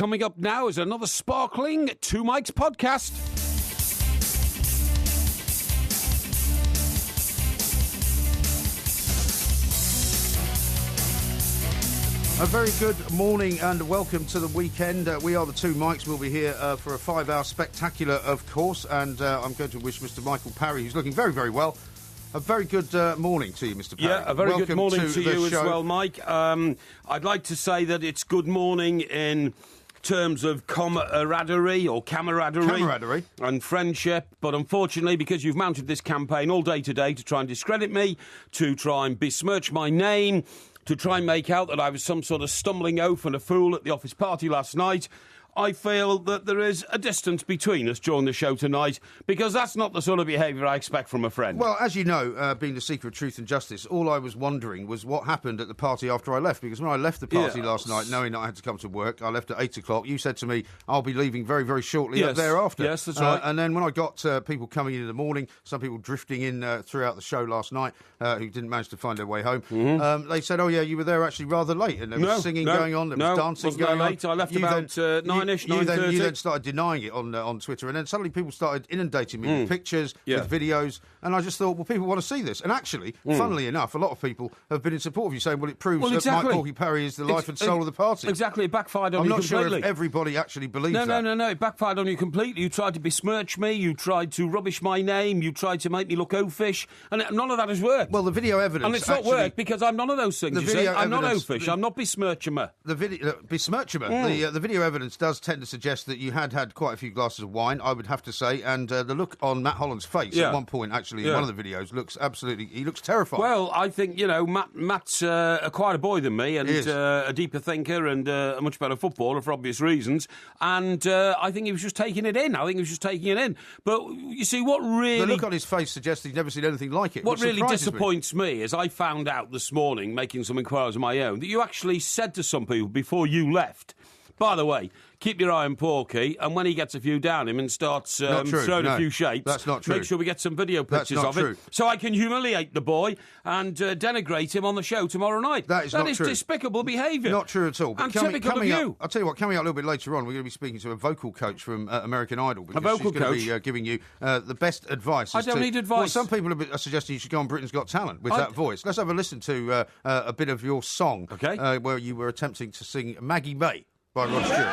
Coming up now is another sparkling Two Mics podcast. A very good morning and welcome to the weekend. We are the Two Mics. We'll be here for a 5-hour spectacular, of course, and I'm going to wish Mr. Michael Parry, who's looking very, very well, a very good morning to you, Mr. Parry. Yeah, a very welcome good morning to you as show. well, Mike. I'd like to say that it's good morning in terms of camaraderie and friendship, but unfortunately, because you've mounted this campaign all day today to try and discredit me, to try and besmirch my name, to try and make out that I was some sort of stumbling oaf and a fool at the office party last night, I feel that there is a distance between us during the show tonight, because that's not the sort of behaviour I expect from a friend. Well, as you know, being the seeker of truth and justice, all I was wondering was what happened at the party after I left, because when I left the party last night, knowing that I had to come to work, I left at 8 o'clock. You said to me, I'll be leaving very, very shortly thereafter. Yes, that's right. And then when I got people coming in the morning, some people drifting in throughout the show last night who didn't manage to find their way home, they said, oh, yeah, you were there actually rather late, and there was singing going on, there was dancing going on. I left about 9ish, 9:30. You then started denying it on Twitter, and then suddenly people started inundating me with pictures, with videos, and I just thought, well, people want to see this. And actually, funnily enough, a lot of people have been in support of you, saying, well, it proves that Mike Porky Parry is the life and soul of the party. Exactly, it backfired on you completely. I'm not sure if everybody actually believes that. No, it backfired on you completely. You tried to besmirch me, you tried to rubbish my name, you tried to make me look oafish, and none of that has worked. Well, the video evidence... And it's not worked, because I'm none of those things, I'm not oafish, I'm not besmircher. The video evidence does tend to suggest that you had quite a few glasses of wine, I would have to say, and the look on Matt Holland's face at one point, actually, in one of the videos, he looks terrified. Well, I think, Matt's a quieter boy than me, and a deeper thinker, and a much better footballer for obvious reasons, and I think he was just taking it in. But, you see, what really... The look on his face suggests he's never seen anything like it. What really disappoints me is I found out this morning, making some inquiries of my own, that you actually said to some people before you left, by the way, keep your eye on Porky, and when he gets a few down him and starts throwing a few shapes, that's not true. Make sure we get some video pictures of it, so I can humiliate the boy and denigrate him on the show tomorrow night. That is not true. Despicable behaviour. Not true at all. But and typical of you. I'll tell you what, coming up a little bit later on, we're going to be speaking to a vocal coach from American Idol. A vocal she's going to be giving you the best advice. I don't need advice. Well, some people are suggesting you should go on Britain's Got Talent with that voice. Let's have a listen to a bit of your song, where you were attempting to sing Maggie May by Rod Stewart.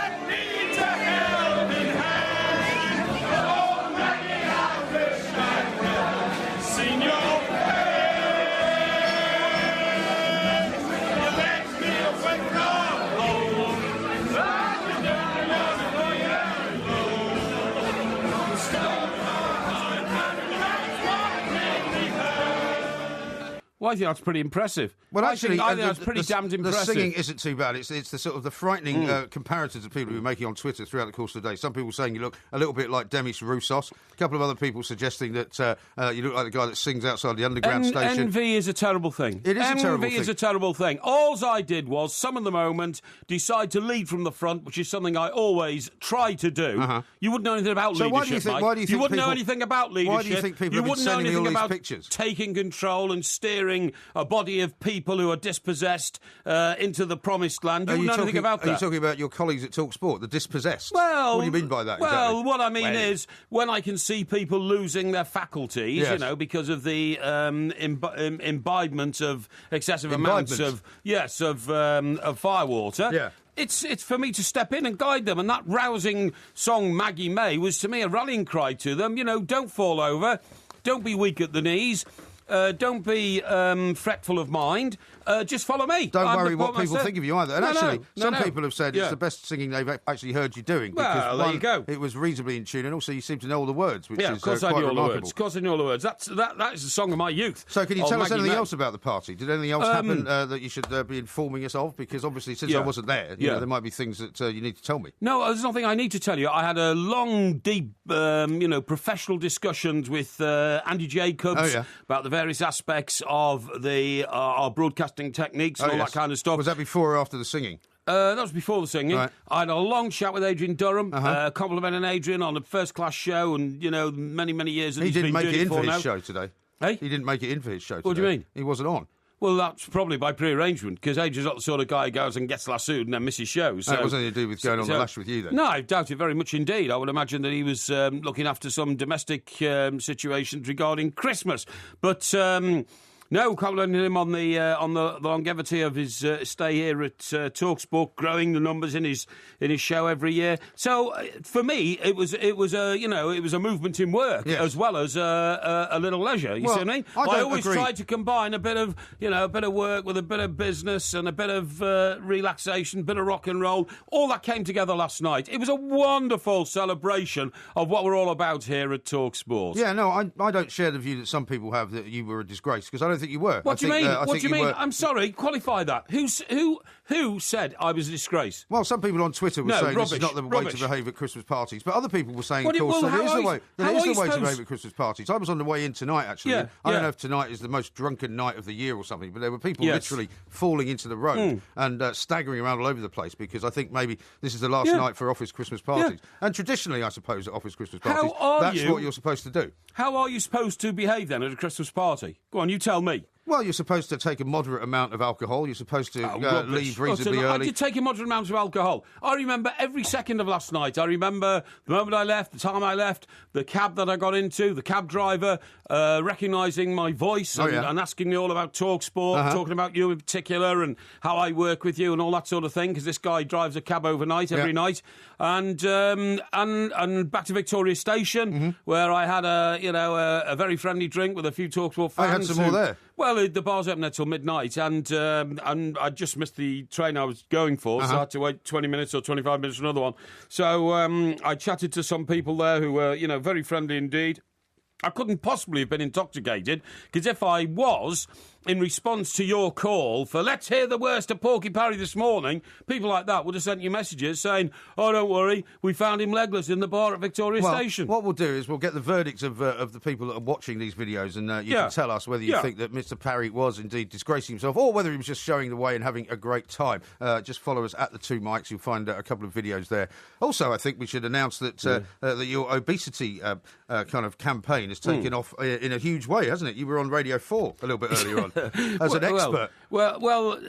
Well, I think that's pretty impressive. Well, actually, I think that's pretty damned impressive. The singing isn't too bad. It's the sort of the frightening comparisons that people have been making on Twitter throughout the course of the day. Some people saying you look a little bit like Demis Roussos. A couple of other people suggesting that you look like the guy that sings outside the underground station. Envy is a terrible thing. It is a terrible thing. Envy is a terrible thing. All I did was, summon the moment, decide to lead from the front, which is something I always try to do. You wouldn't know anything about leadership, why do you think you wouldn't know anything about leadership. Why do you think people have been sending me all these pictures? Taking control and steering a body of people who are dispossessed into the promised land. You wouldn't know anything about that. Are you talking about your colleagues at TalkSport, the dispossessed? Well, what do you mean by that? Well, exactly? What I mean is when I can see people losing their faculties, because of the imbibement of excessive amounts of firewater. Yeah. It's for me to step in and guide them, and that rousing song Maggie May was to me a rallying cry to them. Don't fall over, don't be weak at the knees. Don't be fretful of mind. Just follow me. Don't worry what people think of you either. And some people have said it's the best singing they've actually heard you doing. Because there you go. It was reasonably in tune, and also you seem to know all the words, which is of course quite I knew remarkable. all the words. Of course I knew all the words. That is the song of my youth. So can you tell us anything else about the party? Did anything else happen that you should be informing us of? Because obviously, since I wasn't there, there might be things that you need to tell me. No, there's nothing I need to tell you. I had a long, deep, professional discussions with Andy Jacobs about the various aspects of our broadcasting techniques and all that kind of stuff. Was that before or after the singing? That was before the singing. Right. I had a long chat with Adrian Durham, complimenting Adrian on a first-class show and, many, many years that he's been doing it for now. He didn't make it in for his show today. Hey? He didn't make it in for his show today. What do you mean? He wasn't on. Well, that's probably by pre-arrangement, because Adrian's not the sort of guy who goes and gets lassoed and then misses shows. That wasn't anything to do with going on the lash with you, then? No, I doubt it very much indeed. I would imagine that he was looking after some domestic situations regarding Christmas. But... no, complimenting him on the longevity of his stay here at TalkSport, growing the numbers in his show every year. So for me, it was a movement in work as well as a little leisure. You see what I mean? I always tried to combine a bit of work with a bit of business and a bit of relaxation, a bit of rock and roll. All that came together last night. It was a wonderful celebration of what we're all about here at TalkSport. Yeah, no, I don't share the view that some people have that you were a disgrace, because I don't think you were. What do you mean? What do you mean? I'm sorry, qualify that. Who said I was a disgrace? Well, some people on Twitter were saying this is not the way to behave at Christmas parties, but other people were saying, of course, that it is the way to behave at Christmas parties. I was on the way in tonight, actually. I don't know if tonight is the most drunken night of the year or something, but there were people literally falling into the road and staggering around all over the place, because I think maybe this is the last night for office Christmas parties. And traditionally, I suppose, at office Christmas parties, that's what you're supposed to do. How are you supposed to behave then at a Christmas party? Go on, you tell me. Well, you're supposed to take a moderate amount of alcohol. You're supposed to leave reasonably early. I did take a moderate amount of alcohol. I remember every second of last night. I remember the moment I left, the time I left, the cab that I got into, the cab driver recognising my voice and asking me all about TalkSport, talking about you in particular and how I work with you and all that sort of thing, because this guy drives a cab overnight every night. And back to Victoria Station, where I had a very friendly drink with a few TalkSport fans. I had some more there. Well, the bar's open until midnight, and I just missed the train I was going for, so I had to wait 20 minutes or 25 minutes for another one. So I chatted to some people there who were, very friendly indeed. I couldn't possibly have been intoxicated, because if I was, in response to your call for let's hear the worst of Porky Parry this morning, people like that would have sent you messages saying, oh, don't worry, we found him legless in the bar at Victoria Station. What we'll do is we'll get the verdicts of the people that are watching these videos, and you can tell us whether you think that Mr. Parry was indeed disgracing himself, or whether he was just showing the way and having a great time. Just follow us at the Two Mics. You'll find a couple of videos there. Also, I think we should announce that that your obesity kind of campaign has taken off in a huge way, hasn't it? You were on Radio 4 a little bit earlier on as an expert. Well,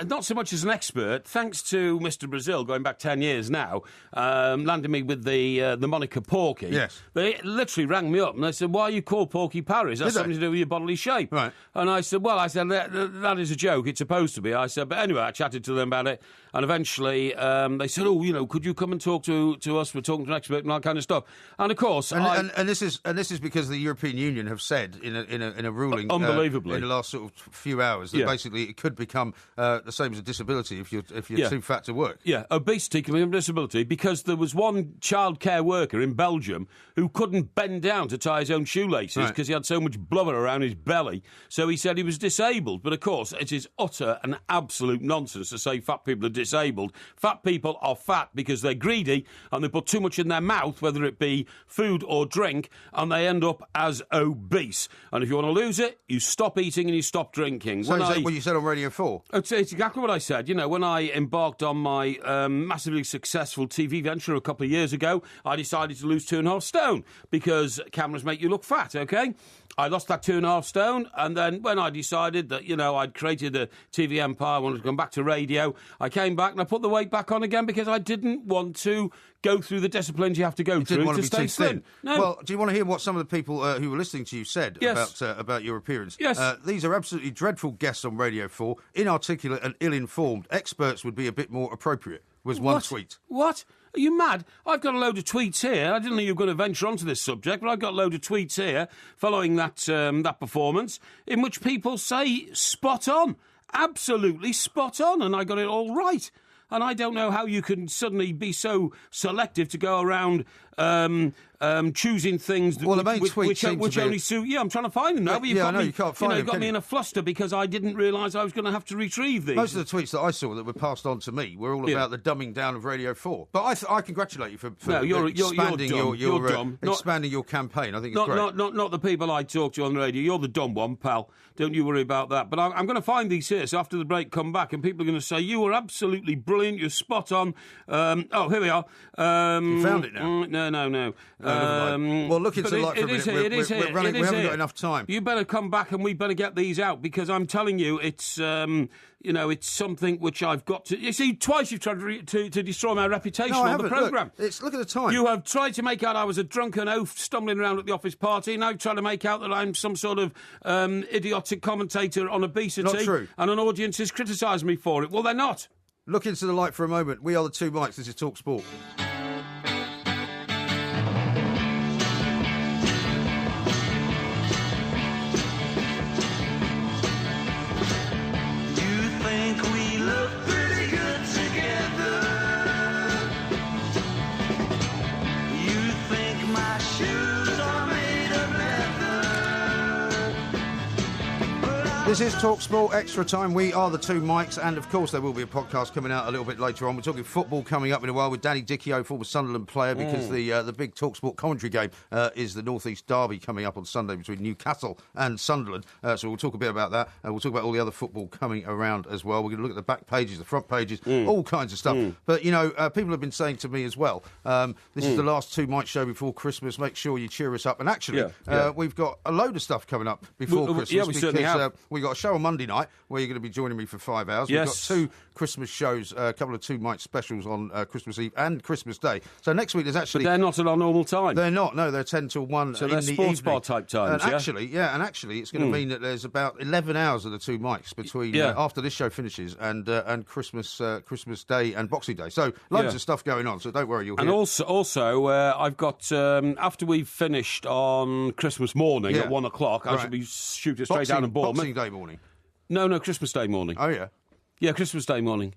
not so much as an expert. Thanks to Mr. Brazil, going back 10 years now, landing me with the moniker Porky. Yes. They literally rang me up and they said, why are you called Porky Parry? Is that something to do with your bodily shape? Right. And I said, that is a joke. It's supposed to be. I said, but anyway, I chatted to them about it. And eventually they said, could you come and talk to us? We're talking to an expert and that kind of stuff. And of course... And this is because the European Union have said in a ruling... unbelievably. In the last sort of few hours that basically it could become the same as a disability if you're too fat to work. Yeah, obesity can become a disability, because there was one childcare worker in Belgium who couldn't bend down to tie his own shoelaces because he had so much blubber around his belly. So he said he was disabled. But of course, it is utter and absolute nonsense to say fat people are disabled. Fat people are fat because they're greedy and they put too much in their mouth, whether it be food or drink, and they end up as obese. And if you want to lose it, you stop eating and you stop drinking. So is that what you said on Radio 4? It's exactly what I said. When I embarked on my massively successful TV venture a couple of years ago, I decided to lose 2.5 stone because cameras make you look fat, OK? I lost that 2.5 stone, and then when I decided that, I'd created a TV empire, I wanted to come back to radio, I came back and I put the weight back on again because I didn't want to go through the disciplines you have to go through to stay slim. No. Well, do you want to hear what some of the people who were listening to you said about your appearance? Yes. These are absolutely dreadful guests on Radio 4, inarticulate and ill-informed. Experts would be a bit more appropriate, was one tweet. What? Are you mad? I've got a load of tweets here. I didn't know you were going to venture onto this subject, but I've got a load of tweets here following that performance in which people say spot on, absolutely spot on, and I got it all right. And I don't know how you can suddenly be so selective to go around choosing things the main which only suit you. I'm trying to find them now. But you can't find them. You got me in a fluster because I didn't realise I was going to have to retrieve these. Most of the tweets that I saw that were passed on to me were all about the dumbing down of Radio 4. But I congratulate you for expanding your campaign. I think it's great. Not the people I talk to on the radio. You're the dumb one, pal. Don't you worry about that. But I'm going to find these here. So after the break, come back and people are going to say, you were absolutely brilliant brilliant. You're spot on. Here we are. You found it now? No. Well, look into the light for a minute. We're running. We haven't got enough time. You better come back and we better get these out, because I'm telling you, it's it's something which I've got to... You see, twice you've tried to destroy my reputation on the programme. Look at the time. You have tried to make out I was a drunken oaf stumbling around at the office party. Now you're trying to make out that I'm some sort of idiotic commentator on obesity. Not true. And an audience has criticised me for it. Well, they're not. Look into the light for a moment. We are the Two Mics. This is Talk Sport. This is Talk Sport Extra Time. We are the Two Mics, and of course there will be a podcast coming out a little bit later on. We're talking football coming up in a while with Danny Dichio, former Sunderland player, because the big Talk Sport commentary game is the North East Derby coming up on Sunday between Newcastle and Sunderland. So we'll talk a bit about that. We'll talk about all the other football coming around as well. We're going to look at the back pages, the front pages, all kinds of stuff. But, people have been saying to me as well, this is the last Two Mics show before Christmas. Make sure you cheer us up. And actually, we've got a load of stuff coming up before Christmas. Yeah, we certainly have. We've got a show on Monday night where you're going to be joining me for 5 hours. Yes. We've got 2 Christmas shows, a couple of Two Mics specials on Christmas Eve and Christmas Day. So next week there's actually... But they're not at our normal time. They're not, no, they're 10 till 1 so in they're the sports evening. bar type times, and actually it's going to mean that there's about 11 hours of the Two Mics between after this show finishes and Christmas Day and Boxing Day. So loads of stuff going on, so don't worry, you'll hear. And also I've got, after we've finished on Christmas morning at 1 o'clock, I should be shooting straight down to Bournemouth. Boxing Day morning. No, Christmas Day morning. Oh, yeah? Yeah, Christmas Day morning.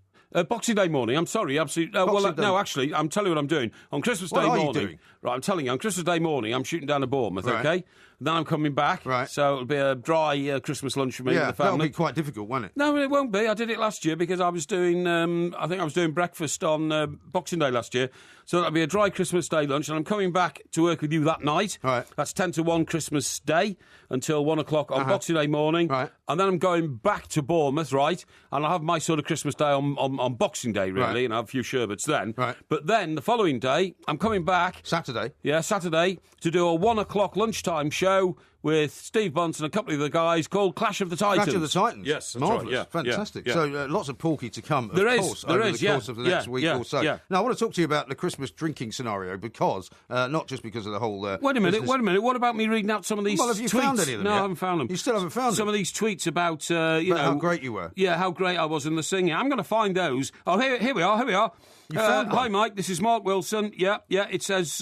Boxing Day morning, I'm sorry, absolutely. No, actually, I'm telling you what I'm doing. On Christmas Day morning... What are you doing? Right, I'm telling you, on Christmas Day morning, I'm shooting down to Bournemouth, okay? Then I'm coming back, so it'll be a dry Christmas lunch for me and the family. That'll be quite difficult, won't it? No, it won't be. I did it last year because I was doing, I think I was doing breakfast on Boxing Day last year. So that'll be a dry Christmas Day lunch, and I'm coming back to work with you that night. Right. That's 10 to 1 Christmas Day until 1 o'clock on Boxing Day morning. Right. And then I'm going back to Bournemouth, right? And I'll have my sort of Christmas Day on Boxing Day, really, and I'll have a few sherbets then. Right. But then the following day, I'm coming back. Saturday? Yeah, Saturday, to do a 1 o'clock lunchtime show with Steve Bunce and a couple of the guys called Clash of the Titans. Clash of the Titans? Yes, that's marvellous. Right, yeah, fantastic. Yeah. So lots of porky to come, over the course of the next week or so. Yeah. Now, I want to talk to you about the Christmas drinking scenario because, not just because of the whole... Wait a minute. What about me reading out some of these tweets? Well, have you found any of them No, yet? I haven't found them. You still haven't found them? Some of these tweets about, how great you were. Yeah, how great I was in the singing. I'm going to find those. Oh, here we are. You found one? Hi, Mike, this is Mark Wilson. Yeah, it says...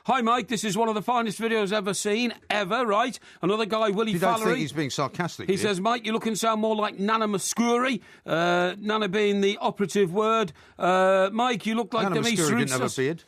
Hi, Mike, this is one of the finest videos ever seen, right? Another guy, Willie You don't Fallery. think he's being sarcastic, He says, Mike, you look and sound more like Nana Muscuri, Nana being the operative word. Mike, you look like Nana Demi Muscuri didn't have a beard?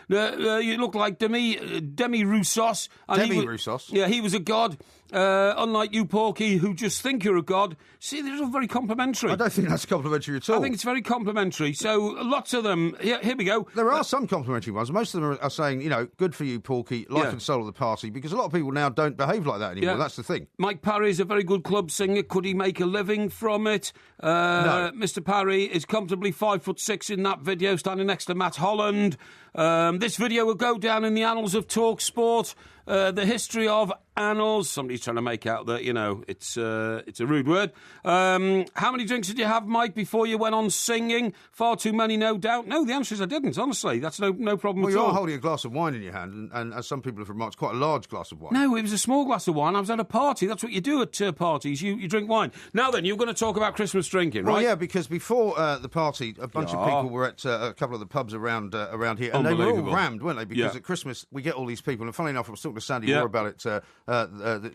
No. You look like Demi Roussos. Demi Roussos? Yeah, he was a god. Unlike you, Porky, who just think you're a god. See, they're all very complimentary. I don't think that's complimentary at all. I think it's very complimentary. So lots of them. Here we go. There are some complimentary ones. Most of them are saying, good for you, Porky, life and soul of the party, because a lot of people now don't behave like that anymore. Yeah. That's the thing. Mike Parry is a very good club singer. Could he make a living from it? No. Mr. Parry is comfortably 5'6" in that video, standing next to Matt Holland. This video will go down in the annals of Talk Sport. The history of annals. Somebody's trying to make out that, it's a rude word. How many drinks did you have, Mike, before you went on singing? Far too many, no doubt. No, the answer is I didn't, honestly. That's no problem at all. Well, you are holding a glass of wine in your hand, and as some people have remarked, quite a large glass of wine. No, it was a small glass of wine. I was at a party. That's what you do at parties. You drink wine. Now then, you're going to talk about Christmas drinking, right? Well, yeah, because before the party, a bunch of people were at a couple of the pubs around here, and they were all rammed, weren't they? Because at Christmas, we get all these people, and funnily enough, I was talking to Sandy Moore about it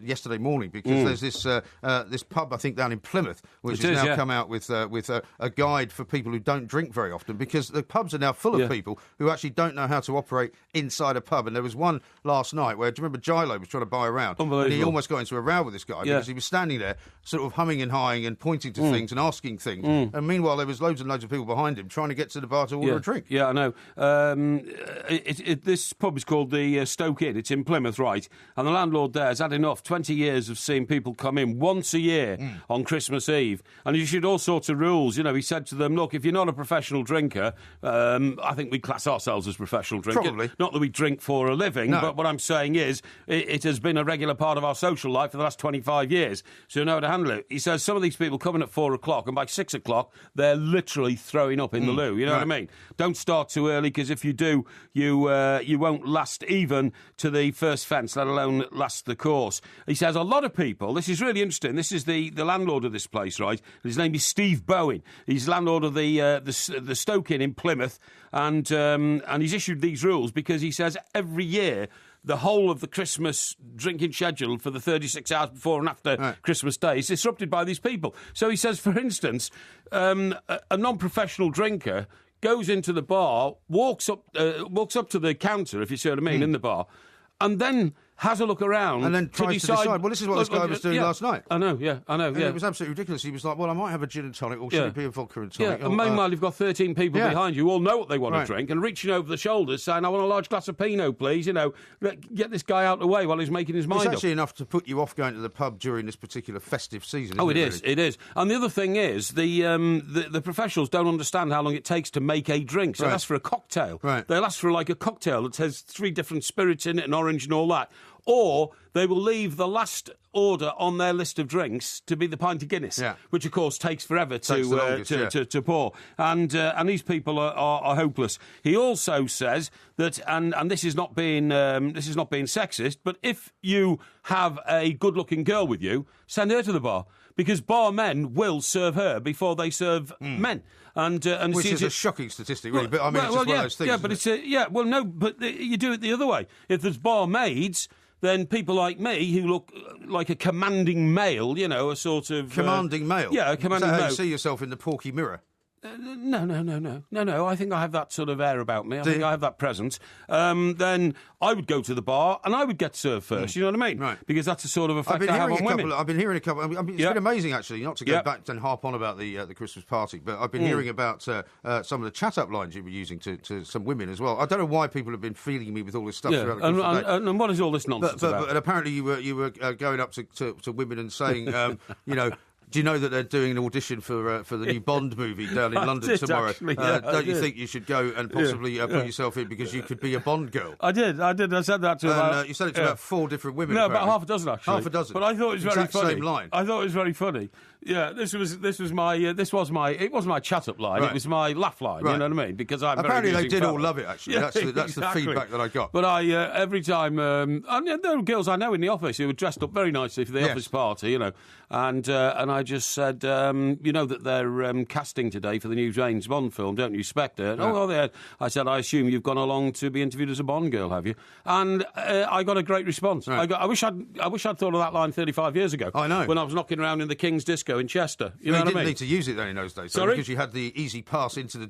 yesterday morning, because there's this pub, I think, down in Plymouth, which has now come out with a guide for people who don't drink very often, because the pubs are now full of people who actually don't know how to operate inside a pub. And there was one last night where, do you remember Gilo was trying to buy around? And he almost got into a row with this guy because he was standing there sort of humming and hawing and pointing to things and asking things. And meanwhile, there was loads and loads of people behind him trying to get to the bar to order a drink. Yeah, I know. This pub is called the Stoke Inn. It's in Plymouth. Plymouth, right? And the landlord there has had enough, 20 years of seeing people come in once a year on Christmas Eve. And he issued all sorts of rules. You know, he said to them, look, if you're not a professional drinker, I think we class ourselves as professional drinkers. Probably. Not that we drink for a living, but what I'm saying is it has been a regular part of our social life for the last 25 years. So you know how to handle it. He says some of these people come in at 4 o'clock and by 6 o'clock, they're literally throwing up in the loo. You know what I mean? Don't start too early because if you do, you won't last even to the first fence, let alone last the course. He says a lot of people, this is really interesting, this is the landlord of this place, right? His name is Steve Bowen. He's landlord of the Stoke Inn in Plymouth, and he's issued these rules because he says every year the whole of the Christmas drinking schedule for the 36 hours before and after Christmas Day is disrupted by these people. So he says, for instance, a non-professional drinker goes into the bar, walks up to the counter, if you see what I mean, in the bar, and then has a look around and then tries to decide, well, this is what this guy was doing last night. I know, yeah. And it was absolutely ridiculous. He was like, well, I might have a gin and tonic, or should it be a vodka and tonic? Yeah, and meanwhile, you've got 13 people behind you who all know what they want to drink and reaching over the shoulders saying, I want a large glass of Pinot, please. You know, get this guy out of the way while he's making his mind up. It's actually enough to put you off going to the pub during this particular festive season, isn't it? It is. And the other thing is, the professionals don't understand how long it takes to make a drink. So that's for a cocktail. Right. They'll ask for like a cocktail that has 3 different spirits in it and orange and all that. Or they will leave the last order on their list of drinks to be the pint of Guinness, which, of course, takes forever to pour. And these people are hopeless. He also says that, and this is not being sexist, but if you have a good-looking girl with you, send her to the bar. Because barmen will serve her before they serve men. And which is a shocking statistic, really. But I mean, it's just one of those things. Yeah, but you do it the other way. If there's barmaids, then people like me, who look like a commanding male, you know, a sort of... Commanding male? Yeah, a commanding male. Is that how you see yourself in the Porky Mirror? No. I think I have that sort of air about me. I think I have that presence. Then I would go to the bar and I would get served first. You know what I mean? Right. Because that's the sort of effect I have on women. I've been hearing a couple. I mean, it's been amazing, actually, not to go back and harp on about the Christmas party, but I've been hearing about some of the chat-up lines you were using to some women as well. I don't know why people have been feeding me with all this stuff throughout the course of the day. And what is all this nonsense about? But apparently you were going up to women and saying, you know, do you know that they're doing an audition for the new Bond movie down in London tomorrow? Actually, don't you think you should go and possibly put yourself in because you could be a Bond girl? I did. I said that to about... you said it to about 4 different women. No, apparently. about half a dozen, actually. Half a dozen. But I thought it was very funny. Same line. I thought it was very funny. Yeah, it wasn't my chat-up line. Right. It was my laugh line. Right. You know what I mean? Because I'm apparently very they did all love it. Actually, that's the feedback that I got. But every time, and there were girls I know in the office who were dressed up very nicely for the office party, you know, and I just said, you know that they're casting today for the new James Bond film, don't you, Spectre? Yeah. Oh, well, they had. I said, I assume you've gone along to be interviewed as a Bond girl, have you? And I got a great response. Right. I wish I'd thought of that line 35 years ago. I know. When I was knocking around in the King's Disco in Chester. You know what I mean? You didn't need to use it then in those days. Sorry? Because you had the easy pass into the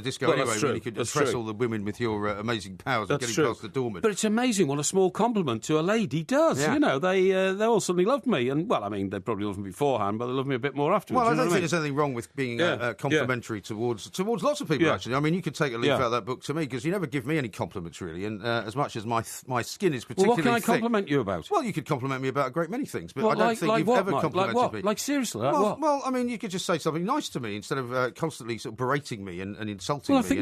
disco anyway, when you could impress all the women with your amazing powers of getting past the doorman. But it's amazing what a small compliment to a lady does. Yeah. You know, they all suddenly loved me. And, well, I mean, they probably loved me beforehand, but they loved me a bit more afterwards. Well, I don't think there's anything wrong with being complimentary towards lots of people, actually. I mean, you could take a leaf out of that book to me, because you never give me any compliments, really. And as much as my skin is particularly what can I compliment you about? Well, you could compliment me about a great many things, but I don't think you've ever complimented me. Like, seriously? Well, I mean, you could just say something nice to me instead of constantly sort of berating me and insulting me. I think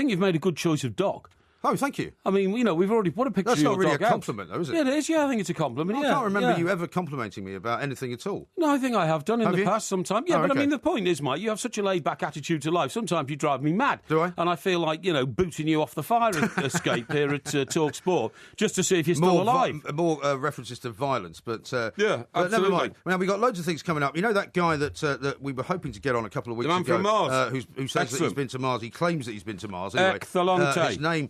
you've made a good choice of dog. Oh, thank you. I mean, you know, we've already put a picture of your dog. That's not really a compliment, though, is it? Yeah, it is. Yeah, I think it's a compliment. I can't remember you ever complimenting me about anything at all. No, I think I have done in the past sometimes. Yeah, but I mean, the point is, Mike, you have such a laid-back attitude to life. Sometimes you drive me mad. Do I? And I feel like, you know, booting you off the fire escape here at Talk Sport, just to see if you're still alive. More references to violence, but absolutely. But never mind. Now, we've got loads of things coming up. You know that guy that we were hoping to get on a couple of weeks ago? The man from Mars. Who says that he's been to Mars. He claims that he's been to Mars. Anyway, his name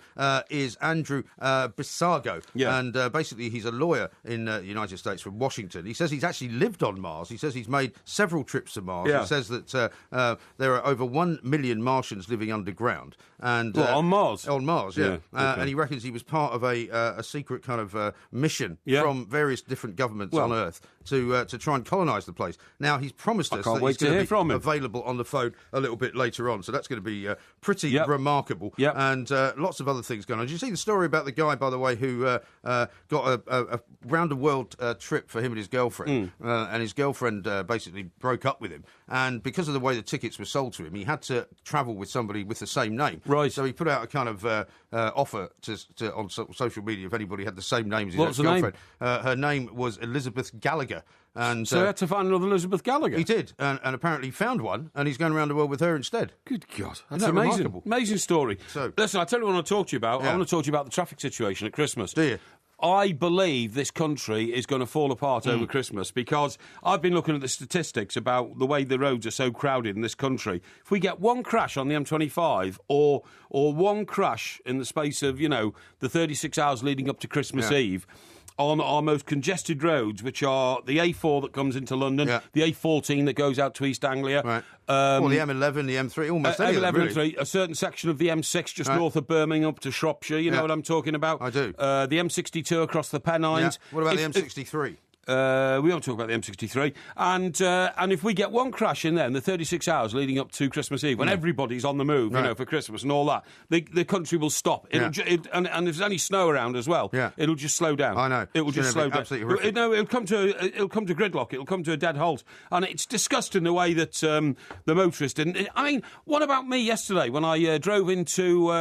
is Andrew Bisago, and basically he's a lawyer in the United States from Washington. He says he's actually lived on Mars. He says he's made several trips to Mars. He says that there are over 1 million Martians living underground. And on Mars? On Mars, yeah. Okay. And he reckons he was part of a secret kind of mission from various different governments on Earth to try and colonise the place. Now, he's promised us that he's going to be available on the phone a little bit later on, so that's going to be pretty remarkable. Yep. And lots of other things things going on. Did you see the story about the guy, by the way, who got a round-the-world trip for him and his girlfriend, and his girlfriend basically broke up with him, and because of the way the tickets were sold to him, he had to travel with somebody with the same name. Right. So he put out a kind of offer on social media if anybody had the same name as his What's ex-girlfriend. Her name was Elizabeth Gallagher. And so he had to find another Elizabeth Gallagher? He did, and apparently found one, and he's going around the world with her instead. Good God, that's Isn't that amazing. remarkable? Amazing story. So, listen, I tell you what I want to talk to you about. Yeah. I want to talk to you about the traffic situation at Christmas. Do you? I believe this country is going to fall apart over Christmas because I've been looking at the statistics about the way the roads are so crowded in this country. If we get one crash on the M25 or one crash in the space of, the 36 hours leading up to Christmas Eve, on our most congested roads, which are the A4 that comes into London, the A14 that goes out to East Anglia. Right. Well, the M11, the M3, almost any of them, really. M11, a certain section of the M6 just north of Birmingham up to Shropshire, you know what I'm talking about? I do. The M62 across the Pennines. Yeah. What about the M63? We won't talk about the M63. And if we get one crash in there in the 36 hours leading up to Christmas Eve, when everybody's on the move, for Christmas and all that, the country will stop. And if there's any snow around as well, it'll just slow down. I know. It will just slow down. Absolutely horrific. It'll come to gridlock. It'll come to a dead halt. And it's disgusting the way that the motorist didn't. I mean, what about me yesterday when I drove into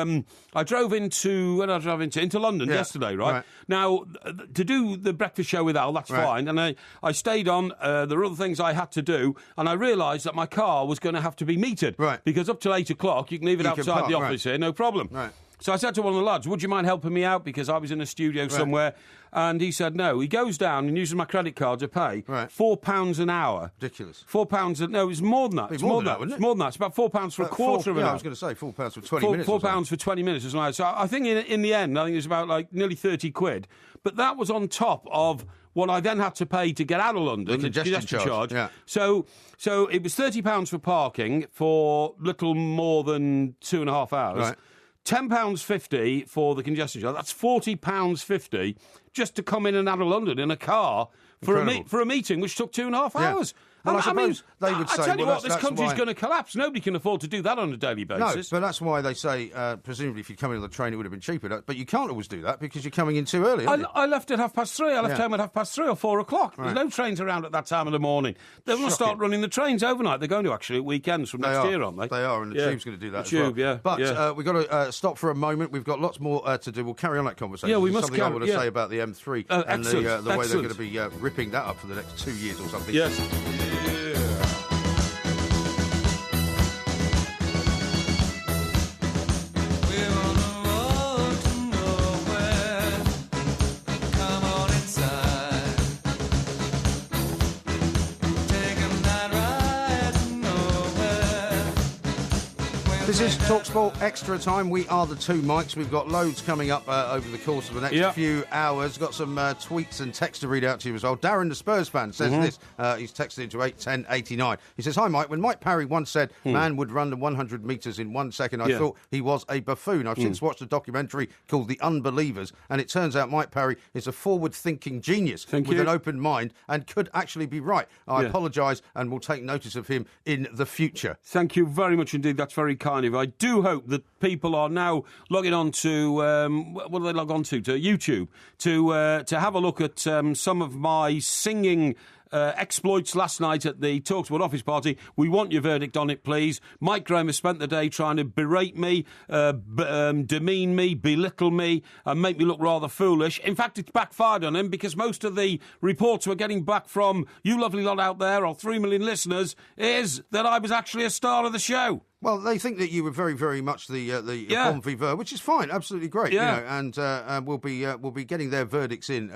London yesterday, right? Now, to do the breakfast show with Al, that's fine. And I stayed on. There were other things I had to do, and I realised that my car was going to have to be metered. Right. Because up till 8 o'clock, you can leave it outside the office here, no problem. Right. So I said to one of the lads, would you mind helping me out? Because I was in a studio somewhere. And he said no. He goes down and uses my credit card to pay £4 an hour. Ridiculous. £4. No, it's more than that. It's more than that, wouldn't it? It's more than that. It's about £4 for a quarter of an hour. I was going to say £4 for 20 minutes. £4 for 20 minutes or something. So I think in the end, I think it was about nearly 30 quid. But that was on top of what I then had to pay to get out of London, the congestion charge. Yeah. So it was £30 for parking for little more than 2.5 hours. Right. £10.50 for the congestion charge. That's £40.50 just to come in and out of London in a car for a meeting, which took 2.5 hours. Well, I suppose they would say, I tell you what, this that's country's why... going to collapse. Nobody can afford to do that on a daily basis. No, but that's why they say, presumably, if you're coming on the train, it would have been cheaper. But you can't always do that because you're coming in too early, aren't you? I left at 3:30. I left home at 3:30 or 4 o'clock. There's no trains around at that time of the morning. They're going to start running the trains overnight. They're going to, actually, at weekends from next year, aren't they? They are, and the Tube's going to do that as well. But we've got to stop for a moment. We've got lots more to do. We'll carry on that conversation. Yeah, we must something I want to say about the M3 and the way they're going to be ripping that up for the next 2 years or something. Yes. This is TalkSport Extra Time. We are the two mics. We've got loads coming up over the course of the next few hours. Got some tweets and text to read out to you as well. Darren, the Spurs fan, says this. He's texted into 81089. He says, "Hi, Mike. When Mike Parry once said man would run the 100 metres in 1 second, I thought he was a buffoon. I've since watched a documentary called The Unbelievers, and it turns out Mike Parry is a forward-thinking genius with an open mind and could actually be right. I apologise and will take notice of him in the future." Thank you very much indeed. That's very kind. I do hope that people are now logging on to what do they log on to YouTube to have a look at some of my singing exploits last night at the TalkSport office party. We want your verdict on it, please. Mike Graham has spent the day trying to berate me, demean me, belittle me, and make me look rather foolish. In fact, it's backfired on him because most of the reports we're getting back from you lovely lot out there, our 3 million listeners, is that I was actually a star of the show. Well, they think that you were very, very much the bon vivant, which is fine, absolutely great. Yeah. You know, and we'll be getting their verdicts in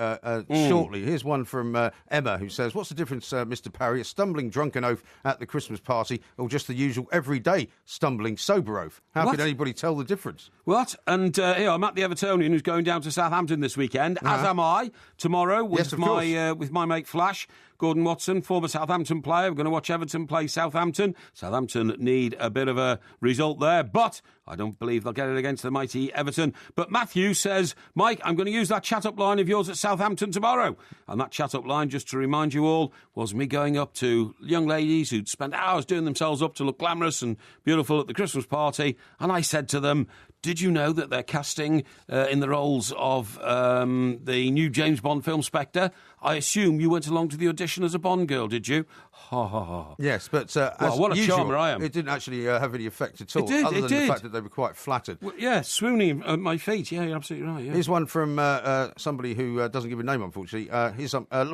shortly. Here's one from Emma who says, "What's the difference, Mr. Parry? A stumbling drunken oath at the Christmas party, or just the usual everyday stumbling sober oath? How can anybody tell the difference?" What? And here I'm at the Evertonian, who's going down to Southampton this weekend, as am I tomorrow with my mate Flash. Gordon Watson, former Southampton player. We're going to watch Everton play Southampton. Southampton need a bit of a result there, but I don't believe they'll get it against the mighty Everton. But Matthew says, "Mike, I'm going to use that chat-up line of yours at Southampton tomorrow." And that chat-up line, just to remind you all, was me going up to young ladies who'd spent hours doing themselves up to look glamorous and beautiful at the Christmas party. And I said to them, Did you know that they're casting in the roles of the new James Bond film Spectre? I assume you went along to the audition as a Bond girl, did you? Ha, ha, ha. Yes, but what a usual, charmer I am. It didn't actually have any effect at all, It than did. the fact that they were quite flattered. Well, yeah, swooning at my feet. Yeah, you're absolutely right. Yeah. Here's one from somebody who doesn't give a name, unfortunately.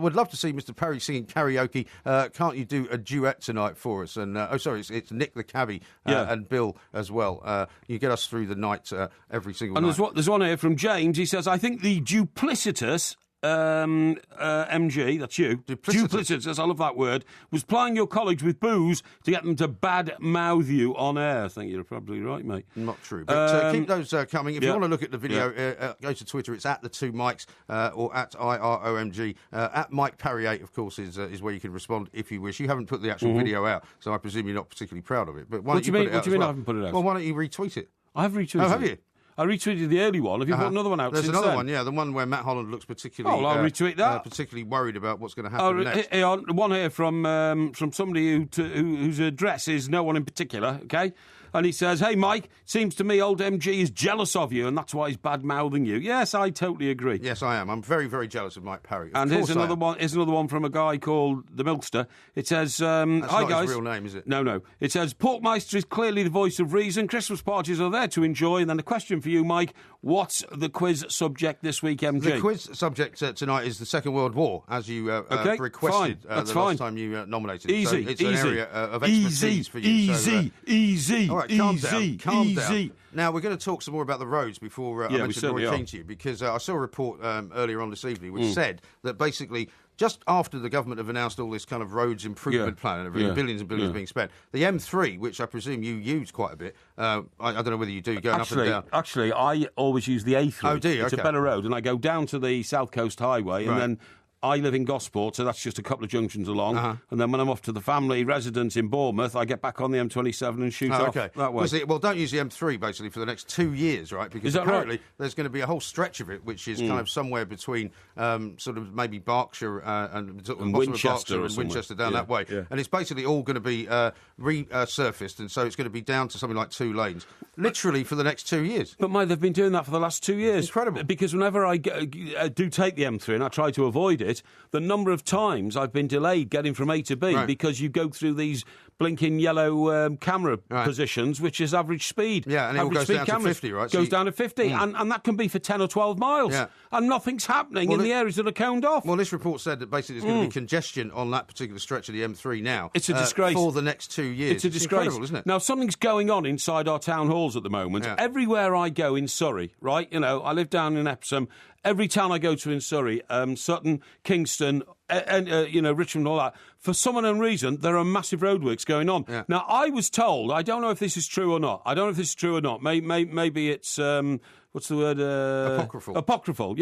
Would love to see Mr. Parry singing karaoke. Can't you do a duet tonight for us? And it's Nick the cabbie and Bill as well. You get us through the night every single night. And there's one here from James. He says, I think the duplicitous MG, that's you. Duplicitous, I love that word, was plying your colleagues with booze to get them to bad-mouth you on air. I think you're probably right, mate. Not true. But keep those coming. If you want to look at the video, go to Twitter. It's at the 2 Mikes or at IROMG. At Mike Parry 8, of course, is where you can respond if you wish. You haven't put the actual video out, so I presume you're not particularly proud of it. But why What do you mean I haven't put it out? Well, why don't you retweet it? I have retweeted it. Oh, have you? I retweeted the early one. Have you put another one out There's since another then? one, yeah, the one where Matt Holland looks particularly... Oh, well, I'll retweet that. Particularly worried about what's going to happen next. One here from somebody whose address is no one in particular, OK? And he says, hey, Mike, seems to me old MG is jealous of you, and that's why he's bad-mouthing you. Yes, I totally agree. Yes, I am. I'm very, very jealous of Mike Parry. And here's another one from a guy called the Milkster. It says, That's hi, not guys. his real name, is it? No. It says, Porkmeister is clearly the voice of reason. Christmas parties are there to enjoy. And then a question for you, Mike. What's the quiz subject this week, MG? The quiz subject tonight is the Second World War, as you requested last time you nominated. Easy, so it's an area of easy expertise for you. Easy. All right, calm down. Now, we're going to talk some more about the roads before I mention Roy Keane to you, because I saw a report earlier on this evening which said that basically just after the government have announced all this kind of roads improvement plan and billions and billions being spent, the M3, which I presume you use quite a bit, I don't know whether you do, going up and down. Actually, I always use the A3. Oh, do you? It's a better road, and I go down to the South Coast Highway, and then I live in Gosport, so that's just a couple of junctions along. And then when I'm off to the family residence in Bournemouth, I get back on the M27 and shoot off that way. Well, don't use the M3, basically, for the next 2 years, right? Because apparently there's going to be a whole stretch of it, which is kind of somewhere between sort of maybe Berkshire and Winchester, Winchester down that way. And it's basically all going to be resurfaced, and so it's going to be down to something like 2 lanes, literally for the next 2 years. But, Mike, they've been doing that for the last 2 years. Incredible. Because whenever I do take the M3, and I try to avoid it, the number of times I've been delayed getting from A to B because you go through these blinking yellow camera positions, which is average speed. Yeah, and it all goes down to 50, right? Goes down to 50, and that can be for 10 or 12 miles. Yeah. And nothing's happening in the areas that are coned off. Well, this report said that basically there's going to be congestion on that particular stretch of the M3 now. It's a disgrace. For the next 2 years. It's a disgrace. Incredible, isn't it? Now, something's going on inside our town halls at the moment. Yeah. Everywhere I go in Surrey, right? You know, I live down in Epsom. Every town I go to in Surrey, Sutton, Kingston, Richmond, all that, for some unknown reason, there are massive roadworks going on. Yeah. Now, I was told, I don't know if this is true or not. Maybe it's, what's the word? Apocryphal. Apocryphal,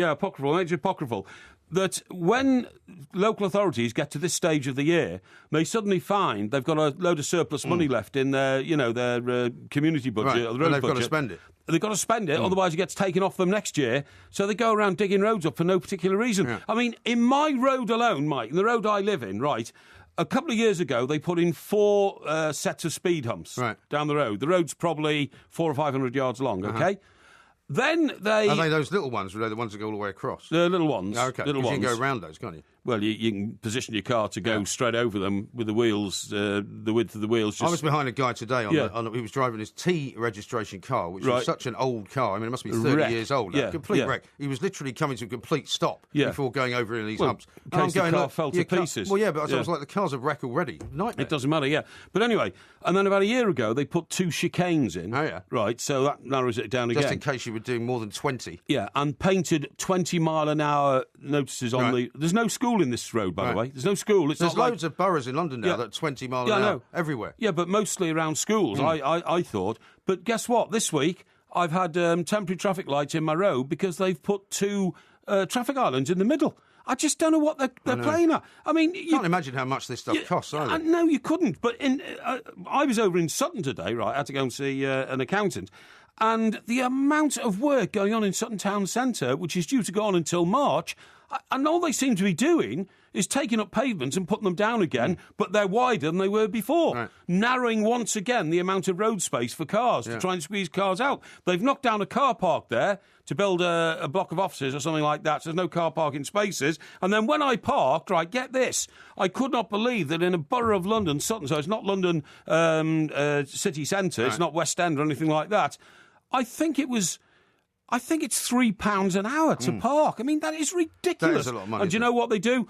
maybe it's apocryphal. That when local authorities get to this stage of the year, they suddenly find they've got a load of surplus money left in their, their community budget or the road and they've budget. Got to spend it. They've got to spend it, otherwise it gets taken off them next year. So they go around digging roads up for no particular reason. Yeah. I mean, in my road alone, Mike, in the road I live in, right, a couple of years ago, they put in 4 sets of speed humps down the road. The road's probably 400 or 500 yards long, OK? Then they... Are they those little ones, or are they the ones that go all the way across? The little ones. OK, little ones. You can go around those, can't you? Well, you can position your car to go straight over them with the wheels, the width of the wheels. Just... I was behind a guy today he was driving his T registration car, which was such an old car. I mean, it must be 30 years old. Complete wreck. He was literally coming to a complete stop before going over in these humps. In case the car fell to pieces. Well, yeah, but I was like, the car's a wreck already. Nightmare. It doesn't matter, But anyway, and then about a year ago, they put 2 chicanes in. Oh, yeah. Right, so that narrows it down again. Just in case you were doing more than 20. Yeah, and painted 20-mile-an-hour notices on the... There's no school in this road, by the way. There's no school. There's loads of boroughs in London now that are 20 miles an hour everywhere. Yeah, but mostly around schools, I thought. But guess what? This week, I've had temporary traffic lights in my road because they've put 2 traffic islands in the middle. I just don't know what they're playing at. I mean... You can't imagine how much this stuff costs, either. No, you couldn't. But I was over in Sutton today, right? I had to go and see an accountant. And the amount of work going on in Sutton Town Centre, which is due to go on until March... And all they seem to be doing is taking up pavements and putting them down again, but they're wider than they were before, narrowing once again the amount of road space for cars to try and squeeze cars out. They've knocked down a car park there to build a block of offices or something like that, so there's no car parking spaces. And then when I parked, right, get this, I could not believe that in a borough of London, Sutton, so it's not London city centre, it's not West End or anything like that, I think it's £3 an hour to park. I mean, that is ridiculous. That is a lot of money. And do you know what they do?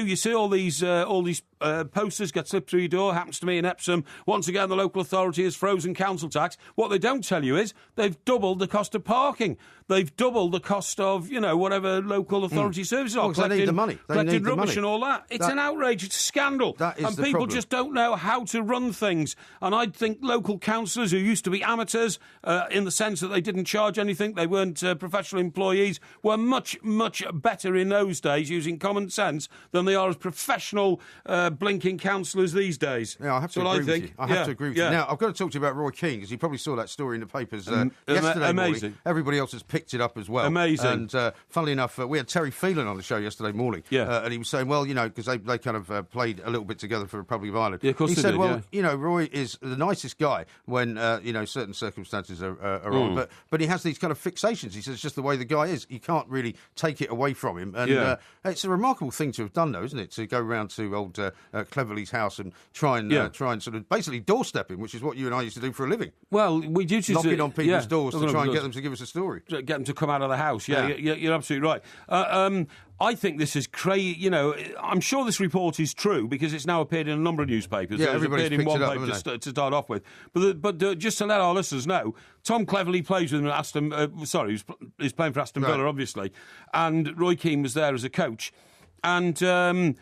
You see all these posters get slipped through your door. Happens to me in Epsom. Once again, the local authority has frozen council tax. What they don't tell you is they've doubled the cost of parking. They've doubled the cost of, whatever local authority services are. They need the money. Collecting rubbish and all that. It's an outrage. It's a scandal. That is and the people problem. just don't know how to run things. And I think local councillors who used to be amateurs, in the sense that they didn't charge anything, they weren't professional employees, were much, much better in those days using common sense than they are as professional blinking councillors these days. Yeah, I have to agree with you. I have to agree with you. Now, I've got to talk to you about Roy Keane, because you probably saw that story in the papers yesterday morning. Everybody else has picked it up as well. Amazing. And funnily enough, we had Terry Phelan on the show yesterday morning. And he was saying, well, because they kind of played a little bit together for Republic of Ireland. Yeah, of course he they said, did, well, Roy is the nicest guy when, certain circumstances are on. But he has these kind of fixations. He says it's just the way the guy is. You can't really take it away from him. And it's a remarkable thing to have done, though, isn't it? To go round to old Cleverley's house and try and sort of basically doorstepping, which is what you and I used to do for a living. Well, we do knocking on people's doors to try and get them to give us a story. Get them to come out of the house. You're absolutely right. I think this is crazy. I'm sure this report is true because it's now appeared in a number of newspapers. Yeah, everybody's appeared in one picked it paper up, to start off with. But just to let our listeners know, Tom Cleverley plays with him at Aston. He's playing for Aston Villa, obviously, and Roy Keane was there as a coach. And Tom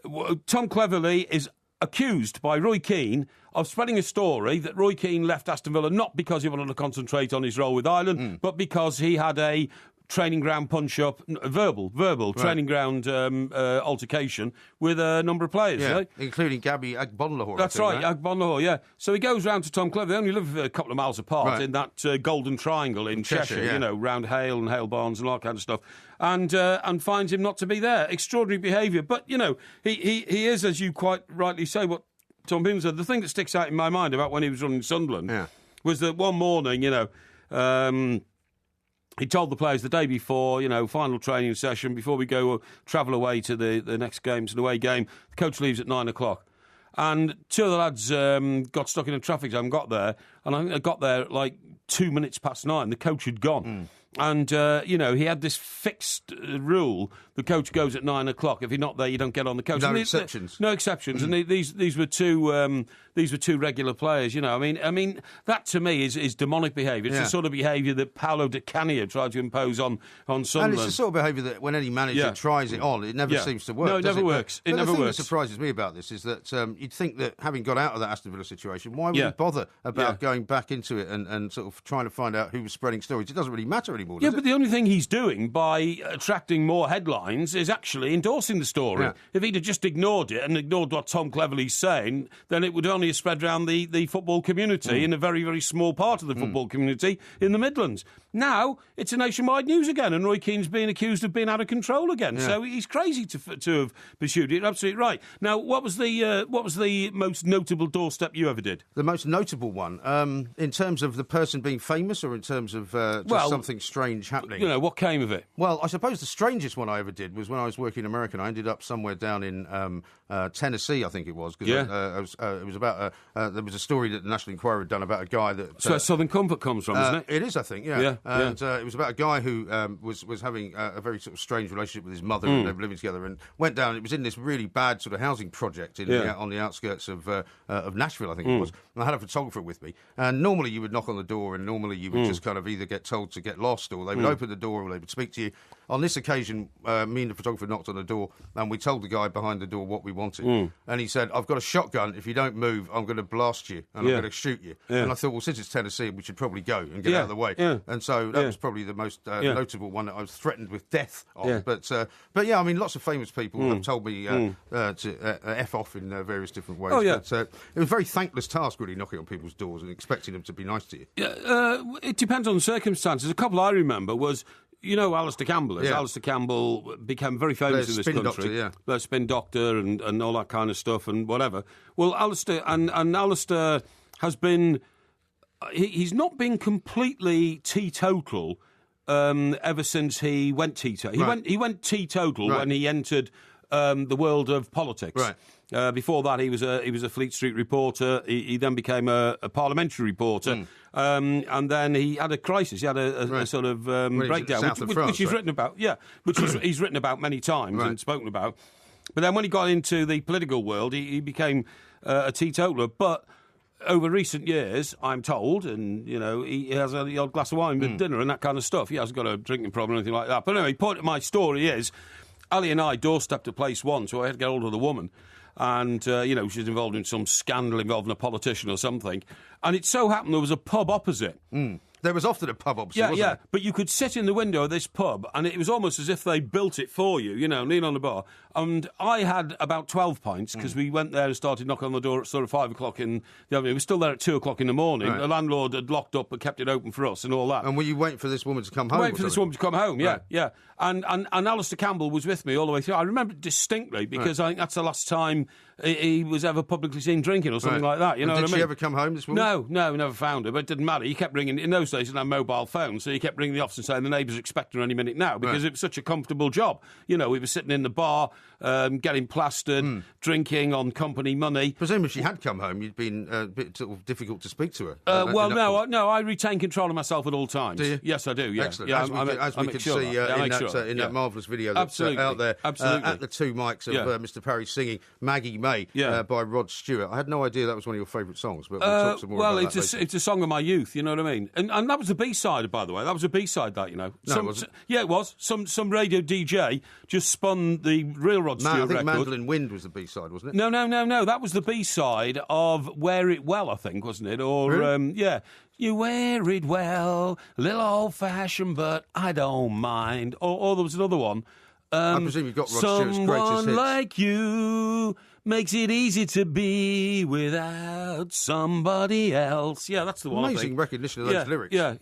Cleverley is accused by Roy Keane of spreading a story that Roy Keane left Aston Villa not because he wanted to concentrate on his role with Ireland, but because he had a training ground punch-up, verbal training ground altercation with a number of players. Including Gabby Agbonlahor. That's right, Agbonlahor, So he goes round to Tom Cleverley. They only live a couple of miles apart in that golden triangle in Cheshire, round Hale and Hale Barnes and all that kind of stuff, and finds him not to be there. Extraordinary behaviour. But, he is, as you quite rightly say, what Tom Pym said, the thing that sticks out in my mind about when he was running Sunderland was that one morning, he told the players the day before, final training session, before we go travel away to the next game, to the away game, the coach leaves at 9 o'clock. And two of the lads got stuck in a traffic jam, got there, and I think they got there at like 2 minutes past 9. The coach had gone. And, he had this fixed rule. The coach goes at 9 o'clock. If you're not there, you don't get on the coach. No exceptions. No exceptions. And these were two regular players, I mean, that to me is demonic behaviour. It's the sort of behaviour that Paolo Di Canio tried to impose on Sunderland. And it's the sort of behaviour that when any manager tries it on, it never seems to work. No, it never works. But the thing that surprises me about this is that you'd think that having got out of that Aston Villa situation, why would he bother about going back into it and sort of trying to find out who was spreading stories? It doesn't really matter anymore. But the only thing he's doing by attracting more headlines is actually endorsing the story. If he'd have just ignored it and ignored what Tom Cleverley's saying, then it would only have spread around the football community in a very, very small part of the football community in the Midlands. Now it's a nationwide news again, and Roy Keane's being accused of being out of control again. So he's crazy to have pursued it. You're absolutely right. Now, what was the most notable doorstep you ever did? The most notable one, in terms of the person being famous, or in terms of something strange happening? What came of it? Well, I suppose the strangest one I ever did was when I was working in America. I ended up somewhere down in Tennessee, I think it was. Because it was about there was a story that the National Enquirer had done about a guy that. So Southern Comfort comes from, isn't it? It is, I think. And it was about a guy who was having a very sort of strange relationship with his mother, and they were living together, and went down. It was in this really bad sort of housing project on the outskirts of Nashville, I think it was. And I had a photographer with me, and normally you would knock on the door, and normally you would just kind of either get told to get lost, or they would open the door, or they would speak to you. On this occasion, me and the photographer knocked on the door, and we told the guy behind the door what we wanted. And he said, "I've got a shotgun. If you don't move, I'm going to blast you, and I'm going to shoot you." And I thought, well, since it's Tennessee, we should probably go and get out of the way. And so that was probably the most notable one that I was threatened with death on. But I mean, lots of famous people have told me to F off in various different ways. But it was a very thankless task, really, knocking on people's doors and expecting them to be nice to you. It depends on the circumstances. A couple I remember was, You know who Alistair Campbell is? Yeah. Alistair Campbell became very famous in this country. Doctor, yeah. The spin doctor and all that kind of stuff and whatever. Well, Alistair and Alistair has been... He's not been completely teetotal ever since he went teetotal. He went teetotal when he entered the world of politics. Right. Before that, he was a Fleet Street reporter. He then became a parliamentary reporter, and then he had a crisis. He had a sort of breakdown, which he's written about. Yeah, which he's written about many times and spoken about. But then when he got into the political world, he became a teetotaler. But over recent years, I'm told, and, you know, he has the odd glass of wine with dinner and that kind of stuff. He hasn't got a drinking problem or anything like that. But anyway, the point of my story is, Ali and I doorstepped a place once where I had to get hold of the woman. And, you know, she's involved in some scandal involving a politician or something. And it so happened there was a pub opposite. There was often a pub opposite, wasn't there? But you could sit in the window of this pub, and it was almost as if they built it for you, you know, lean on the bar. And I had about 12 pints, because we went there and started knocking on the door at sort of 5 o'clock in the afternoon. We were still there at 2 o'clock in the morning. Right. The landlord had locked up but kept it open for us and all that. And were you waiting for this woman to come home? Waiting for this woman to come home, yeah. And Alistair Campbell was with me all the way through. I remember it distinctly, because I think that's the last time he was ever publicly seen drinking or something like that. You know what I mean? Did she ever come home, this woman? No, never found her, but it didn't matter. He kept ringing. In those days, he didn't have mobile phones, so he kept ringing the office and saying the neighbours are expecting her any minute now, because it was such a comfortable job. You know, we were sitting in the bar, getting plastered, drinking on company money. Presumably she had come home, you'd been a bit sort of difficult to speak to her. No, I retain control of myself at all times. Do you? Yes, I do, yeah. Excellent. Yeah, as we could see in that marvellous video that's out there at the two mics of Mr. Parry singing Maggie May by Rod Stewart. I had no idea that was one of your favourite songs, but we'll talk some more about that later. It's a song of my youth, you know what I mean? And that was a B-side, by the way. That was a B-side, that, you know. No, it wasn't. Yeah, it was. Some radio DJ just spun the real Rod Stewart record. I think Mandolin Wind was the B-side, wasn't it? No. That was the B-side of Wear It Well, I think, wasn't it? Or, really? You wear it well, a little old-fashioned, but I don't mind. Or there was another one. I presume you've got Rod Stewart's greatest hits. Someone like you makes it easy to be without somebody else. Yeah, that's the one. Amazing recognition of those lyrics. Yeah.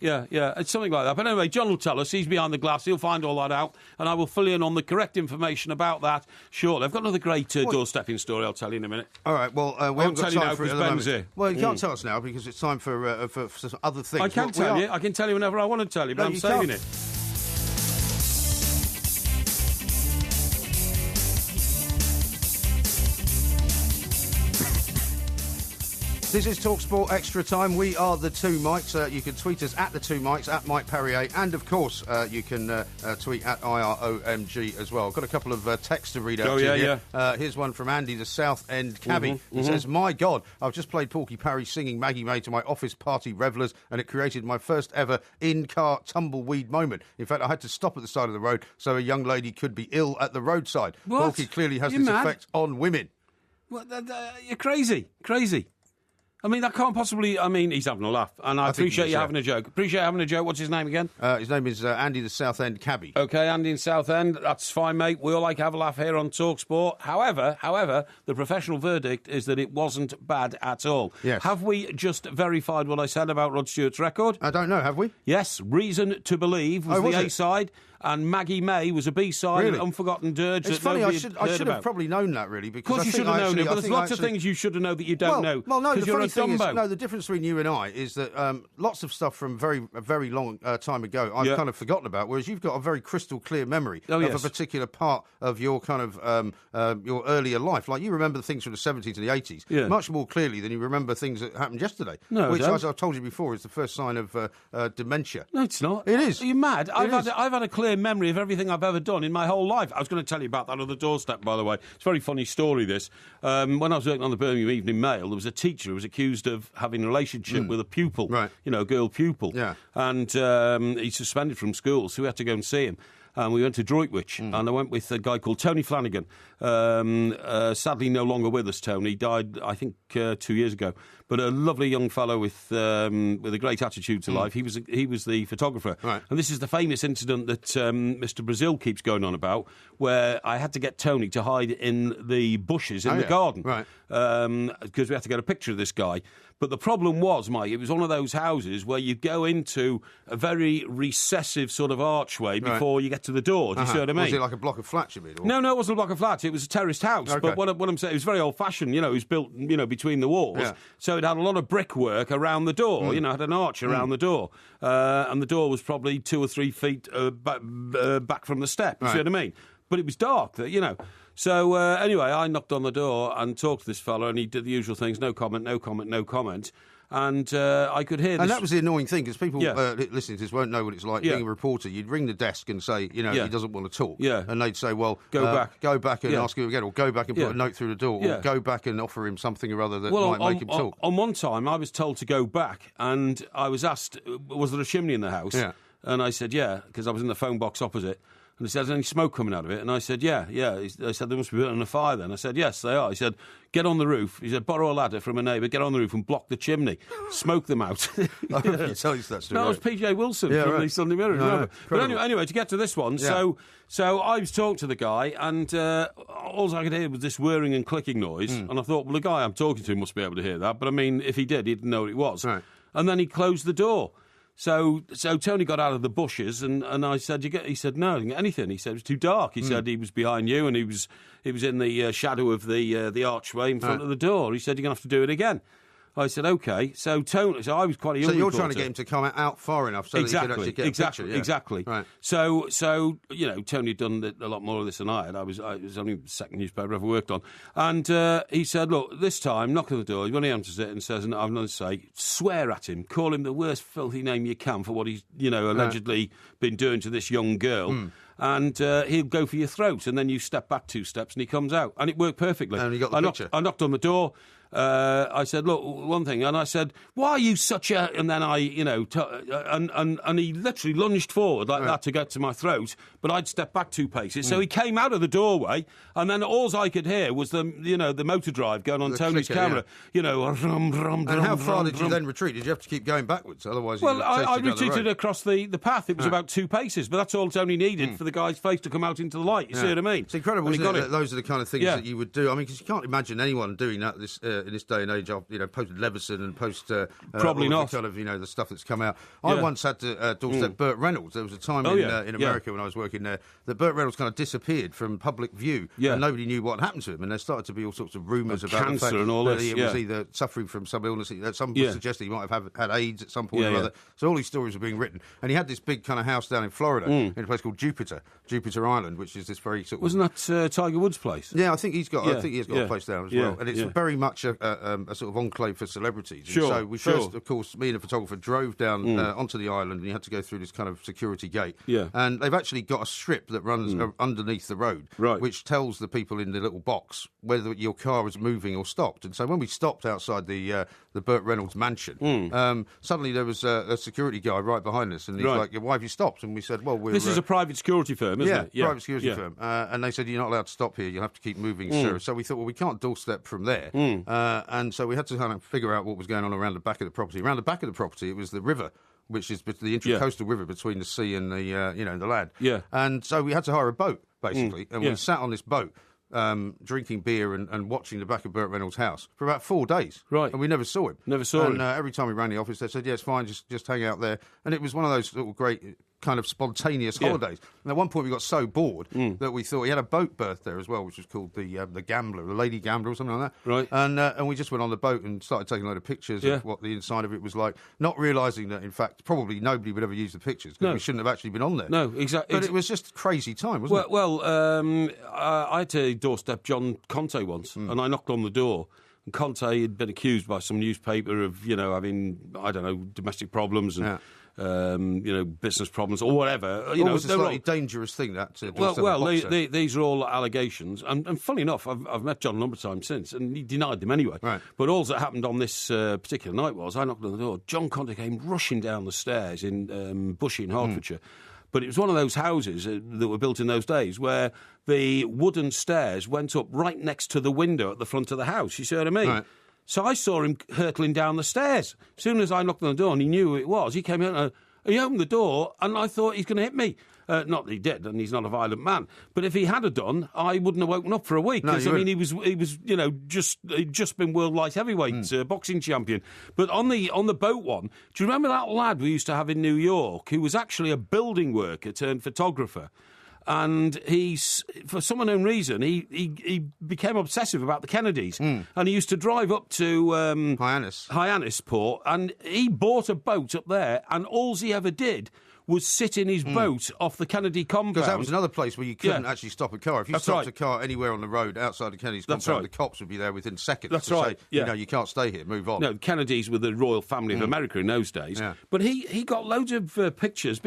It's something like that. But anyway, John will tell us. He's behind the glass. He'll find all that out. And I will fill in on the correct information about that shortly. I've got another great doorstepping story I'll tell you in a minute. All right, well, we haven't got time for it at the moment. Here. Well, you can't tell us now because it's time for some other things. I can tell you. I can tell you whenever I want to tell you, but I'm saving it. This is TalkSport Extra Time. We are the Two Mics. You can tweet us at the Two Mics, at Mike Perrier, and of course you can tweet at IROMG as well. I've got a couple of texts to read out to you. Here's one from Andy, the South End cabbie. He says, "My God, I've just played Porky Parry singing Maggie May to my office party revellers, and it created my first ever in-car tumbleweed moment. In fact, I had to stop at the side of the road so a young lady could be ill at the roadside. What? Porky clearly has this effect on women." Well, you're crazy. I mean, that can't possibly... I mean, he's having a laugh, and I appreciate you having a joke. Appreciate having a joke. What's his name again? His name is Andy the South End cabbie. OK, Andy in South End. That's fine, mate. We all like to have a laugh here on TalkSport. However, the professional verdict is that it wasn't bad at all. Yes. Have we just verified what I said about Rod Stewart's record? I don't know, have we? Yes. Reason to Believe was the A-side. And Maggie May was a B-side, really? An unforgotten dirge. It's funny, I should have probably known that, really. Because of course you should have known it, but there's lots of things you should have known that you don't know. Well, no, the funny thing is, the difference between you and I is that lots of stuff from a very long time ago I've kind of forgotten about, whereas you've got a very crystal clear memory of a particular part of your kind of your earlier life. Like, you remember the things from the 70s and the 80s much more clearly than you remember things that happened yesterday, which, as I've told you before, is the first sign of dementia. No, it's not. It is. Are you mad? I've had a clear memory of everything I've ever done in my whole life. I was going to tell you about that other doorstep, by the way. It's a very funny story, this. When I was working on the Birmingham Evening Mail, there was a teacher who was accused of having a relationship with a pupil, you know, a girl pupil. Yeah. And he's suspended from school, so we had to go and see him. And we went to Droitwich, and I went with a guy called Tony Flanagan. Sadly, no longer with us, Tony. He died, I think, 2 years ago. But a lovely young fellow with a great attitude to life. He was the photographer. Right. And this is the famous incident that Mr. Brazil keeps going on about, where I had to get Tony to hide in the bushes in the garden. Right. Because we had to get a picture of this guy. But the problem was, Mike, it was one of those houses where you go into a very recessive sort of archway before you get to the door. Do you see what I mean? Was it like a block of flats, you mean? Or? No, it wasn't a block of flats. It was a terraced house. Okay. But what I'm saying, it was very old-fashioned. It was built, between the walls. Yeah. So it had a lot of brickwork around the door. It had an arch around the door. And the door was probably 2 or 3 feet back from the step. You see what I mean? But it was dark, So anyway, I knocked on the door and talked to this fella, and he did the usual things: no comment, no comment, no comment. And I could hear this. And that was the annoying thing, because people listening to this won't know what it's like being a reporter. You'd ring the desk and say, he doesn't want to talk. Yeah. And they'd say, well, go back and ask him again, or go back and put a note through the door, or go back and offer him something or other that might make him talk. On one time, I was told to go back, and I was asked, was there a chimney in the house? Yeah. And I said, yeah, because I was in the phone box opposite. And he said, is there any smoke coming out of it? And I said, yeah. They said, there must be a fire then. I said, yes, they are. He said, get on the roof. He said, borrow a ladder from a neighbour, get on the roof and block the chimney. Smoke them out. I remember you telling us that story. That was P.J. Wilson from the Sunday Mirror. No, but anyway, to get to this one, so I was talking to the guy, and all I could hear was this whirring and clicking noise. And I thought, well, the guy I'm talking to must be able to hear that. But I mean, if he did, he didn't know what it was. Right. And then he closed the door. So Tony got out of the bushes, and I said, he said, no, I didn't get anything. He said it was too dark. He said he was behind you, and he was in the shadow of the archway in front of the door. He said, you're going to have to do it again. I said, OK. So I was quite a young So you're reporter. trying to get him to come out far enough so that he could actually get a picture. Yeah. Exactly. Right. So Tony had done a lot more of this than I had. It was only the second newspaper I ever worked on. And he said, look, this time, knock on the door. When he answers it and says, and I've nothing to say, swear at him. Call him the worst filthy name you can for what he's, allegedly been doing to this young girl. And he'll go for your throat. And then you step back 2 steps and he comes out. And it worked perfectly. And he got the picture. I knocked on the door. I said, look, one thing, and I said, why are you such a... And then and he literally lunged forward like that to get to my throat, but I'd stepped back 2 paces. So he came out of the doorway, and then all I could hear was the motor drive going on the Tony's camera. And how far did you then retreat? Did you have to keep going backwards? Otherwise, I retreated across the path. It was about 2 paces, but that's all Tony needed for the guy's face to come out into the light. You see what I mean? It's incredible, isn't it? Those are the kind of things that you would do. I mean, because you can't imagine anyone doing that in this day and age. Post Leveson and post probably not kind of the stuff that's come out. I once had to doorstep Burt Reynolds. There was a time in America when I was working there that Burt Reynolds kind of disappeared from public view, and nobody knew what happened to him. And there started to be all sorts of rumours about cancer the fact and all that this. he was either suffering from some illness. Some suggested he might have had AIDS at some point or other. So all these stories were being written, and he had this big kind of house down in Florida in a place called Jupiter Island, which is this very sort of... Wasn't that Tiger Woods' place? Yeah, I think he's got. I think he's got a place down as well, and it's very much a sort of enclave for celebrities. Sure, so we first, of course, me and a photographer drove down onto the island, and you had to go through this kind of security gate. Yeah. And they've actually got a strip that runs underneath the road, which tells the people in the little box whether your car is moving or stopped. And so when we stopped outside the Burt Reynolds mansion, suddenly there was a security guy right behind us, and he's like, why have you stopped? And we said, well, this is a private security firm, isn't it? Yeah, private security firm. And they said, you're not allowed to stop here, you'll have to keep moving, sir. So we thought, well, we can't doorstep from there. And so we had to kind of figure out what was going on around the back of the property. Around the back of the property, it was the river, which is the intracoastal river between the sea and the land. Yeah. And so we had to hire a boat, basically, and we sat on this boat, drinking beer and watching the back of Burt Reynolds' house for about 4 days. Right. And we never saw him. And every time we ran the office, they said, yeah, it's fine, just hang out there. And it was one of those little great kind of spontaneous holidays. And at one point we got so bored that we thought he had a boat berth there as well, which was called the Gambler, the Lady Gambler or something like that. Right. And we just went on the boat and started taking a load of pictures of what the inside of it was like, not realising that, in fact, probably nobody would ever use the pictures because we shouldn't have actually been on there. No, exactly. But it was just a crazy time, wasn't it? Well, I had to doorstep John Conte once, and I knocked on the door. And Conte had been accused by some newspaper of, having, I don't know, domestic problems and... business problems or whatever. Always a slightly dangerous thing, that. These are all allegations. And funny enough, I've met John a number of times since, and he denied them anyway. Right. But all that happened on this particular night was I knocked on the door. John Conte came rushing down the stairs in Bushey in Hertfordshire. But it was one of those houses that were built in those days where the wooden stairs went up right next to the window at the front of the house. You see what I mean? Right. So I saw him hurtling down the stairs. As soon as I knocked on the door and he knew who it was, he came out He opened the door, and I thought he's going to hit me. Not that he did, and he's not a violent man. But if he had have done, I wouldn't have woken up for a week. Because, he was, he'd just been world light heavyweight boxing champion. But on the boat one, do you remember that lad we used to have in New York who was actually a building worker turned photographer? And for some unknown reason, he became obsessive about the Kennedys. And he used to drive up to Hyannis Port, and he bought a boat up there, and all he ever did was sit in his boat off the Kennedy compound. Because that was another place where you couldn't actually stop a car. If you stopped a car anywhere on the road outside the Kennedy's compound, the cops would be there within seconds to say, you can't stay here, move on. No, Kennedys were the royal family of America in those days. Yeah. But he got loads of pictures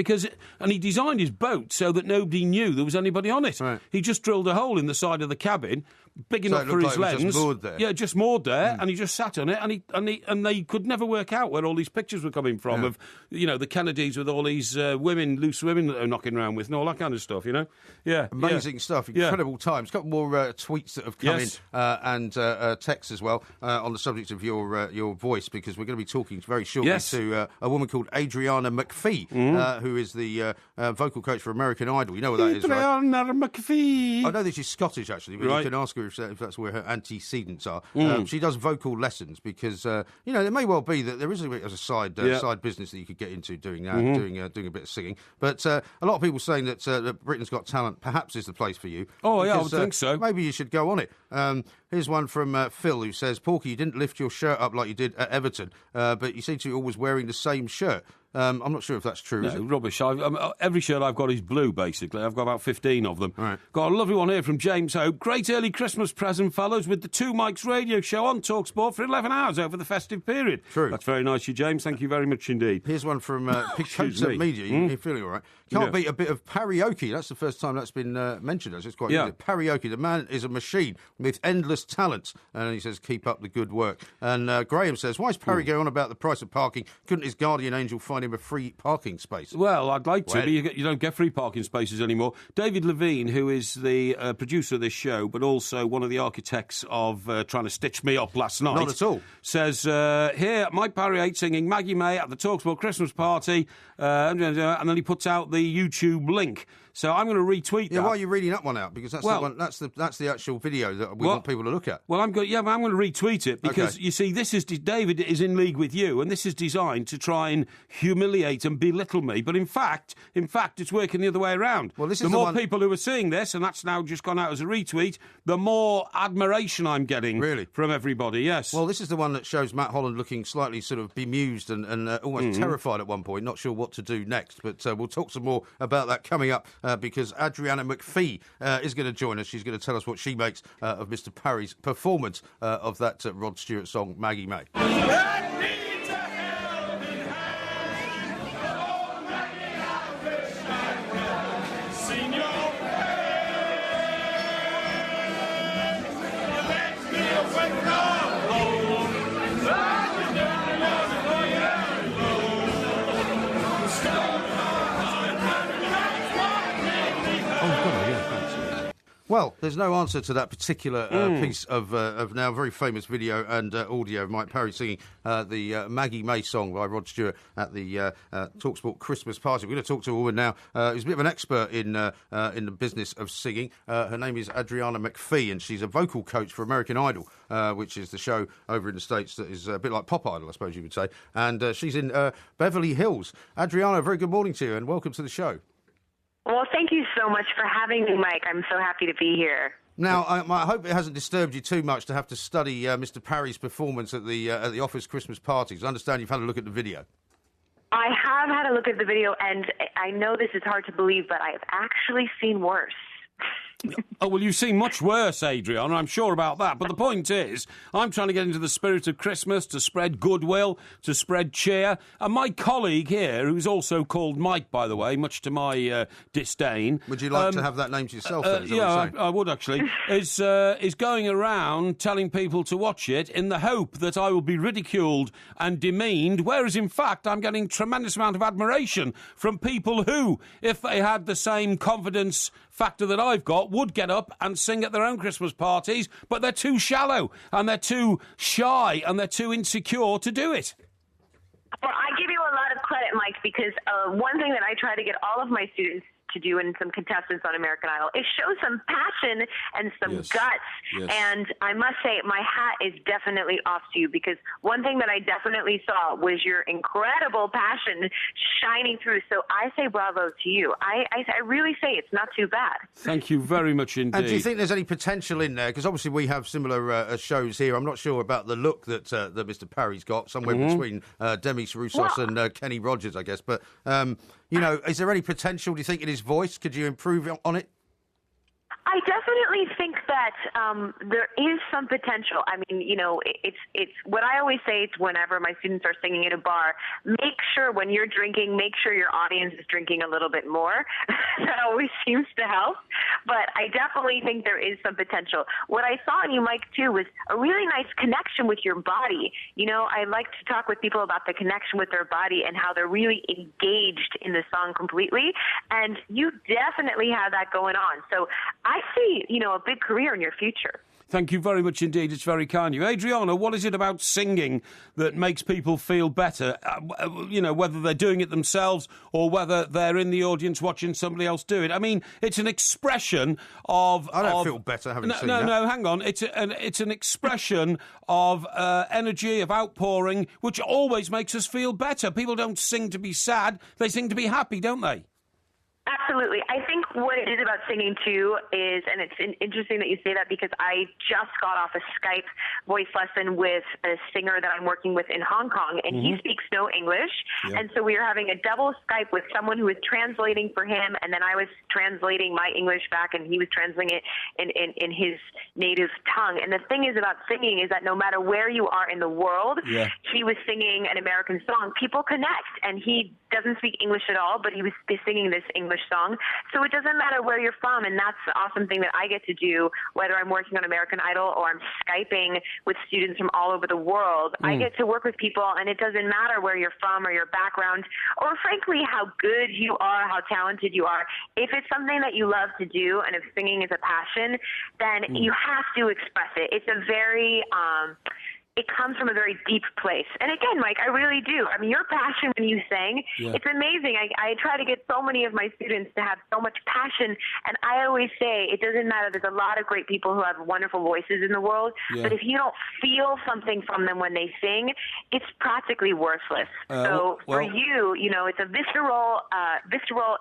and he designed his boat so that nobody knew there was anybody on it. Right. He just drilled a hole in the side of the cabin, big enough for his lens. Just moored there. Yeah, just moored there, and he just sat on it, and they could never work out where all these pictures were coming from of, the Kennedys with all these loose women that they're knocking around with and all that kind of stuff, Yeah. Amazing stuff. Incredible times. A couple more tweets that have come in and texts as well on the subject of your voice, because we're going to be talking very shortly to a woman called Adriana McPhee, who is the vocal coach for American Idol. You know what that is, right? Adriana McPhee. I know that she's Scottish, actually, but you can ask her if that's where her antecedents are. She does vocal lessons because, it may well be that there is a side business that you could get into doing that, doing a bit of singing. But a lot of people saying that Britain's Got Talent perhaps is the place for you. Oh, because, I would think so. Maybe you should go on it. Here's one from Phil who says, Porky, you didn't lift your shirt up like you did at Everton, but you seem to be always wearing the same shirt. I'm not sure if that's true. No, rubbish. Every shirt I've got is blue, basically. I've got about 15 of them. Right. Got a lovely one here from James Hope. Great early Christmas present, fellows, with the Two Mics radio show on TalkSport for 11 hours over the festive period. True. That's very nice, you, James. Thank you very much indeed. Here's one from Pegasus Media. You're feeling all right? Can't beat a bit of karaoke. That's the first time that's been mentioned. It's quite good. Karaoke. The man is a machine with endless talents. And he says, keep up the good work. And Graham says, why is Parry going on about the price of parking? Couldn't his guardian angel find him a free parking space? Well, I'd like to, but you don't get free parking spaces anymore. David Levine, who is the producer of this show, but also one of the architects of trying to stitch me up last night. Not at all. Says, here, Mike Parry 8 singing Maggie May at the TalkSport Christmas party, and then he puts out the YouTube link. So I'm going to retweet that. Yeah, why are you reading that one out? Because that's the one. That's the actual video that we want people to look at. Well, I'm going to retweet it because you see, David is in league with you, and this is designed to try and humiliate and belittle me. But in fact, it's working the other way around. Well, this is the more people who are seeing this, and that's now just gone out as a retweet, the more admiration I'm getting from everybody. Yes. Well, this is the one that shows Matt Holland looking slightly sort of bemused and almost terrified at one point, not sure what to do next. But we'll talk some more about that coming up. Because Adriana McPhee is going to join us. She's going to tell us what she makes of Mr. Parry's performance of that Rod Stewart song, Maggie May. Well, there's no answer to that particular piece of now very famous video and audio of Mike Parry singing the Maggie May song by Rod Stewart at the TalkSport Christmas party. We're going to talk to a woman now who's a bit of an expert in the business of singing. Her name is Adriana McPhee, and she's a vocal coach for American Idol, which is the show over in the States that is a bit like Pop Idol, I suppose you would say. And she's in Beverly Hills. Adriana, very good morning to you, and welcome to the show. Well, thank you so much for having me, Mike. I'm so happy to be here. Now, I hope it hasn't disturbed you too much to have to study Mr. Parry's performance at the office Christmas parties. I understand you've had a look at the video. I have had a look at the video, and I know this is hard to believe, but I have actually seen worse. Oh, well, you've seen much worse, Adrian, I'm sure about that. But the point is, I'm trying to get into the spirit of Christmas, to spread goodwill, to spread cheer. And my colleague here, who's also called Mike, by the way, much to my disdain... Would you like to have that name to yourself, then? Yeah, I would, actually. is going around telling people to watch it in the hope that I will be ridiculed and demeaned, whereas, in fact, I'm getting tremendous amount of admiration from people who, if they had the same confidence factor that I've got, would get up and sing at their own Christmas parties, but they're too shallow and they're too shy and they're too insecure to do it. Well, I give you a lot of credit, Mike, because one thing that I try to get all of my students to do and some contestants on American Idol is show some passion and some guts. Yes. And I must say, my hat is definitely off to you, because one thing that I definitely saw was your incredible passion shining through. So I say bravo to you. I really say it's not too bad. Thank you very much indeed. And do you think there's any potential in there? Because obviously we have similar shows here. I'm not sure about the look that Mr. Parry's got, somewhere between Demis Roussos and Kenny Rogers, I guess. But you know, is there any potential, do you think, in his voice? Could you improve on it? I definitely think that there is some potential. I mean, you know, it's what I always say to whenever my students are singing at a bar, make sure when you're drinking, make sure your audience is drinking a little bit more. That always seems to help. But I definitely think there is some potential. What I saw in you, Mike, too, was a really nice connection with your body. You know, I like to talk with people about the connection with their body and how they're really engaged in the song completely. And you definitely have that going on. So I see, you know, a big career in your future. Thank you very much indeed. It's very kind of you. Adriana, what is it about singing that makes people feel better? You know, whether they're doing it themselves or whether they're in the audience watching somebody else do it. I mean, it's an expression of... I don't feel better having seen that. No, hang on. It's an expression of energy, of outpouring, which always makes us feel better. People don't sing to be sad. They sing to be happy, don't they? Absolutely. I think what it is about singing, too, is, and it's interesting that you say that, because I just got off a Skype voice lesson with a singer that I'm working with in Hong Kong, and he speaks no English. Yeah. And so we were having a double Skype with someone who was translating for him, and then I was translating my English back, and he was translating it in his native tongue. And the thing is about singing is that no matter where you are in the world, he was singing an American song. People connect, and he doesn't speak English at all, but he was singing this English song. So it doesn't matter where you're from, and that's the awesome thing that I get to do, whether I'm working on American Idol or I'm Skyping with students from all over the world. I get to work with people, and it doesn't matter where you're from or your background, or frankly how good you are, how talented you are. If it's something that you love to do, and if singing is a passion, then you have to express it. It's a very... it comes from a very deep place. And again, Mike, I really do. I mean, your passion when you sing, it's amazing. I try to get so many of my students to have so much passion. And I always say, it doesn't matter. There's a lot of great people who have wonderful voices in the world. But if you don't feel something from them when they sing, it's practically worthless. So for you, you know, it's a visceral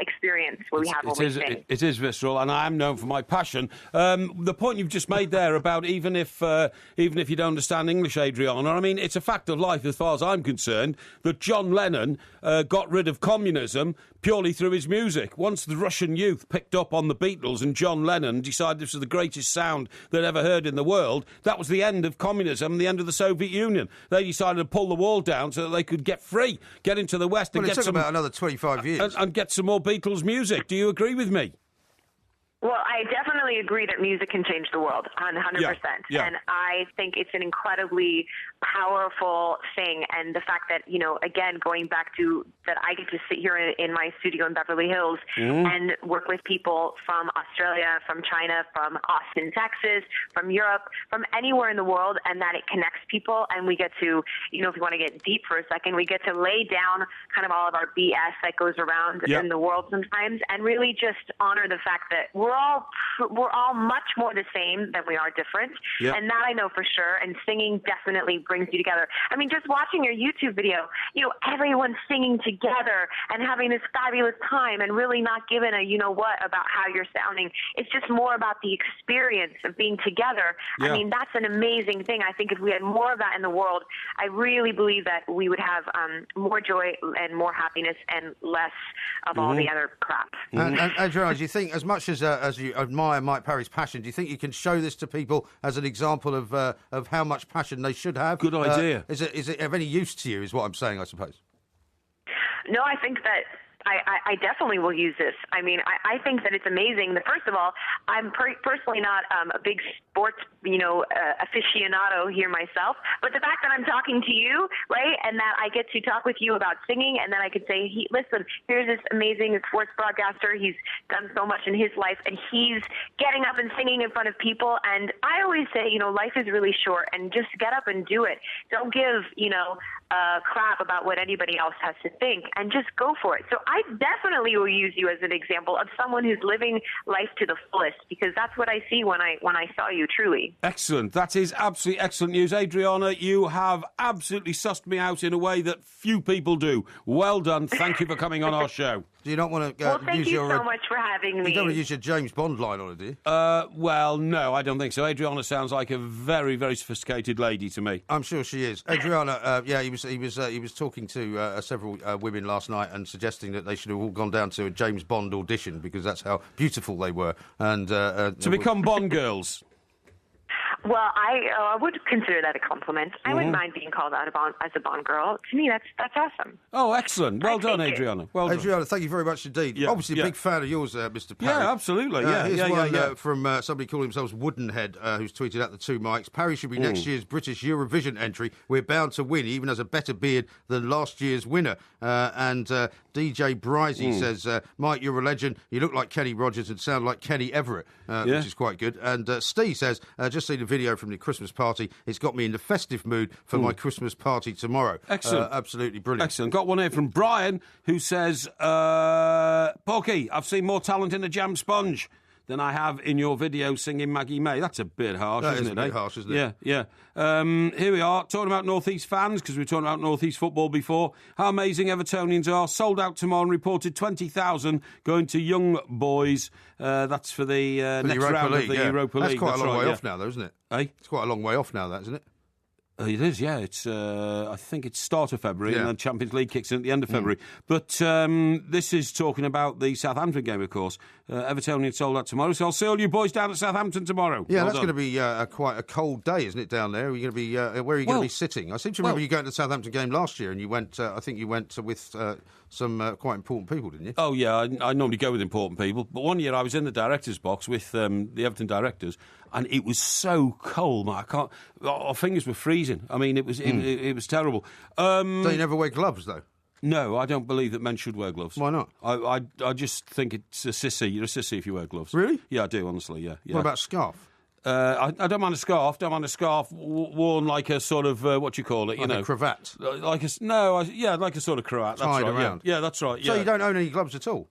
experience when we have when we sing. It is visceral, and I am known for my passion. The point you've just made there about even if you don't understand English, Adriana, I mean, it's a fact of life as far as I'm concerned that John Lennon got rid of communism purely through his music. Once the Russian youth picked up on the Beatles and John Lennon decided this was the greatest sound they'd ever heard in the world, that was the end of communism and the end of the Soviet Union. They decided to pull the wall down so that they could get free, get into the West and get some... about another 25 years. And get some more Beatles music. Do you agree with me? Well, I definitely agree that music can change the world, 100%. Yeah. And I think it's an incredibly powerful thing. And the fact that, you know, again, going back to that I get to sit here in my studio in Beverly Hills and work with people from Australia, from China, from Austin, Texas, from Europe, from anywhere in the world, and that it connects people. And we get to, you know, if you want to get deep for a second, we get to lay down kind of all of our BS that goes around in the world sometimes, and really just honor the fact that we're all much more the same than we are different. And that I know for sure. And singing definitely brings you together. I mean, just watching your YouTube video, you know, everyone's singing together and having this fabulous time and really not giving a you know what about how you're sounding. It's just more about the experience of being together. I mean, that's an amazing thing. I think if we had more of that in the world, I really believe that we would have more joy and more happiness and less of all the other crap. And Adriana, do you think, as much as you admire Mike Parry's passion, do you think you can show this to people as an example of how much passion they should have? Good idea. Is it of any use to you, is what I'm saying, I suppose? No, I think that I definitely will use this. I mean, I think that it's amazing. First of all, I'm personally not a big sports, you know, aficionado here myself, but the fact that I'm talking to you, right, and that I get to talk with you about singing, and then I could say, listen, here's this amazing sports broadcaster. He's done so much in his life, and he's getting up and singing in front of people. And I always say, you know, life is really short, and just get up and do it. Don't give, you know, crap about what anybody else has to think and just go for it. So I definitely will use you as an example of someone who's living life to the fullest, because that's what I see when I saw you, truly. Excellent. That is absolutely excellent news. Adriana, you have absolutely sussed me out in a way that few people do. Well done. Thank you for coming on our show. Do you not want to Well, thank you so much for having me. You don't want to use your James Bond line on it, do you? Well, no, I don't think so. Adriana sounds like a very, very sophisticated lady to me. I'm sure she is. Adriana, he was talking to several women last night and suggesting that they should have all gone down to a James Bond audition because that's how beautiful they were. And to become Bond girls. Well, I would consider that a compliment. I wouldn't mind being called out as a Bond girl. To me, that's awesome. Oh, excellent. Well done, Adriana. Well done. Adriana, thank you very much indeed. Yeah, Obviously, a big fan of yours, Mr. Parry. Yeah, absolutely. Here's one from somebody calling themselves Woodenhead, who's tweeted at the two mics. Parry should be next year's British Eurovision entry. We're bound to win. He even has a better beard than last year's winner. And DJ Brizey says, Mike, you're a legend. You look like Kenny Rogers and sound like Kenny Everett, which is quite good. And Steve says, just seen a video from the Christmas party. It's got me in the festive mood for my Christmas party tomorrow. Excellent. Absolutely brilliant. Excellent. Got one here from Brian who says, Porky, I've seen more talent in the jam sponge than I have in your video singing Maggie May. That's a bit harsh, isn't it? That is a bit harsh, isn't it? Yeah. Here we are, talking about North East fans, because we were talking about North East football before. How amazing Evertonians are. Sold out tomorrow and reported 20,000 going to young boys. That's for the next round of the Europa League. That's quite a long way off now, though, isn't it? Eh? It's quite a long way off now, that, isn't it? It is, yeah. It's I think it's start of February, and then Champions League kicks in at the end of February. But this is talking about the Southampton game, of course. Evertonian sold out tomorrow, so I'll see all you boys down at Southampton tomorrow. Yeah, that's going to be quite a cold day, isn't it, down there? Are you going to be where are you going to be sitting? I seem to remember you going to the Southampton game last year, and you went. I think you went with some quite important people, didn't you? Oh yeah, I normally go with important people, but one year I was in the directors' box with the Everton directors, and it was so cold, man. Our fingers were freezing. I mean, it was terrible. Don't you never wear gloves though? No, I don't believe that men should wear gloves. Why not? I just think it's a sissy. You're a sissy if you wear gloves. Really? Yeah, I do, honestly, yeah. What about a scarf? I don't mind a scarf. Don't mind a scarf worn like a sort of what do you call it? Like a cravat. Like a sort of cravat. Tied that's right, around. Yeah, that's right. Yeah. So you don't own any gloves at all?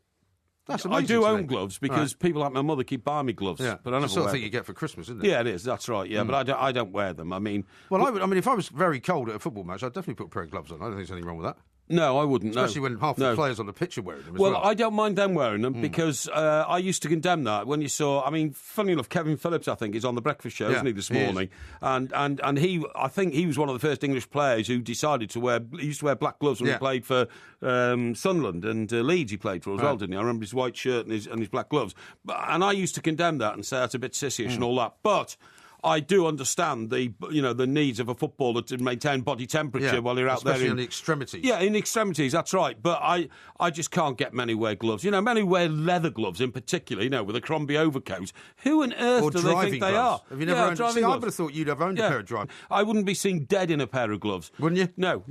That's amazing. I do own gloves because people like my mother keep buying me gloves. Yeah, but I never the sort wear of thing them. you get for Christmas, isn't it? Yeah, it is. That's right. Yeah, but I don't wear them. I mean, if I was very cold at a football match, I'd definitely put a pair of gloves on. I don't think there's anything wrong with that. No, I wouldn't. Especially when half the players on the pitch are wearing them as well, I don't mind them wearing them because I used to condemn that when you saw. I mean, funny enough, Kevin Phillips, I think, is on the breakfast show, isn't he, this morning? And I think he was one of the first English players who decided to wear. He used to wear black gloves when he played for Sunderland and Leeds. He played for as well, didn't he? I remember his white shirt and his black gloves. And I used to condemn that and say that's a bit sissyish and all that, but I do understand the needs of a footballer to maintain body temperature while you're out there. Especially in the extremities. Yeah, in extremities, that's right. But I just can't get many wear gloves. Many wear leather gloves in particular, with a Crombie overcoat. Who on earth do they think they are? Have you never owned driving gloves? I would have thought you'd have owned a pair of driving. I wouldn't be seen dead in a pair of gloves. Wouldn't you? No,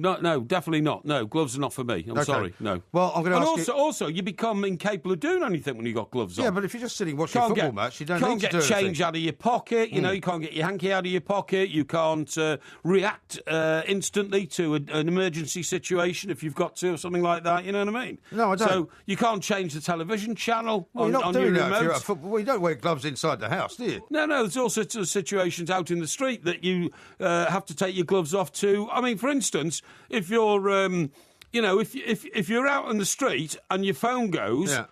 definitely not. No, gloves are not for me. I'm sorry, no. Well, I'm going to ask you... Also, you become incapable of doing anything when you've got gloves on. Yeah, but if you're just sitting watching a football match, you don't need to do anything. Can't get change out of your pocket, you can't get your hanky out of your pocket, you can't react instantly to an emergency situation if you've got to, or something like that, you know what I mean? No, I don't. So you can't change the television channel on you're not your doing remote. that if you're at football. Well, you don't wear gloves inside the house, do you? No, there's all sorts of situations out in the street that you have to take your gloves off to. I mean, for instance, if you're, if you're out on the street and your phone goes... Yeah.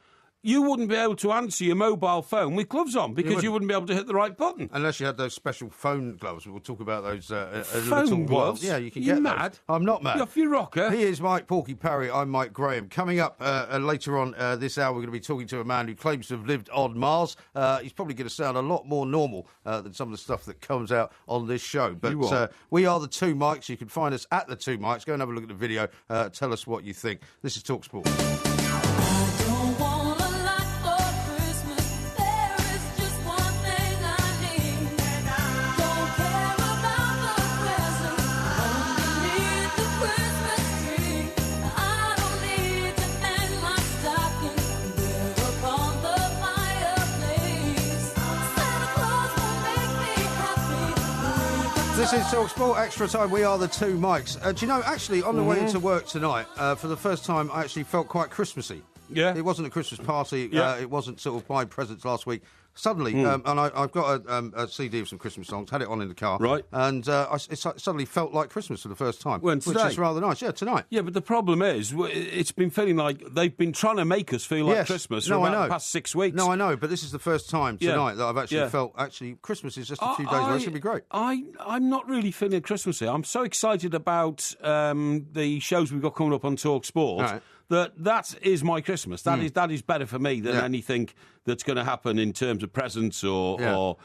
You wouldn't be able to answer your mobile phone with gloves on because you wouldn't be able to hit the right button. Unless you had those special phone gloves. We'll talk about those a phone little gloves? while. Yeah, you can You're get mad? those. I'm not mad. You're off your rocker. He is Mike Porky Parry. I'm Mike Graham. Coming up later on this hour, we're going to be talking to a man who claims to have lived on Mars. He's probably going to sound a lot more normal than some of the stuff that comes out on this show. But we are the Two Mics. You can find us at the Two Mics. Go and have a look at the video. Tell us what you think. This is TalkSport. This is TalkSport Extra Time. We are the two mics. Do you know, actually, on the way into work tonight, for the first time, I actually felt quite Christmassy. Yeah. It wasn't a Christmas party. Yeah. It wasn't sort of buying presents last week. Suddenly, and I've got a CD of some Christmas songs, had it on in the car. Right. And it suddenly felt like Christmas for the first time. When, which today? is rather nice. Yeah, tonight. Yeah, but the problem is, it's been feeling like they've been trying to make us feel like Christmas for about the past 6 weeks. No, I know, but this is the first time tonight that I've actually felt, Christmas is just a few days away. It's going to be great. I'm not really feeling Christmassy. I'm so excited about the shows we've got coming up on TalkSport. Right. That is my Christmas. That is better for me than anything that's going to happen in terms of presents or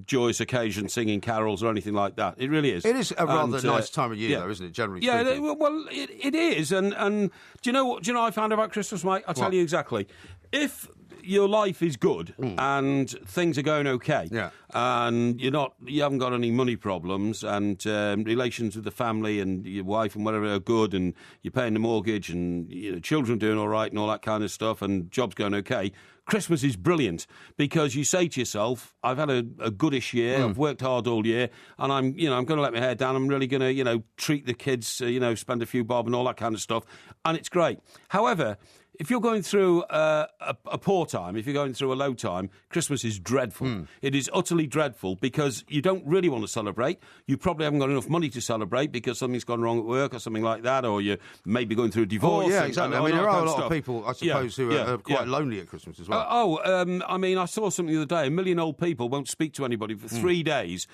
joyous occasions, singing carols or anything like that. It really is. It is a rather nice time of year, though, isn't it? Generally speaking. Yeah, well, it is. And do you know what I found about Christmas, Mike? I'll tell you exactly. If your life is good and things are going okay, and you haven't got any money problems, and relations with the family and your wife and whatever are good, and you're paying the mortgage, and children doing all right and all that kind of stuff, and job's going okay, Christmas is brilliant because you say to yourself, I've had a goodish year, I've worked hard all year, and I'm going to let my hair down, I'm really going to, treat the kids, spend a few bob and all that kind of stuff, and it's great. However, if you're going through a poor time, if you're going through a low time, Christmas is dreadful. It is utterly dreadful because you don't really want to celebrate. You probably haven't got enough money to celebrate because something's gone wrong at work or something like that, or you may be going through a divorce. Oh, yeah, exactly. I mean, there are a lot of of people, I suppose, who are quite lonely at Christmas as well. I mean, I saw something the other day. 1 million old people won't speak to anybody for 3 days.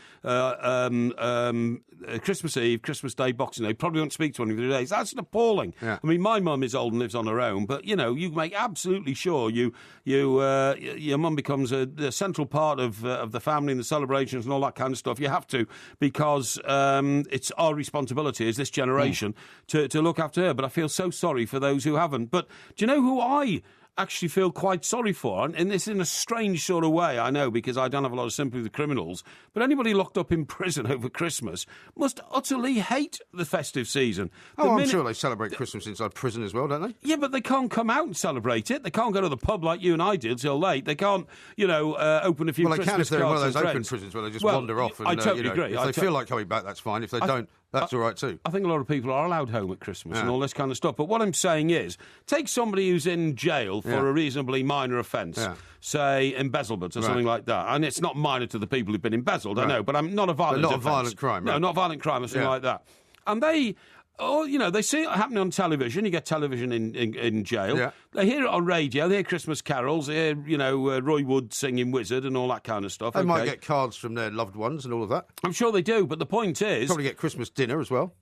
Christmas Eve, Christmas Day, Boxing Day, probably won't speak to anybody for 3 days. That's appalling. Yeah. I mean, my mum is old and lives on her own, but, you make absolutely sure your mum becomes a central part of the family and the celebrations and all that kind of stuff. You have to, because it's our responsibility as this generation to look after her. But I feel so sorry for those who haven't. But do you know who I actually feel quite sorry for? And this in a strange sort of way, I know, because I don't have a lot of sympathy with criminals, but anybody locked up in prison over Christmas must utterly hate the festive season. I'm sure they celebrate Christmas inside prison as well, don't they? Yeah, but they can't come out and celebrate it. They can't go to the pub like you and I did till late. They can't, open a few Christmas cards. Well, they can if they're in one of those open friends. prisons where they just wander off. And, I totally agree. If they feel like coming back, that's fine. If they don't, that's all right too. I think a lot of people are allowed home at Christmas and all this kind of stuff. But what I'm saying is, take somebody who's in jail for a reasonably minor offence, say embezzlement or something like that. And it's not minor to the people who've been embezzled, I know, but I'm not a violent offence. Not a violent crime. No, not violent crime or something like that. And they see it happening on television. You get television in jail. Yeah. They hear it on radio. They hear Christmas carols. They hear, Roy Wood singing Wizard and all that kind of stuff. They might get cards from their loved ones and all of that. I'm sure they do, but the point is... Probably get Christmas dinner as well.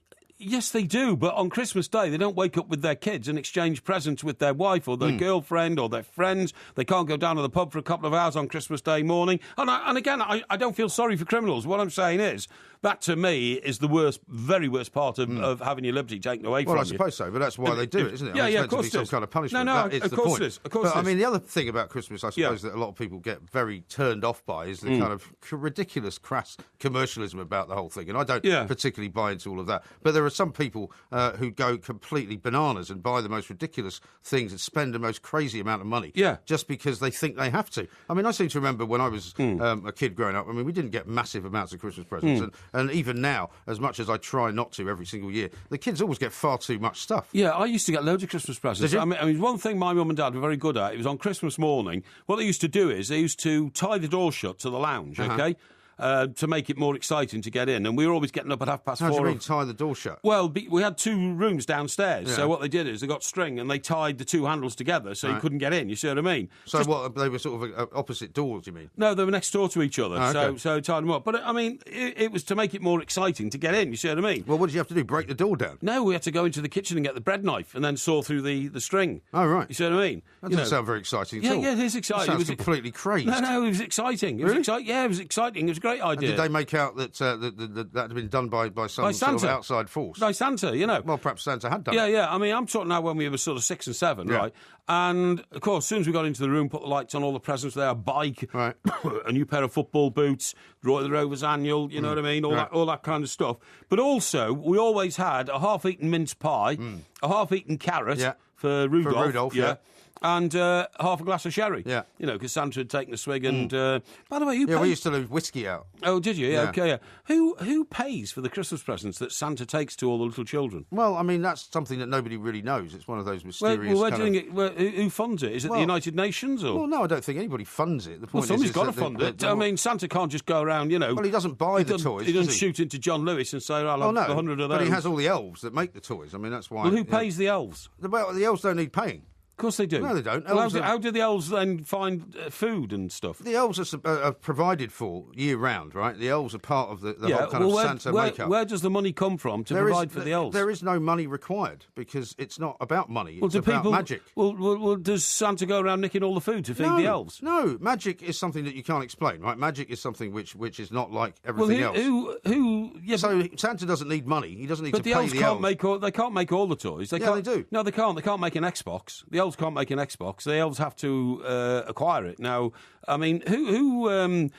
Yes, they do, but on Christmas Day, they don't wake up with their kids and exchange presents with their wife or their girlfriend or their friends. They can't go down to the pub for a couple of hours on Christmas Day morning. And again, I don't feel sorry for criminals. What I'm saying is, that to me is the worst, very worst part of having your liberty taken away from you. Well, I suppose so, but that's why they do it, isn't it? Yeah, of course it is. Some kind of punishment. No, that is of the course point. it is. Of course it is. I mean, the other thing about Christmas, I suppose, that a lot of people get very turned off by is the kind of ridiculous, crass commercialism about the whole thing. And I don't particularly buy into all of that. But there are some people who go completely bananas and buy the most ridiculous things and spend the most crazy amount of money just because they think they have to. I mean, I seem to remember when I was a kid growing up, I mean, we didn't get massive amounts of Christmas presents. And even now, as much as I try not to every single year, the kids always get far too much stuff. Yeah, I used to get loads of Christmas presents. I mean, one thing my mum and dad were very good at, it was on Christmas morning, what they used to do is they used to tie the door shut to the lounge, OK? To make it more exciting to get in. And we were always getting up at 4:30. How do you mean tie the door shut? Well, we had 2 rooms downstairs. So what they did is they got string and they tied the 2 handles together so you couldn't get in. You see what I mean? So what, they were sort of opposite doors, you mean? No, they were next door to each other. Okay. So tied them up. But, I mean, it was to make it more exciting to get in. You see what I mean? Well, what did you have to do? Break the door down? No, we had to go into the kitchen and get the bread knife and then saw through the string. Oh, right. You see what I mean? That doesn't sound very exciting at all. Yeah, it is exciting. It sounds completely crazy. No, it was exciting. It was exciting. Yeah, it was exciting. It was a great idea. And did they make out that that had been done by some sort of outside force? By Santa, Well, perhaps Santa had done it. Yeah. I mean, I'm talking now when we were sort of 6 and 7, right? And, of course, as soon as we got into the room, put the lights on, all the presents there, a bike, a new pair of football boots, Roy the Rovers annual, you know what I mean? All that kind of stuff. But also, we always had a half-eaten mince pie, a half-eaten carrot for Rudolph. and half a glass of sherry. Yeah. You know, because Santa had taken a swig and... by the way, who Yeah, pays... we used to leave whiskey out. Oh, did you? Yeah, Yeah. OK, yeah. Who pays for the Christmas presents that Santa takes to all the little children? Well, I mean, that's something that nobody really knows. It's one of those mysterious Who funds it? Is it the United Nations? Or? Well, no, I don't think anybody funds it. The point somebody's is got to that fund it. I mean, Santa can't just go around, you know... Well, he doesn't buy the toys, He doesn't does he? shoot into John Lewis and say, I'll have 100 of those. But he has all the elves that make the toys. I mean, that's why... Well, who pays the elves? Well, the elves don't need paying. Of course they do. No, they don't. Well, how do the elves then find food and stuff? The elves are provided for year round, right? The elves are part of the whole kind of Santa makeup. Where does the money come from to provide for the elves? There is no money required because it's not about money. It's about magic. Well, does Santa go around nicking all the food to feed the elves? No, magic is something that you can't explain, right? Magic is something which is not like everything else. Yeah, so Santa doesn't need money. He doesn't need to pay the elves. But the elves they can't make all the toys. They do. No, they can't. They can't make an Xbox. The elves can't make an Xbox. The elves have to acquire it. Now, I mean, maybe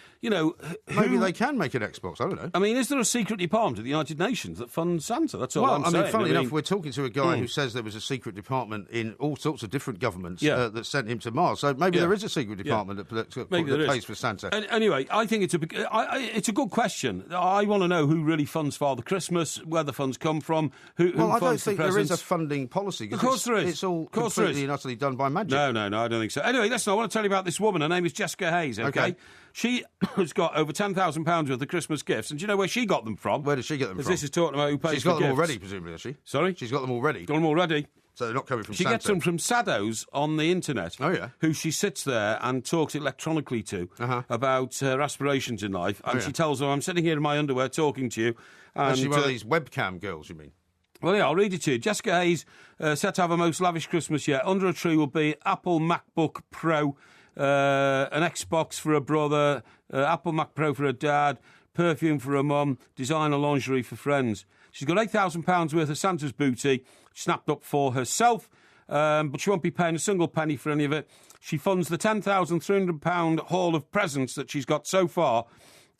they can make an Xbox. I don't know. I mean, is there a secret department at the United Nations that funds Santa? That's all I'm saying. I mean, funnily enough, we're talking to a guy who says there was a secret department in all sorts of different governments that sent him to Mars. So maybe there is a secret department that pays for Santa. Anyway, I think it's a good question. I want to know who really funds Father Christmas, where the funds come from, who I don't funds think the there is presents. a funding policy. Of course there is. It's all completely and utterly done by magic. No, I don't think so. Anyway, listen, I want to tell you about this woman. Her name is Jessica Hayes, okay? She has got over £10,000 worth of Christmas gifts, and do you know where she got them from? Where did she get them from? Because this is talking about who pays for She's got them gifts. already, presumably, has she? Sorry? She's got them already. Got them already. So they're not coming from She Santa. gets them from Saddos on the internet. Oh, yeah. Who she sits there and talks electronically to about her aspirations in life. And she tells her, I'm sitting here in my underwear talking to you. And she one of these webcam girls, you mean? Well, yeah, I'll read it to you. Jessica Hayes set to have a most lavish Christmas yet. Under a tree will be Apple MacBook Pro, an Xbox for a brother, Apple Mac Pro for a dad, perfume for a mum, designer lingerie for friends. She's got £8,000 worth of Santa's booty snapped up for herself, but she won't be paying a single penny for any of it. She funds the £10,300 haul of presents that she's got so far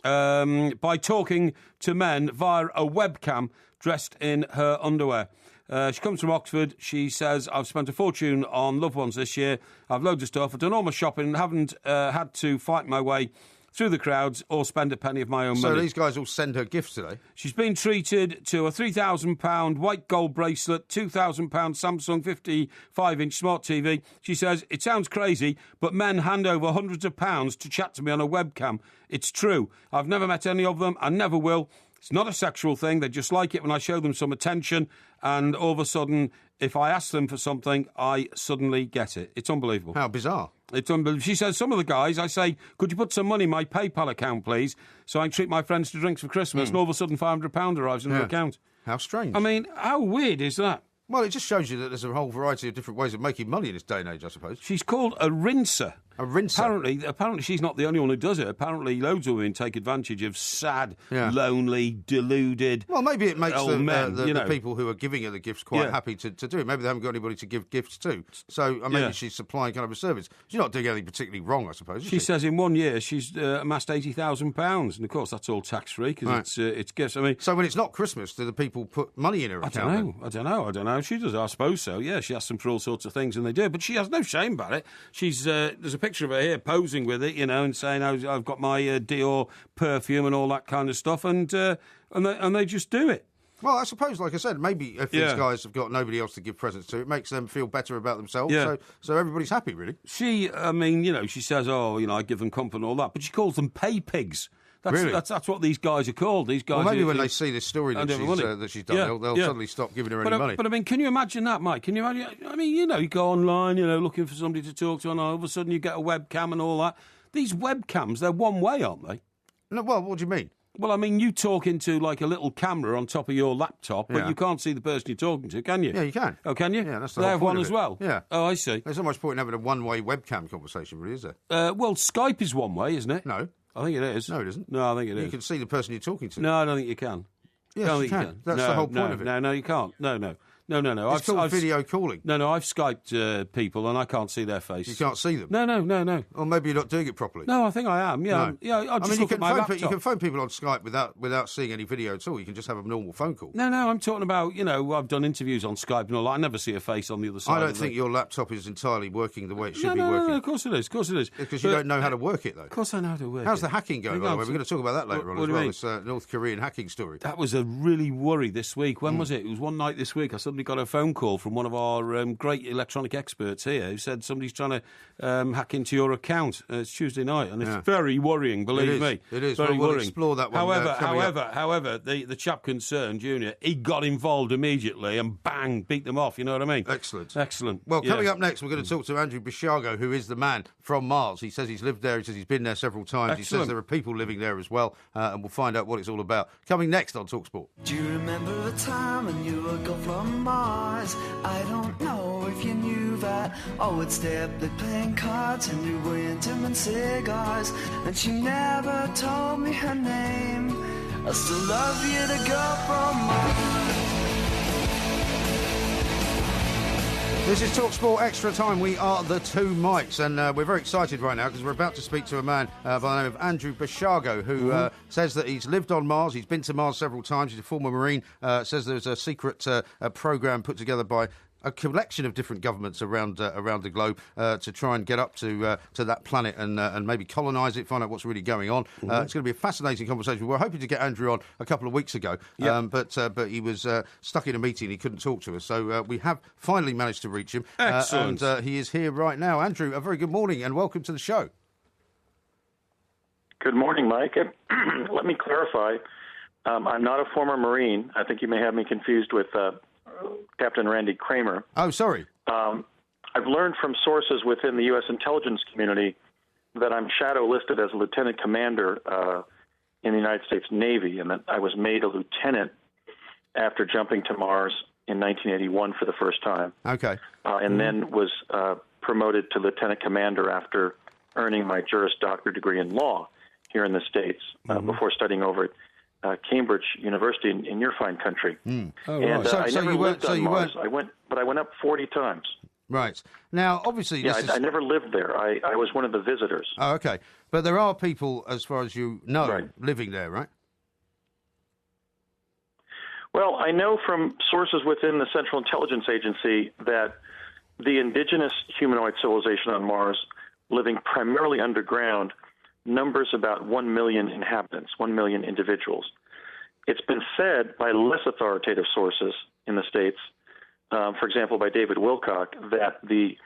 by talking to men via a webcam dressed in her underwear. She comes from Oxford. She says, I've spent a fortune on loved ones this year. I've loads of stuff. I've done all my shopping and haven't had to fight my way through the crowds or spend a penny of my own money. So these guys all send her gifts today? She's been treated to a £3,000 white gold bracelet, £2,000 Samsung 55-inch smart TV. She says, it sounds crazy, but men hand over hundreds of pounds to chat to me on a webcam. It's true. I've never met any of them. I never will. It's not a sexual thing. They just like it when I show them some attention. And all of a sudden, if I ask them for something, I suddenly get it. It's unbelievable. How bizarre. It's unbelievable. She says, some of the guys, I say, could you put some money in my PayPal account, please, so I can treat my friends to drinks for Christmas, and all of a sudden £500 arrives in her account. How strange. I mean, how weird is that? Well, it just shows you that there's a whole variety of different ways of making money in this day and age, I suppose. She's called a rinser. A rinser? Apparently she's not the only one who does it. Apparently loads of women take advantage of sad, lonely, deluded Well, maybe it makes the people who are giving her the gifts quite happy to do it. Maybe they haven't got anybody to give gifts to. So maybe she's supplying kind of a service. She's not doing anything particularly wrong, I suppose, She says in 1 year she's amassed £80,000. And, of course, that's all tax-free because it's gifts. I mean, so when it's not Christmas, do the people put money in her account? I don't know. She does, I suppose so. Yeah, she asks them for all sorts of things and they do. But she has no shame about it. She's there's a picture of her here posing with it, and saying, I've got my Dior perfume and all that kind of stuff. And they just do it. Well, I suppose, like I said, maybe if these guys have got nobody else to give presents to, it makes them feel better about themselves. Yeah. So everybody's happy, really. She says, I give them comfort and all that, but she calls them pay pigs. That's what these guys are called. These guys. Well, maybe when they see this story that she's done, they'll suddenly stop giving her any money. But I mean, can you imagine that, Mike? Can you imagine? I mean, you go online, looking for somebody to talk to, and all of a sudden you get a webcam and all that. These webcams, they're one way, aren't they? No, well, what do you mean? Well, I mean, you talk into like a little camera on top of your laptop, but you can't see the person you're talking to, can you? Yeah, you can. Oh, can you? Yeah, that's the they whole have point one of as it. well. Yeah. Oh, I see. There's not much point in having a one-way webcam conversation, really, is there? Well, Skype is one way, isn't it? No. I think it is. No, it isn't. No, I think it is. You can see the person you're talking to. No, I don't think you can. Yes, you can. That's the whole point of it. No, you can't. No. No. It's called video calling. No, I've Skyped people and I can't see their face. You can't see them? No. Or maybe you're not doing it properly. No, I think I am. Yeah, No. I just look at my laptop. You can phone people on Skype without seeing any video at all. You can just have a normal phone call. No, I'm talking about, I've done interviews on Skype and all that. I never see a face on the other side. I don't think your laptop is entirely working the way it should be working. No, of course it is. Because you don't know how to work it, though. Of course I know how to work it. How's the hacking going, by the way? We're going to talk about that later on as well, this North Korean hacking story. That was a really worry this week. When was it? It was one night this week. I suddenly got a phone call from one of our great electronic experts here who said somebody's trying to hack into your account. It's Tuesday night, and it's very worrying, believe me. It is. Very we'll worrying. Explore that one. However, the chap concerned, Junior, he got involved immediately and bang, beat them off. You know what I mean? Excellent. Well, coming up next, we're going to talk to Andrew Basiago, who is the man from Mars. He says he's lived there. He says he's been there several times. He says there are people living there as well, and we'll find out what it's all about. Coming next on TalkSport. Do you remember the time when you were gone from Mars? I don't know if you knew that. I would stay up late playing cards and you were into and cigars, and she never told me her name. I still love you, the girl from Mars. This is TalkSport Extra Time. We are the two mics, and we're very excited right now because we're about to speak to a man by the name of Andrew Basiago, who says that he's lived on Mars. He's been to Mars several times. He's a former Marine. Says there's a secret program put together by a collection of different governments around the globe to try and get up to that planet and maybe colonise it, find out what's really going on. It's going to be a fascinating conversation. We were hoping to get Andrew on a couple of weeks ago, but he was stuck in a meeting. He couldn't talk to us, so we have finally managed to reach him. Excellent. And he is here right now. Andrew, a very good morning and welcome to the show. Good morning, Mike. Let me clarify. I'm not a former Marine. I think you may have me confused with Captain Randy Kramer. Oh, sorry. I've learned from sources within the U.S. intelligence community that I'm shadow listed as a lieutenant commander in the United States Navy, and that I was made a lieutenant after jumping to Mars in 1981 for the first time. Okay. And then was promoted to lieutenant commander after earning my Juris Doctor degree in law here in the States before studying over at Cambridge University in your fine country. Oh, right. And I never lived on Mars. I went up 40 times. Right. Now, obviously... I never lived there. I was one of the visitors. Oh, okay. But there are people, as far as you know, living there, right? Well, I know from sources within the Central Intelligence Agency that the indigenous humanoid civilization on Mars, living primarily underground, numbers about 1 million inhabitants, 1 million individuals. It's been said by less authoritative sources in the States, for example, by David Wilcock, that the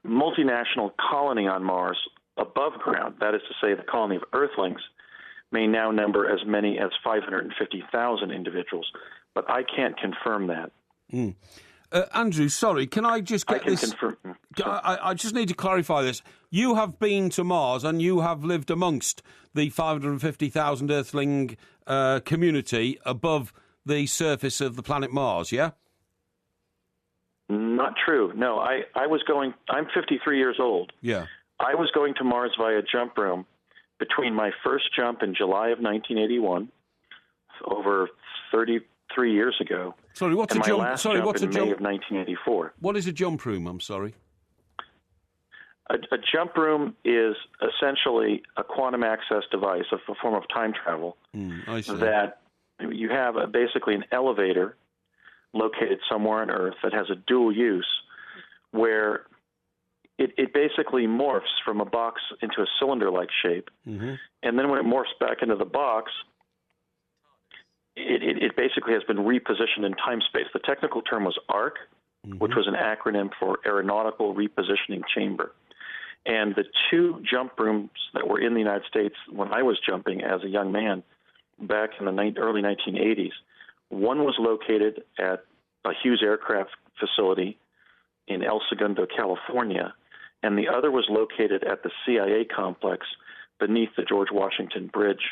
multinational colony on Mars above ground, that is to say the colony of Earthlings, may now number as many as 550,000 individuals. But I can't confirm that. Andrew, sorry, can I just get this? Confirm. I just need to clarify this. You have been to Mars and you have lived amongst the 550,000 Earthling community above the surface of the planet Mars, yeah? Not true. No, I'm 53 years old. Yeah. I was going to Mars via jump room between my first jump in July of 1981, over 33 years ago. Sorry, what's and a jump? My last sorry, jump what's in a jump? May of 1984. What is a jump room? I'm sorry. A jump room is essentially a quantum access device, a form of time travel, I see. that you have basically an elevator located somewhere on Earth that has a dual use, where it basically morphs from a box into a cylinder-like shape, and then when it morphs back into the box, it basically has been repositioned in time-space. The technical term was ARC, which was an acronym for Aeronautical Repositioning Chamber. And the two jump rooms that were in the United States when I was jumping as a young man back in the early 1980s, one was located at a Hughes Aircraft facility in El Segundo, California, and the other was located at the CIA complex beneath the George Washington Bridge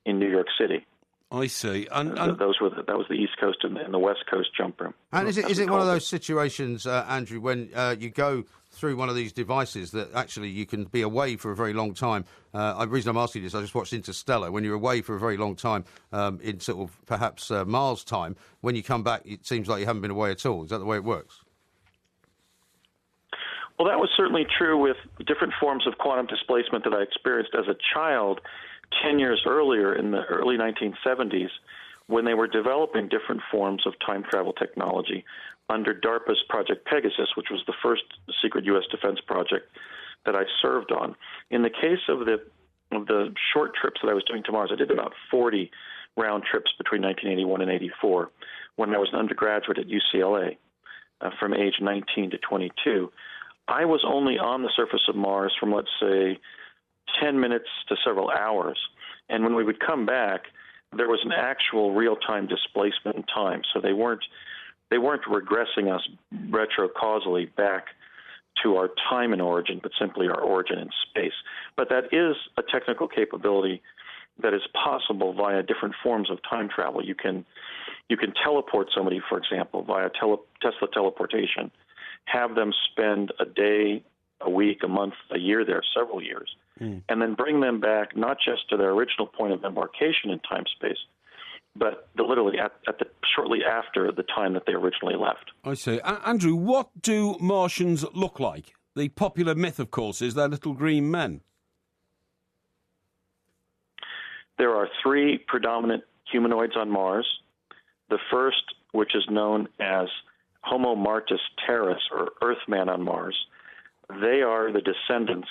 in New York City. I see. And that was the East Coast and the West Coast jump room. And is it one of those situations, Andrew, when you go through one of these devices that actually you can be away for a very long time? The reason I'm asking this, I just watched Interstellar. When you're away for a very long time in sort of perhaps Mars time, when you come back, it seems like you haven't been away at all. Is that the way it works? Well, that was certainly true with different forms of quantum displacement that I experienced as a child 10 years earlier in the early 1970s when they were developing different forms of time travel technology under DARPA's Project Pegasus, which was the first secret U.S. defense project that I served on. In the case of the short trips that I was doing to Mars, I did about 40 round trips between 1981 and 84 when I was an undergraduate at UCLA from age 19 to 22. I was only on the surface of Mars from, let's say, 10 minutes to several hours. And when we would come back, there was an actual real-time displacement in time. So they weren't regressing us retrocausally back to our time in origin, but simply our origin in space. But that is a technical capability that is possible via different forms of time travel. You can teleport somebody, for example, via Tesla teleportation, have them spend a day, a week, a month, a year there, several years, and then bring them back not just to their original point of embarkation in time-space, but literally shortly after the time that they originally left. I see. Andrew, what do Martians look like? The popular myth, of course, is they're little green men. There are three predominant humanoids on Mars. The first, which is known as Homo Martis Terras, or Earthman on Mars, they are the descendants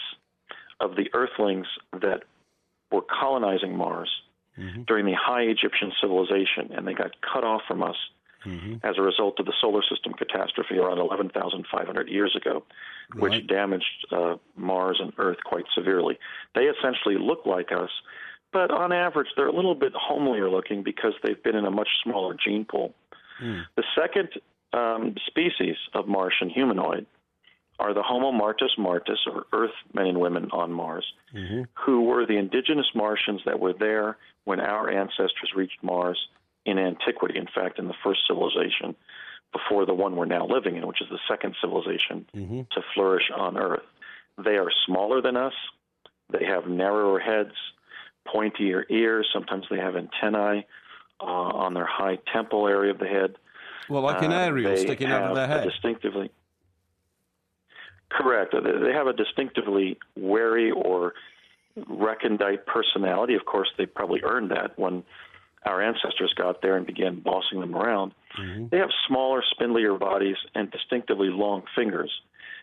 of the Earthlings that were colonizing Mars during the high Egyptian civilization, and they got cut off from us as a result of the solar system catastrophe around 11,500 years ago, which damaged Mars and Earth quite severely. They essentially look like us, but on average, they're a little bit homelier looking because they've been in a much smaller gene pool. The second species of Martian humanoid are the Homo Martis Martis, or Earth men and women on Mars, who were the indigenous Martians that were there when our ancestors reached Mars in antiquity, in fact, in the first civilization before the one we're now living in, which is the second civilization to flourish on Earth. They are smaller than us. They have narrower heads, pointier ears. Sometimes they have antennae on their high temple area of the head. Well, like an aerial sticking out of their head. Correct. They have a distinctively wary or recondite personality. Of course, they probably earned that when our ancestors got there and began bossing them around. They have smaller, spindlier bodies and distinctively long fingers.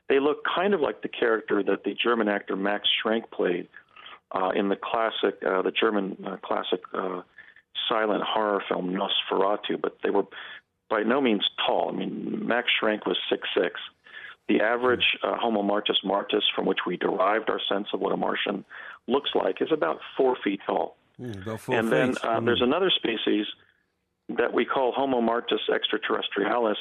They look kind of like the character that the German actor Max Schrank played in the German classic silent horror film Nosferatu, but they were by no means tall. I mean, Max Schrank was 6'6". The average Homo Martis Martis, from which we derived our sense of what a Martian looks like, is about 4 feet tall. About 4 and feet. Then there's another species that we call Homo Martis extraterrestrialis,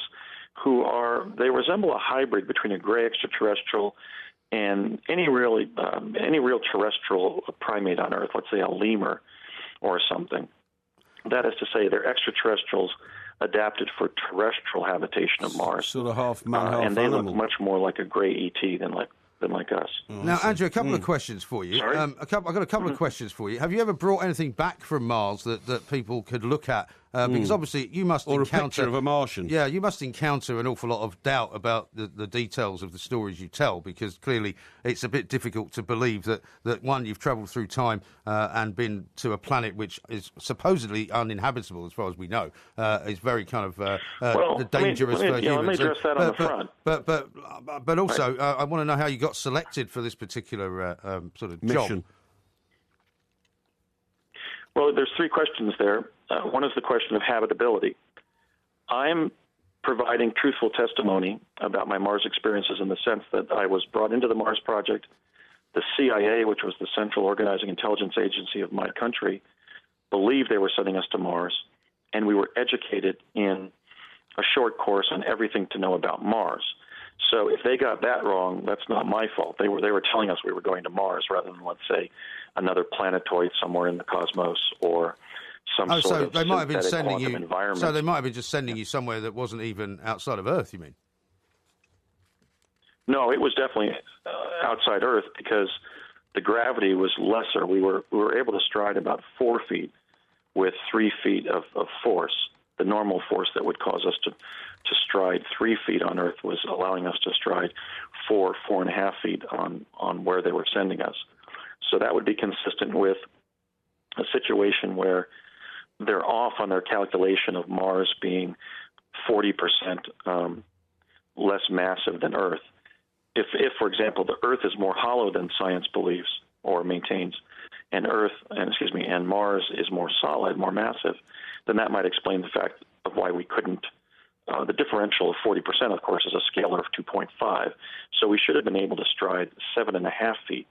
they resemble a hybrid between a gray extraterrestrial and any real terrestrial primate on Earth, let's say a lemur or something. That is to say, they're extraterrestrials adapted for terrestrial habitation of Mars. Sort of half man, half and they animal. look much more like a gray ET than like us. Now, Andrew, a couple of questions for you. Sorry? I've got a couple of questions for you. Have you ever brought anything back from Mars that people could look at? Because obviously you must encounter... Or a picture of a Martian. Yeah, you must encounter an awful lot of doubt about the details of the stories you tell, because clearly it's a bit difficult to believe that one, you've travelled through time and been to a planet which is supposedly uninhabitable, as far as we know. Is very kind of dangerous for humans. Let me address that on the front. But also, I want to know how you got selected for this particular sort of mission. job. Well, there's three questions there. One is the question of habitability. I'm providing truthful testimony about my Mars experiences in the sense that I was brought into the Mars project. The CIA, which was the central organizing intelligence agency of my country, believed they were sending us to Mars, and we were educated in a short course on everything to know about Mars. So if they got that wrong, that's not my fault. They were telling us we were going to Mars rather than, let's say, another planetoid somewhere in the cosmos or some sort so of they might have been synthetic sending quantum you. environment. So they might have been just sending you somewhere that wasn't even outside of Earth. You mean? No, it was definitely outside Earth because the gravity was lesser. We were able to stride about 4 feet with 3 feet of force. The normal force that would cause us to stride 3 feet on Earth was allowing us to stride 4.5 feet on where they were sending us. So that would be consistent with a situation where they're off on their calculation of Mars being 40% less massive than Earth. If, for example, the Earth is more hollow than science believes or maintains, and Mars is more solid, more massive, then that might explain the fact of why we couldn't. The differential of 40%, of course, is a scalar of 2.5, so we should have been able to stride 7.5 feet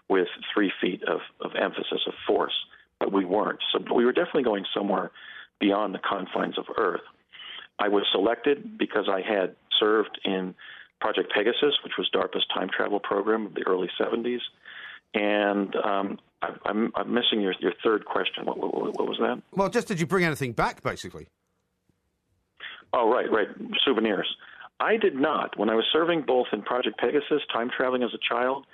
with 3 feet of emphasis of force, but we weren't. So we were definitely going somewhere beyond the confines of Earth. I was selected because I had served in Project Pegasus, which was DARPA's time travel program of the early 70s. And I'm missing your third question. What was that? Well, just did you bring anything back, basically? Oh, right. Souvenirs. I did not. When I was serving both in Project Pegasus, time traveling as a child,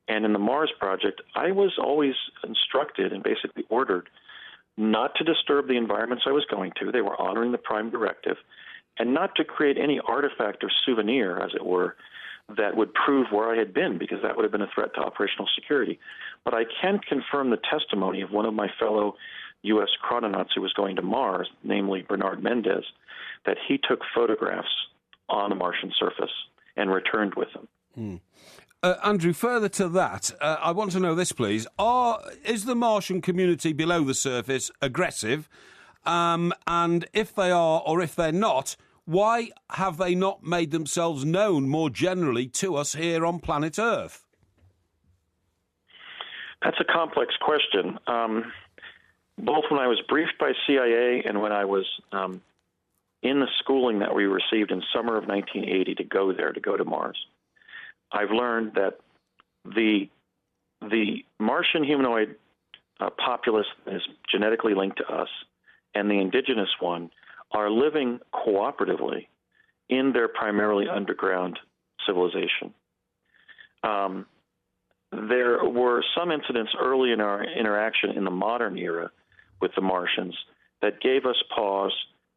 and in the Mars project, I was always instructed and basically ordered not to disturb the environments I was going to. They were honoring the prime directive, and not to create any artifact or souvenir, as it were, that would prove where I had been, because that would have been a threat to operational security. But I can confirm the testimony of one of my fellow U.S. chrononauts who was going to Mars, namely Bernard Mendez, that he took photographs on the Martian surface and returned with them. Andrew, further to that, I want to know this, please. Is the Martian community below the surface aggressive? And if they are, or if they're not, why have they not made themselves known more generally to us here on planet Earth? That's a complex question. Both when I was briefed by CIA and when I was in the schooling that we received in summer of 1980 to go to Mars, I've learned that the Martian humanoid populace is genetically linked to us, and the indigenous one are living cooperatively in their primarily underground civilization. There were some incidents early in our interaction in the modern era with the Martians that gave us pause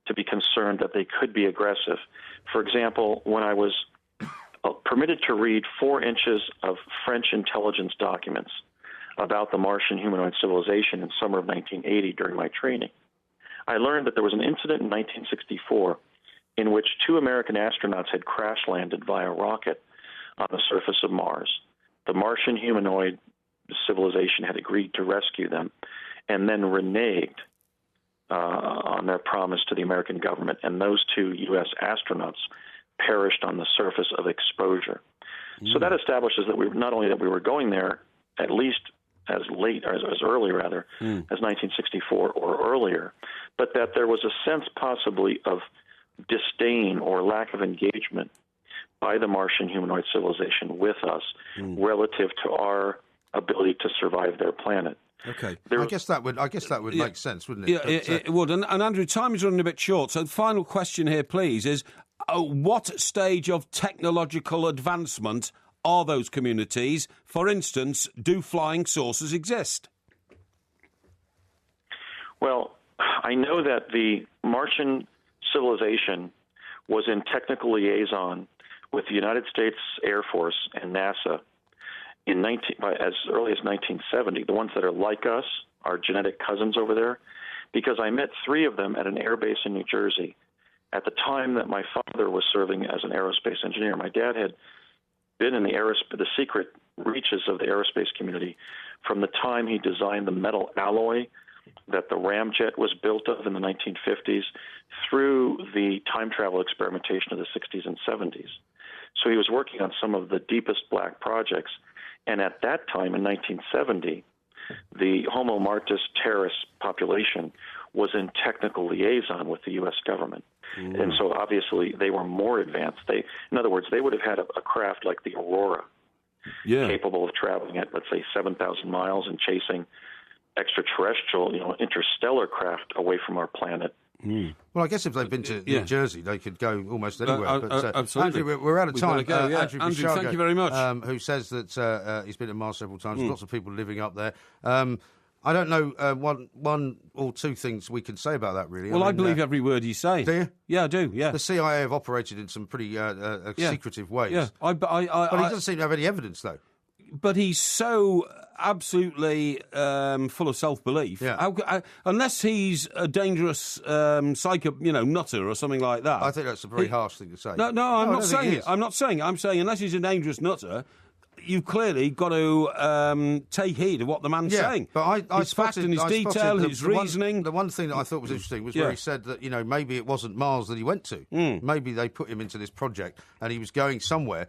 to be concerned that they could be aggressive. For example, when I was permitted to read 4 inches of French intelligence documents about the Martian humanoid civilization in summer of 1980 during my training, I learned that there was an incident in 1964 in which 2 American astronauts had crash landed via rocket on the surface of Mars. The Martian humanoid civilization had agreed to rescue them and then reneged on their promise to the American government, and those 2 U.S. astronauts perished on the surface of exposure. So that establishes that not only that we were going there at least as early as 1964 or earlier, but that there was a sense possibly of disdain or lack of engagement by the Martian humanoid civilization with us relative to our ability to survive their planet. Okay, I guess that would make sense, wouldn't it? Yeah, it would. And Andrew, time is running a bit short, so the final question here, please, is what stage of technological advancement are those communities? For instance, do flying saucers exist? Well, I know that the Martian civilization was in technical liaison with the United States Air Force and NASA as early as 1970, the ones that are like us, our genetic cousins over there, because I met 3 of them at an air base in New Jersey at the time that my father was serving as an aerospace engineer. My dad had been in the secret reaches of the aerospace community from the time he designed the metal alloy that the ramjet was built of in the 1950s through the time travel experimentation of the 60s and 70s. So he was working on some of the deepest black projects. And at that time, in 1970, the Homo martis terris population was in technical liaison with the U.S. government. And so obviously they were more advanced. In other words, they would have had a craft like the Aurora, capable of traveling at, let's say, 7,000 miles and chasing extraterrestrial, interstellar craft away from our planet. Well, I guess if they've been to New Jersey, they could go almost anywhere. Absolutely. Andrew, we're out of time. Andrew, thank you very much. Who says that he's been to Mars several times. Lots of people living up there. I don't know one or two things we can say about that, really. Well, I believe every word he's saying. Do you? Yeah, I do, yeah. The CIA have operated in some pretty secretive ways. Yeah. But he doesn't seem to have any evidence, though. But he's so absolutely full of self-belief. Yeah. Unless he's a dangerous psycho, nutter or something like that. I think that's a very harsh thing to say. No, I'm not saying it. I'm saying unless he's a dangerous nutter, you've clearly got to take heed of what the man's saying. But his fact and his detail, his reasoning. The one thing that I thought was interesting was where he said that, maybe it wasn't Mars that he went to. Maybe they put him into this project and he was going somewhere,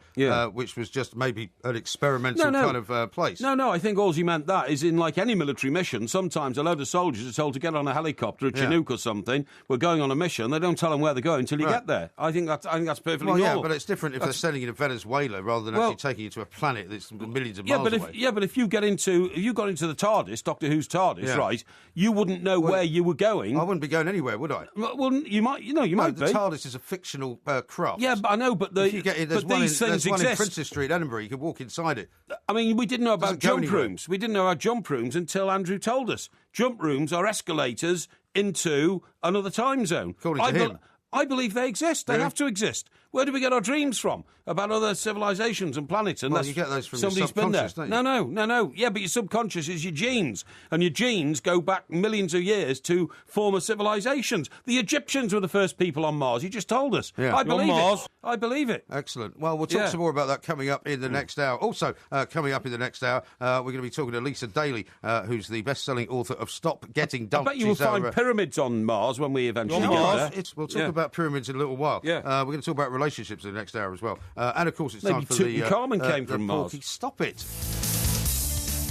which was just maybe an experimental kind of place. No, I think all he meant that is in like any military mission, sometimes a load of soldiers are told to get on a helicopter, a Chinook or something. We're going on a mission. They don't tell them where they're going until you get there. I think that's perfectly normal. Yeah, but it's different if they're sending you to Venezuela rather than actually taking you to a planet that's millions of miles away. But if you got into the TARDIS, Doctor Who's TARDIS, right, you wouldn't know where you were going. I wouldn't be going anywhere, would I? Well, you might. You might be. The TARDIS is a fictional craft. Yeah, but I know. But if you get in, there's one in Princess Street, Edinburgh. You could walk inside it. I mean, we didn't know about jump rooms. We didn't know about jump rooms until Andrew told us. Jump rooms are escalators into another time zone. According to him. I believe they exist. They have to exist. Where do we get our dreams from about other civilizations and planets? Unless you get those from somebody's your subconscious, been there. No. Yeah, but your subconscious is your genes, and your genes go back millions of years to former civilizations. The Egyptians were the first people on Mars. You just told us. Yeah. I believe it. I believe it. Excellent. Well, we'll talk some more about that coming up in the next hour. Also, coming up in the next hour, we're going to be talking to Lisa Daly, who's the best-selling author of Stop Getting Dumped. I bet you will find pyramids on Mars when we eventually get there. We'll talk about pyramids in a little while. Yeah. We're going to talk about relationships in the next hour as well. And, of course, it's Maybe time for the... Carmen came from Mars. Porky. Stop it.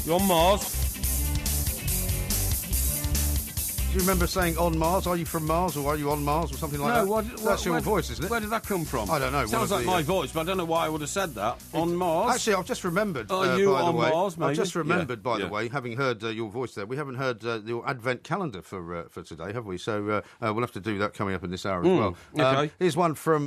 You're on Mars. Do you remember saying on Mars? Are you from Mars or are you on Mars or something like that? That's your voice, isn't it? Where did that come from? I don't know. Sounds like my voice, but I don't know why I would have said that. On Mars? Actually, I've just remembered, Are you on way, Mars, maybe? I've just remembered, by the way, having heard your voice there, we haven't heard your advent calendar for today, have we? So we'll have to do that coming up in this hour as well. Okay. Here's one from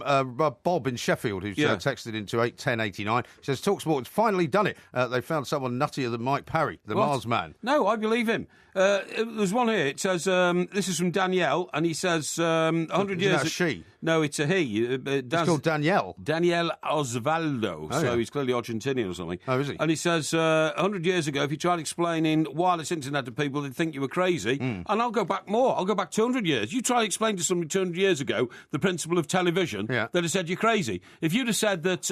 Bob in Sheffield, who's texted into 1089. He says, TalkSport has finally done it. They found someone nuttier than Mike Parry, the Mars man. No, I believe him. There's one here. It says, this is from Danielle, and he says, 100 years... Is that a she? No, it's a he. It's called Danielle. Daniel Osvaldo. So he's clearly Argentinian or something. Oh, is he? And he says, 100 years ago, if you tried explaining wireless internet to people, they'd think you were crazy. And I'll go back more. I'll go back 200 years. You try to explain to somebody 200 years ago the principle of television, they'd have said you're crazy. If you'd have said that,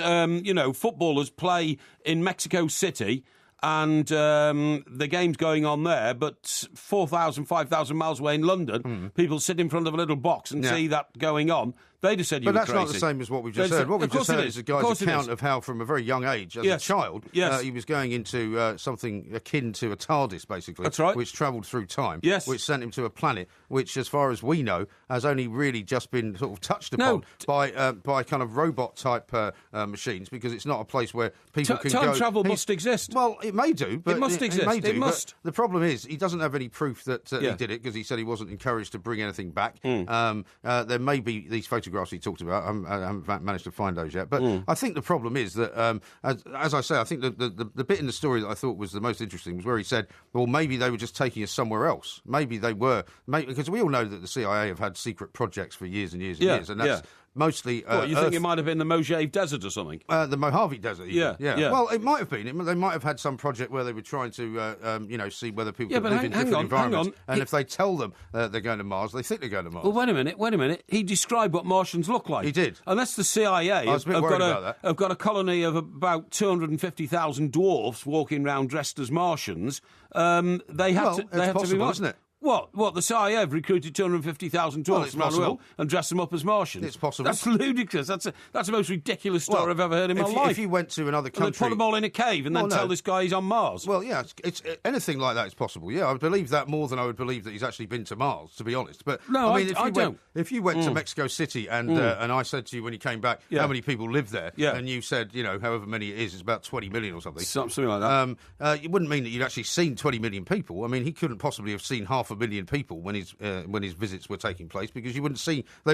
footballers play in Mexico City and the game's going on there, but 4,000, 5,000 miles away in London, people sit in front of a little box and see that going on, they'd have said you were crazy. But that's not the same as what we've just heard. What we've just heard is a guy's account of how, from a very young age, as a child, he was going into something akin to a TARDIS, basically. That's right. Which travelled through time. Yes. Which sent him to a planet which, as far as we know, has only really just been sort of touched upon by kind of robot-type machines, because it's not a place where people can go... Time travel must exist. Well, it may do, but... It must exist. It may do, it must. The problem is, he doesn't have any proof that he did it, because he said he wasn't encouraged to bring anything back. There may be these photographs he talked about. I haven't managed to find those yet. But I think the problem is that, as I say, I think the bit in the story that I thought was the most interesting was where he said, well, maybe they were just taking us somewhere else. Maybe they were. Because we all know that the CIA have had secret projects for years and years and years. And that's mostly... you think it might have been the Mojave Desert or something? The Mojave Desert, even. Yeah. Well, it might have been. They might have had some project where they were trying to, see whether people could live in different environments. And if they tell them they're going to Mars, they think they're going to Mars. Well, wait a minute. He described what Martians look like. He did. Unless the CIA have got a colony of about 250,000 dwarfs walking around dressed as Martians, they have to be possible, isn't it? What? The CIA have recruited 250,000 tourists around the world and dressed them up as Martians? It's possible. That's ludicrous. That's the most ridiculous story I've ever heard in my life. If you went to another country... They put them all in a cave and then tell this guy he's on Mars. Well, yeah, it's anything like that is possible. Yeah, I would believe that more than I would believe that he's actually been to Mars, to be honest. But no, I mean, if you went to Mexico City and I said to you when you came back, how many people live there? Yeah. And you said, however many it is, it's about 20 million or something. Something like that. It wouldn't mean that you'd actually seen 20 million people. I mean, he couldn't possibly have seen 500,000 people when his visits were taking place, because they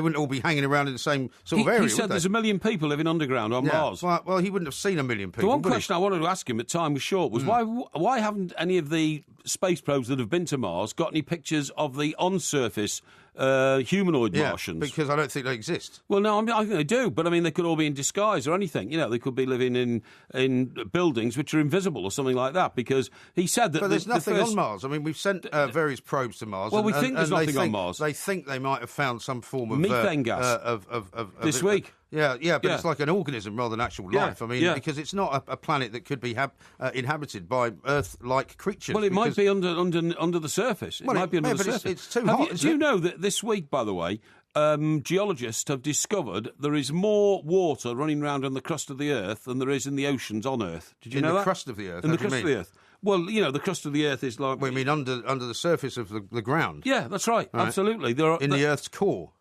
wouldn't all be hanging around in the same sort of area. He said there's 1 million people living underground on Mars. Well, he wouldn't have seen 1 million people. The one question I wanted to ask him at time was short was why haven't any of the space probes that have been to Mars got any pictures of the on-surface humanoid Martians? Because I don't think they exist. Well, no, I think they do, but I mean, they could all be in disguise or anything. They could be living in buildings which are invisible or something like that, because he said that... But there's nothing on Mars. I mean, we've sent various probes to Mars. Well, we think there's nothing on Mars. They think they might have found some form of... methane gas. This week. Yeah, but it's like an organism rather than actual life. I mean, because it's not a planet that could be inhabited by Earth-like creatures. Well, it might be under the surface. It might be under the surface. It's too hot. Do you know that this week, by the way, geologists have discovered there is more water running around on the crust of the Earth than there is in the oceans on Earth? Did you know that? In the crust of the Earth? In the crust of the Earth. Well, the crust of the Earth is like... Well, you mean under the surface of the ground? Yeah, that's right. Absolutely. In the Earth's core?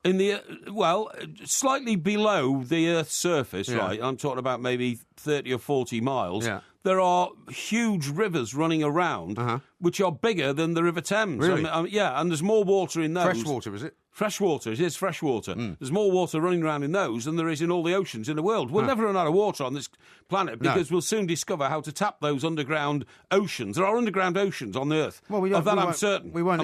Slightly below the Earth's surface, right? I'm talking about maybe 30 or 40 miles. Yeah. There are huge rivers running around which are bigger than the River Thames. Really? And there's more water in those. Fresh water, is it? Fresh water, it is fresh water. There's more water running around in those than there is in all the oceans in the world. We'll never run out of water on this planet because we'll soon discover how to tap those underground oceans. There are underground oceans on the Earth. Well, I'm certain. We won't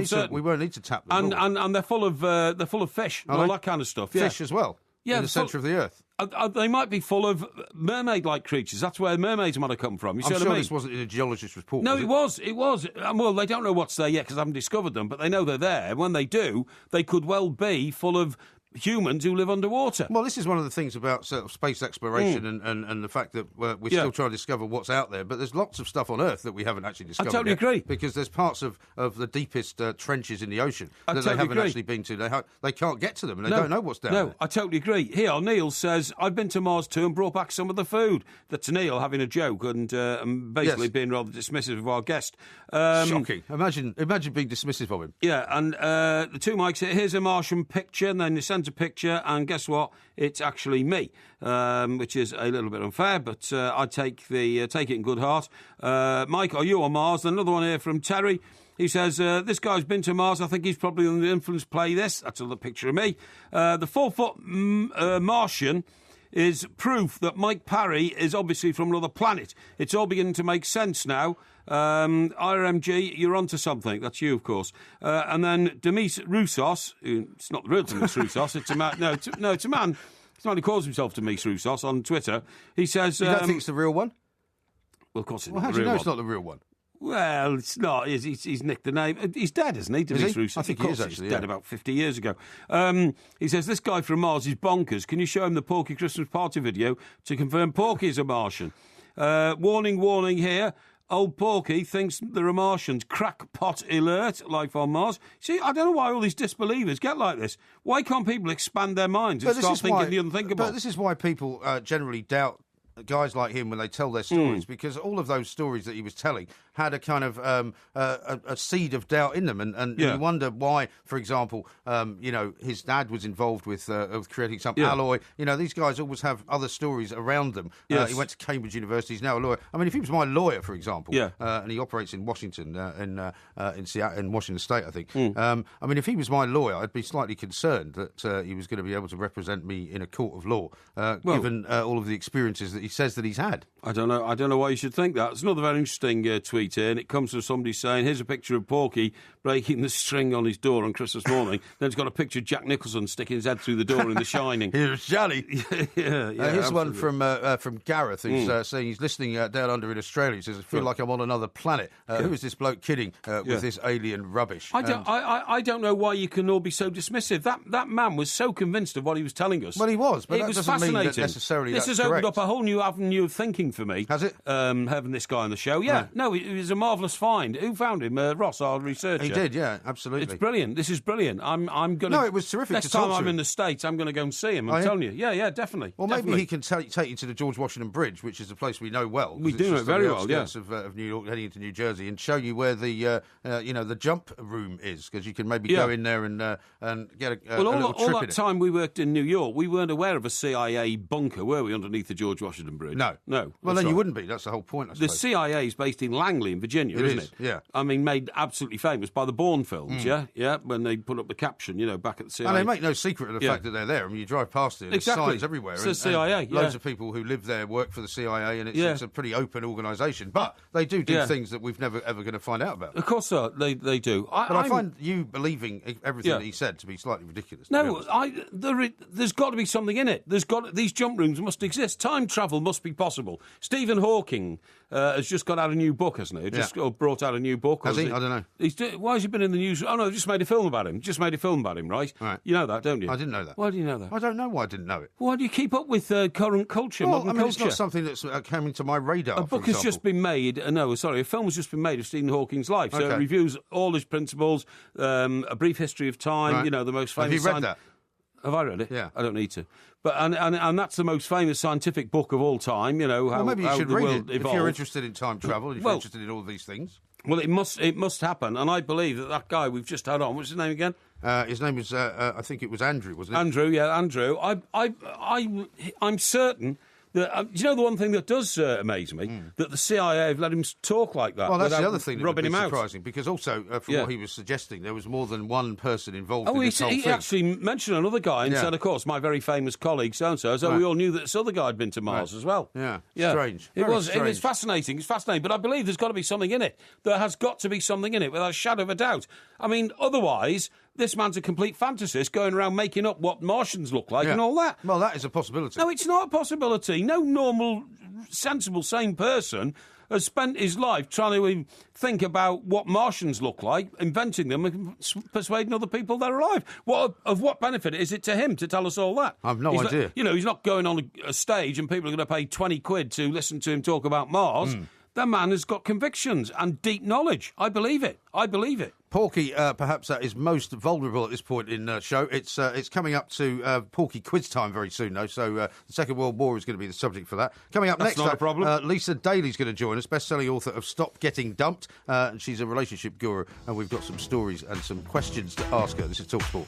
need to tap them. And they're full of fish and all that kind of stuff. Fish as well. Yeah, in the centre of the Earth. They might be full of mermaid-like creatures. That's where mermaids might have come from. I'm sure this wasn't in a geologist's report. No, it was. Well, they don't know what's there yet because I haven't discovered them, but they know they're there. When they do, they could well be full of humans who live underwater. Well, this is one of the things about sort of space exploration and the fact that we're still trying to discover what's out there. But there's lots of stuff on Earth that we haven't actually discovered. I totally agree. Because there's parts of the deepest trenches in the ocean that they haven't actually been to. They can't get to them and they don't know what's down there. No, I totally agree. Here, Neil says, I've been to Mars too and brought back some of the food. That's Neil having a joke and basically being rather dismissive of our guest. Shocking. Imagine being dismissive of him. Yeah, and the two mics, here's a Martian picture, and then the centre picture, and guess what? It's actually me, which is a little bit unfair, but I take it in good heart. Mike, are you on Mars? Another one here from Terry. He says, this guy's been to Mars. I think he's probably under the influence. Play this. That's another picture of me. The 4-foot Martian is proof that Mike Parry is obviously from another planet. It's all beginning to make sense now. IRMG, you're onto something. That's you, of course. And then Demis Roussos, it's not the real Demis Roussos, it's a man. No, it's a man. It's not. He calls himself Demis Roussos on Twitter. He says, you don't think it's the real one? Well, of course it's not not the real one. How do you know it's not the real one? Well, it's not. He's nicked the name. He's dead, isn't he, Demis Roussos? I think he is, actually. He's dead about 50 years ago. He says, this guy from Mars is bonkers. Can you show him the Porky Christmas party video to confirm Porky is a Martian? Warning here. Old Porky thinks there are Martians. Crackpot alert, life on Mars. See, I don't know why all these disbelievers get like this. Why can't people expand their minds and start thinking the unthinkable? But this is why people generally doubt guys like him when they tell their stories, because all of those stories that he was telling had a kind of a seed of doubt in them, and you wonder why, for example, his dad was involved with creating some alloy. These guys always have other stories around them. Yes. He went to Cambridge University. He's now a lawyer. I mean, if he was my lawyer, for example, and he operates in Washington, in Seattle, in Washington State, I think. I mean, if he was my lawyer, I'd be slightly concerned that he was going to be able to represent me in a court of law, given all of the experiences that he says that he's had. I don't know why you should think that. It's another very interesting tweet here, and it comes from somebody saying, here's a picture of Porky breaking the string on his door on Christmas morning. Then it's got a picture of Jack Nicholson sticking his head through the door in The Shining. Here's Johnny. Here's one from Gareth, who's saying he's listening down under in Australia. He says, I feel like I'm on another planet. Who is this bloke kidding with this alien rubbish? I don't know why you can all be so dismissive. That man was so convinced of what he was telling us. Well, he was, but it that was doesn't fascinating. mean that necessarily this that's has opened correct. up a whole new new avenue of thinking for me. Has it? Having this guy on the show. Yeah. No, it was a marvellous find. Who found him? Ross, our researcher. He did, yeah, absolutely. It's brilliant. This is brilliant. I'm going to... No, it was terrific Next to talk time to I'm him. in the States, I'm going to go and see him. I'm telling you. Yeah, definitely. Well, definitely. maybe he can take you to the George Washington Bridge, which is a place we know well. We do know it very well, yeah. Of New York, heading into New Jersey, and show you where the the jump room is, because you can maybe go in there and get a little trip all in that time we worked in New York, we weren't aware of a CIA bunker, were we, underneath the George Washington Bridge? No. Well, then you wouldn't be. That's the whole point, I suppose. The CIA is based in Langley, in Virginia, isn't it? Yeah. I mean, made absolutely famous by the Bourne films, yeah, when they put up the caption, back at the CIA. And they make no secret of the fact that they're there. I mean, you drive past it, there's signs everywhere. It's the CIA, Loads of people who live there work for the CIA, and it's a pretty open organisation. But they do things that we've never ever going to find out about. Of course, so they do. But I find you believing everything that he said to be slightly ridiculous. No, there's got to be something in it. These jump rooms must exist. Time travel must be possible. Stephen Hawking has just got out a new book, hasn't he? Just brought out a new book. Has he? I don't know. Why has he been in the news? Oh, no, just made a film about him. Right? Right. You know that, don't you? I didn't know that. Why do you know that? I don't know why I didn't know it. Why do you keep up with current culture, Well, modern I mean, culture? it's not something that's coming to my radar. A book has just been made. A film has just been made of Stephen Hawking's life. So it reviews all his principles, a brief history of time. Right. The most famous. Have you read that? Have I read it? Yeah. I don't need to. But and that's the most famous scientific book of all time. How maybe you should the read world it evolved. if you're interested in time travel. If you're interested in all these things. Well, it must happen, and I believe that guy we've just had on. What's his name again? His name was I think it was Andrew, wasn't it? Andrew. Yeah, Andrew. I'm certain. Do you know the one thing that does amaze me? That the CIA have let him talk like that. Well, that's the other thing that would rubbing be him out. surprising, because also, from what he was suggesting, there was more than one person involved in this whole thing. He actually mentioned another guy and said, of course, my very famous colleague, so-and-so, so we all knew that this other guy had been to Mars as well. Yeah, strange. It was fascinating. It's fascinating, but I believe there's got to be something in it. There has got to be something in it, without a shadow of a doubt. I mean, otherwise... This man's a complete fantasist going around making up what Martians look like and all that. Well, that is a possibility. No, it's not a possibility. No normal, sensible, sane person has spent his life trying to think about what Martians look like, inventing them and persuading other people they're alive. Of what benefit is it to him to tell us all that? I've no idea. He's not going on a stage and people are going to pay 20 quid to listen to him talk about Mars. That man has got convictions and deep knowledge. I believe it. Porky, perhaps that is most vulnerable at this point in the show. It's coming up to Porky quiz time very soon, though, so the Second World War is going to be the subject for that. Coming up next, not a problem. Lisa Daly's going to join us, best-selling author of Stop Getting Dumped, and she's a relationship guru, and we've got some stories and some questions to ask her. This is TalkSport.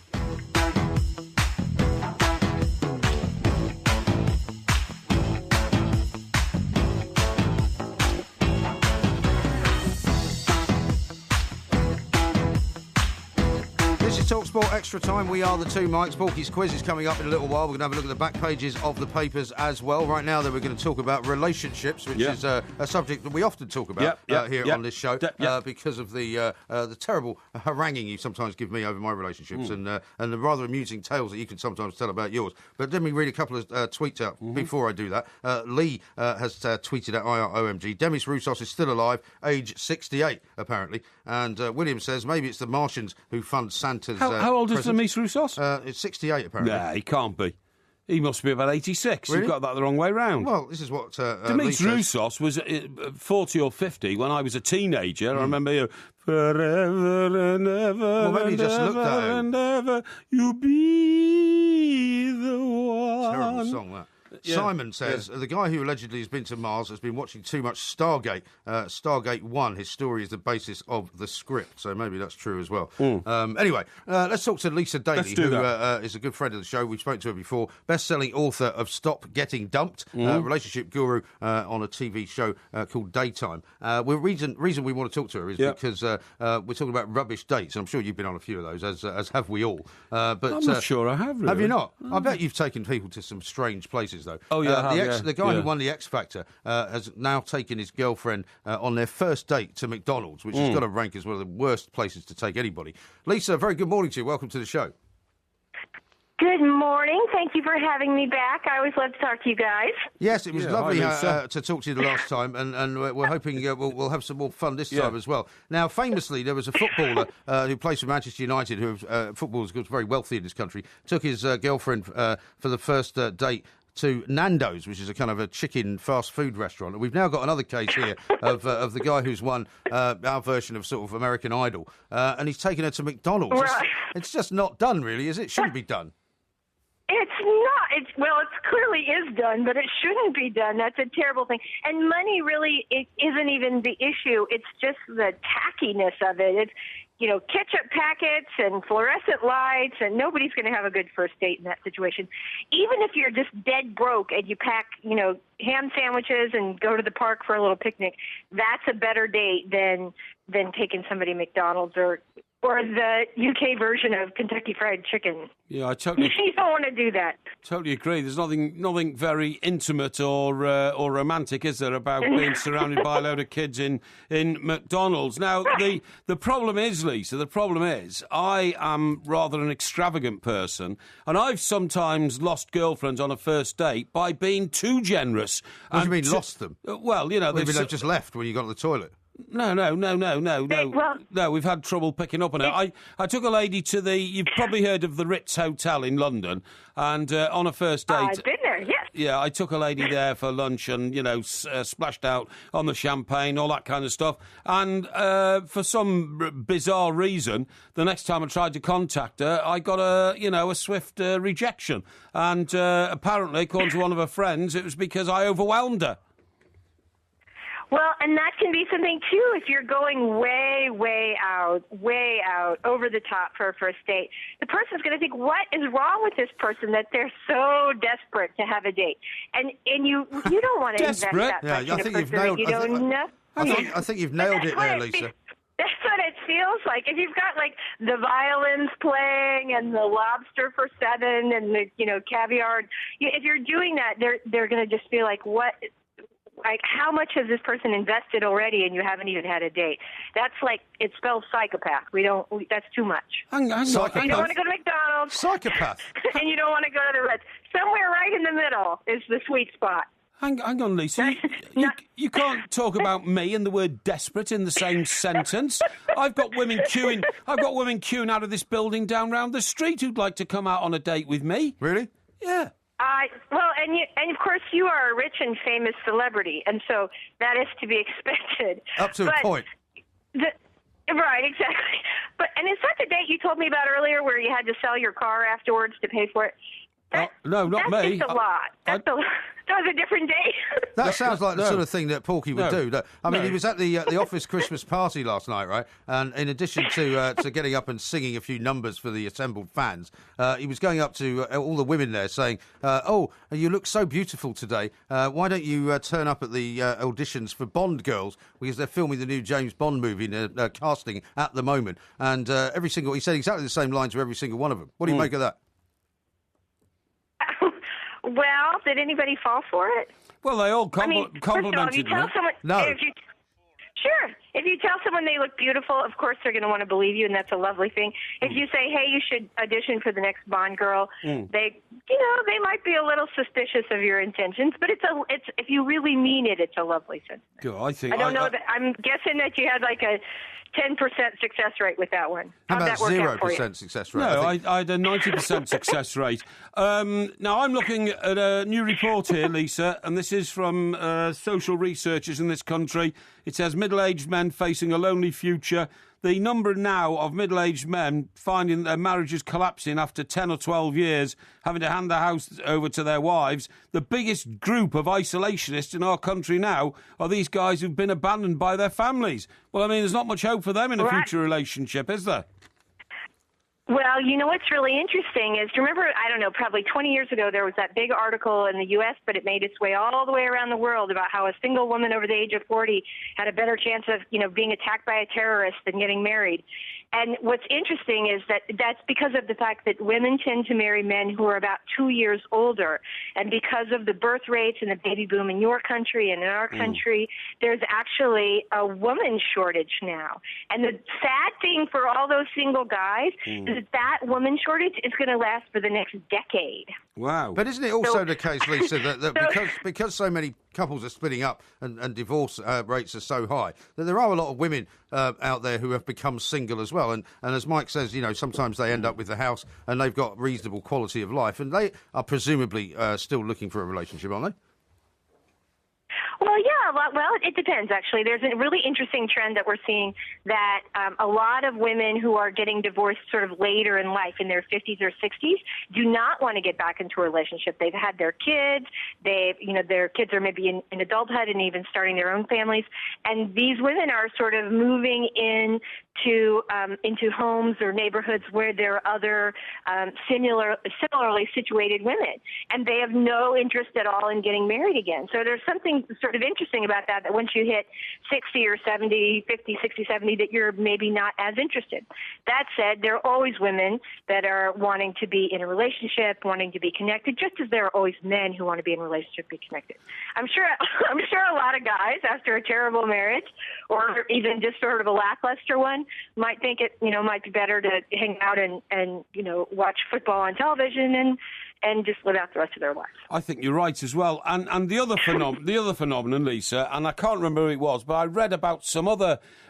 TalkSport Extra Time. We are the two Mikes. Porky's quiz is coming up in a little while. We're going to have a look at the back pages of the papers as well. Right now, though, we're going to talk about relationships, which is a subject that we often talk about here on this show because of the terrible haranguing you sometimes give me over my relationships and the rather amusing tales that you can sometimes tell about yours. But let me read a couple of tweets out before I do that. Lee has tweeted at IROMG, Demis Roussos is still alive, age 68, apparently. And William says maybe it's the Martians who fund Santa's How old is Demis Roussos? It's 68, apparently. Nah, he can't be. He must be about 86. Really? You've got that the wrong way round. Well, this is what Demis Roussos was 40 or 50 when I was a teenager. I remember forever and ever. Well, maybe you just looked at him. And ever you be the one. Terrible song, that. Yeah. Simon says, the guy who allegedly has been to Mars has been watching too much Stargate. Stargate 1, his story is the basis of the script, so maybe that's true as well. Anyway, let's talk to Lisa Daly, who is a good friend of the show. We've spoken to her before. Best-selling author of Stop Getting Dumped, relationship guru on a TV show called Daytime. The reason we want to talk to her is because we're talking about rubbish dates, and I'm sure you've been on a few of those, as have we all. But I'm not sure I have, really. Have you not? I bet you've taken people to some strange places, though. Oh, yeah, the guy who won the X Factor has now taken his girlfriend on their first date to McDonald's, which has got to rank as one of the worst places to take anybody. Lisa, very good morning to you. Welcome to the show. Good morning. Thank you for having me back. I always love to talk to you guys. Yes, it was lovely to talk to you the last time, and we're hoping we'll have some more fun this time as well. Now, famously, there was a footballer who plays for Manchester United, who football is very wealthy in this country, took his girlfriend for the first date to Nando's, which is a kind of a chicken fast food restaurant. And we've now got another case here of the guy who's won our version of sort of American Idol, and he's taken her to McDonald's. Right. It's just not done, really, is it? Shouldn't be done. It's not. Well, it clearly is done, but it shouldn't be done. That's a terrible thing. And money really isn't even the issue. It's just the tackiness of it. It's, ketchup packets and fluorescent lights, and nobody's going to have a good first date in that situation. Even if you're just dead broke and you pack, ham sandwiches and go to the park for a little picnic, that's a better date than taking somebody to McDonald's or the UK version of Kentucky Fried Chicken. Yeah, I totally. You don't want to do that. Totally agree. There's nothing very intimate or romantic, is there, about being surrounded by a load of kids in McDonald's? Now, the problem is, Lisa, I am rather an extravagant person, and I've sometimes lost girlfriends on a first date by being too generous. What do you mean, lost them? Well, they've just left when you got to the toilet. No. We've had trouble picking up on it. I took a lady to you've probably heard of the Ritz Hotel in London, and on a first date. I've been there, yes. Yeah, I took a lady there for lunch and, splashed out on the champagne, all that kind of stuff. And for some bizarre reason, the next time I tried to contact her, I got a swift rejection. And apparently, according to one of her friends, it was because I overwhelmed her. Well, and that can be something, too, if you're going way out, over the top for a first date. The person's going to think, what is wrong with this person that they're so desperate to have a date? And you don't want to invest that much in a person that you don't know. I think you've nailed it there, Lisa. That's what it feels like. If you've got, the violins playing and the lobster for $7 and the, caviar, if you're doing that, they're going to just feel like, what... how much has this person invested already and you haven't even had a date? That's it spells psychopath. That's too much. Hang on. You don't want to go to McDonald's. Psychopath. And you don't want to go to the Ritz. Somewhere right in the middle is the sweet spot. Hang on, Lisa. You can't talk about me and the word desperate in the same sentence. I've got women queuing out of this building down round the street who'd like to come out on a date with me. Really? Yeah. And of course you are a rich and famous celebrity, and so that is to be expected. Up to a point. Right, exactly. And is that the date you told me about earlier where you had to sell your car afterwards to pay for it? No, not me. That's just a lot. That was a different day. That sounds like the sort of thing that Porky would do. I mean, he was at the office Christmas party last night, right? And in addition to getting up and singing a few numbers for the assembled fans, he was going up to all the women there saying, "Oh, you look so beautiful today. Why don't you turn up at the auditions for Bond girls, because they're filming the new James Bond movie casting at the moment." And he said exactly the same lines to every single one of them. What do you make of that? Well, did anybody fall for it? Well, they all complimented first of all, if you tell someone, if you tell someone they look beautiful, of course they're going to want to believe you, and that's a lovely thing. If you say, "Hey, you should audition for the next Bond girl," they might be a little suspicious of your intentions. But it's if you really mean it, it's a lovely sentiment. I don't know that. I'm guessing that you had a 10% success rate with that one. How How'd about that work out for you? 0% success rate? No, I had a 90% success rate. Now, I'm looking at a new report here, Lisa, and this is from social researchers in this country. It says middle-aged men facing a lonely future. The number now of middle-aged men finding their marriages collapsing after 10 or 12 years, having to hand the house over to their wives. The biggest group of isolationists in our country now are these guys who've been abandoned by their families. Well, I mean, there's not much hope for them in a future relationship, is there? Well, what's really interesting is, do you remember, I don't know, probably 20 years ago, there was that big article in the U.S., but it made its way all the way around the world about how a single woman over the age of 40 had a better chance of, being attacked by a terrorist than getting married. And what's interesting is that that's because of the fact that women tend to marry men who are about 2 years older. And because of the birth rates and the baby boom in your country and in our country, there's actually a woman shortage now. And the sad thing for all those single guys is that woman shortage is going to last for the next decade. Wow. But isn't it also the case, Lisa, that because so many couples are splitting up and divorce rates are so high, that there are a lot of women out there who have become single as well. And as Mike says, sometimes they end up with the house and they've got reasonable quality of life, and they are presumably still looking for a relationship, aren't they? Well, yeah. Well, it depends, actually. There's a really interesting trend that we're seeing that a lot of women who are getting divorced sort of later in life, in their 50s or 60s, do not want to get back into a relationship. They've had their kids. Their kids are maybe in adulthood and even starting their own families. And these women are sort of moving into homes or neighborhoods where there are other similarly situated women, and they have no interest at all in getting married again. So there's something sort of interesting about that once you hit 60 or 70, 50, 60, 70, that you're maybe not as interested. That said, there are always women that are wanting to be in a relationship, wanting to be connected, just as there are always men who want to be in a relationship, be connected. I'm sure a lot of guys, after a terrible marriage or even just sort of a lackluster one, might think it, might be better to hang out and watch football on television and just live out the rest of their lives. I think you're right as well. And the other phenomenon, Lisa, and I can't remember who it was, but I read about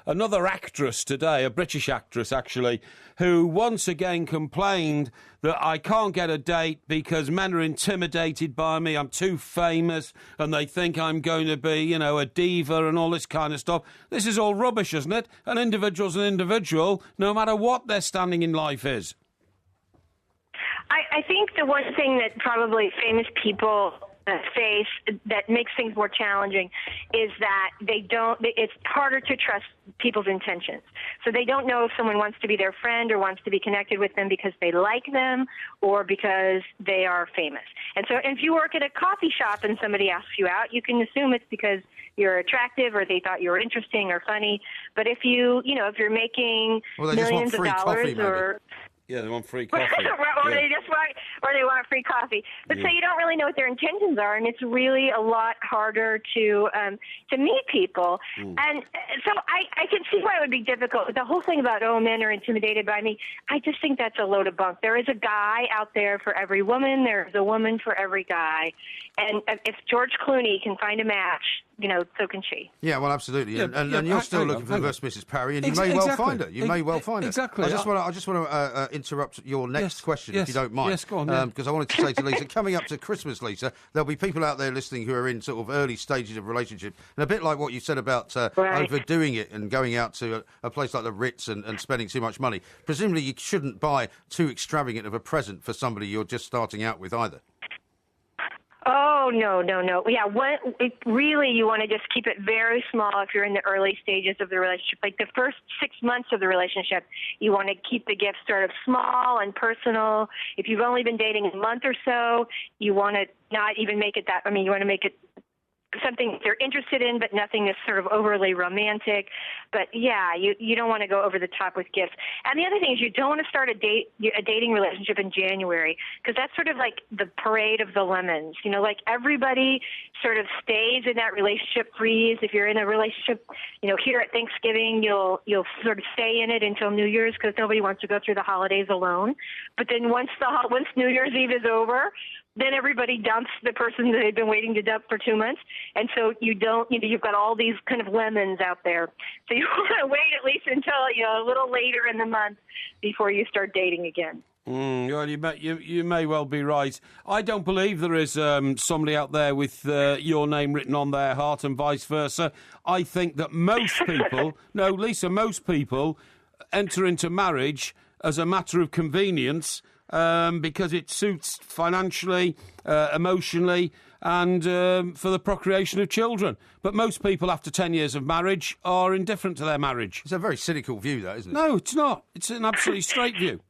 another actress today, a British actress actually, who once again complained that I can't get a date because men are intimidated by me, I'm too famous, and they think I'm going to be, a diva and all this kind of stuff. This is all rubbish, isn't it? An individual's an individual, no matter what their standing in life is. I think the one thing that probably famous people face that makes things more challenging is that it's harder to trust people's intentions. So they don't know if someone wants to be their friend or wants to be connected with them because they like them or because they are famous. And so if you work at a coffee shop and somebody asks you out, you can assume it's because you're attractive or they thought you were interesting or funny. But if you're making millions of dollars or... Yeah, they want free coffee. They want free coffee. But so you don't really know what their intentions are, and it's really a lot harder to meet people. And so I can see why it would be difficult. But the whole thing about, men are intimidated by me, I just think that's a load of bunk. There is a guy out there for every woman. There's a woman for every guy. And if George Clooney can find a match, so can she. Yeah, well, absolutely. And you're still looking for the best Mrs. Parry, and you may well find her. You may well find her. Exactly. I just want to interrupt your next question, if you don't mind. Yes, go on. Because I wanted to say to Lisa, coming up to Christmas, Lisa, there'll be people out there listening who are in sort of early stages of relationship, and a bit like what you said about overdoing it and going out to a place like the Ritz and spending too much money. Presumably, you shouldn't buy too extravagant of a present for somebody you're just starting out with either. Oh, no. Yeah, really you want to just keep it very small if you're in the early stages of the relationship. Like the first 6 months of the relationship, you want to keep the gift sort of small and personal. If you've only been dating a month or so, you want to not even make it that, you want to make it something they're interested in, but nothing that's sort of overly romantic. But yeah, you don't want to go over the top with gifts. And the other thing is you don't want to start a dating relationship in January, because that's sort of like the parade of the lemons. Like everybody sort of stays in that relationship freeze. If you're in a relationship, here at Thanksgiving, you'll sort of stay in it until New Year's because nobody wants to go through the holidays alone. But then once New Year's Eve is over, then everybody dumps the person that they've been waiting to dump for 2 months. And so you've got all these kind of lemons out there. So you want to wait at least until, a little later in the month before you start dating again. Well, you may well be right. I don't believe there is somebody out there with your name written on their heart and vice versa. I think that most people, most people enter into marriage as a matter of convenience, because it suits financially, emotionally, and for the procreation of children. But most people after 10 years of marriage are indifferent to their marriage. It's a very cynical view, that, isn't it? No, it's not. It's an absolutely straight view.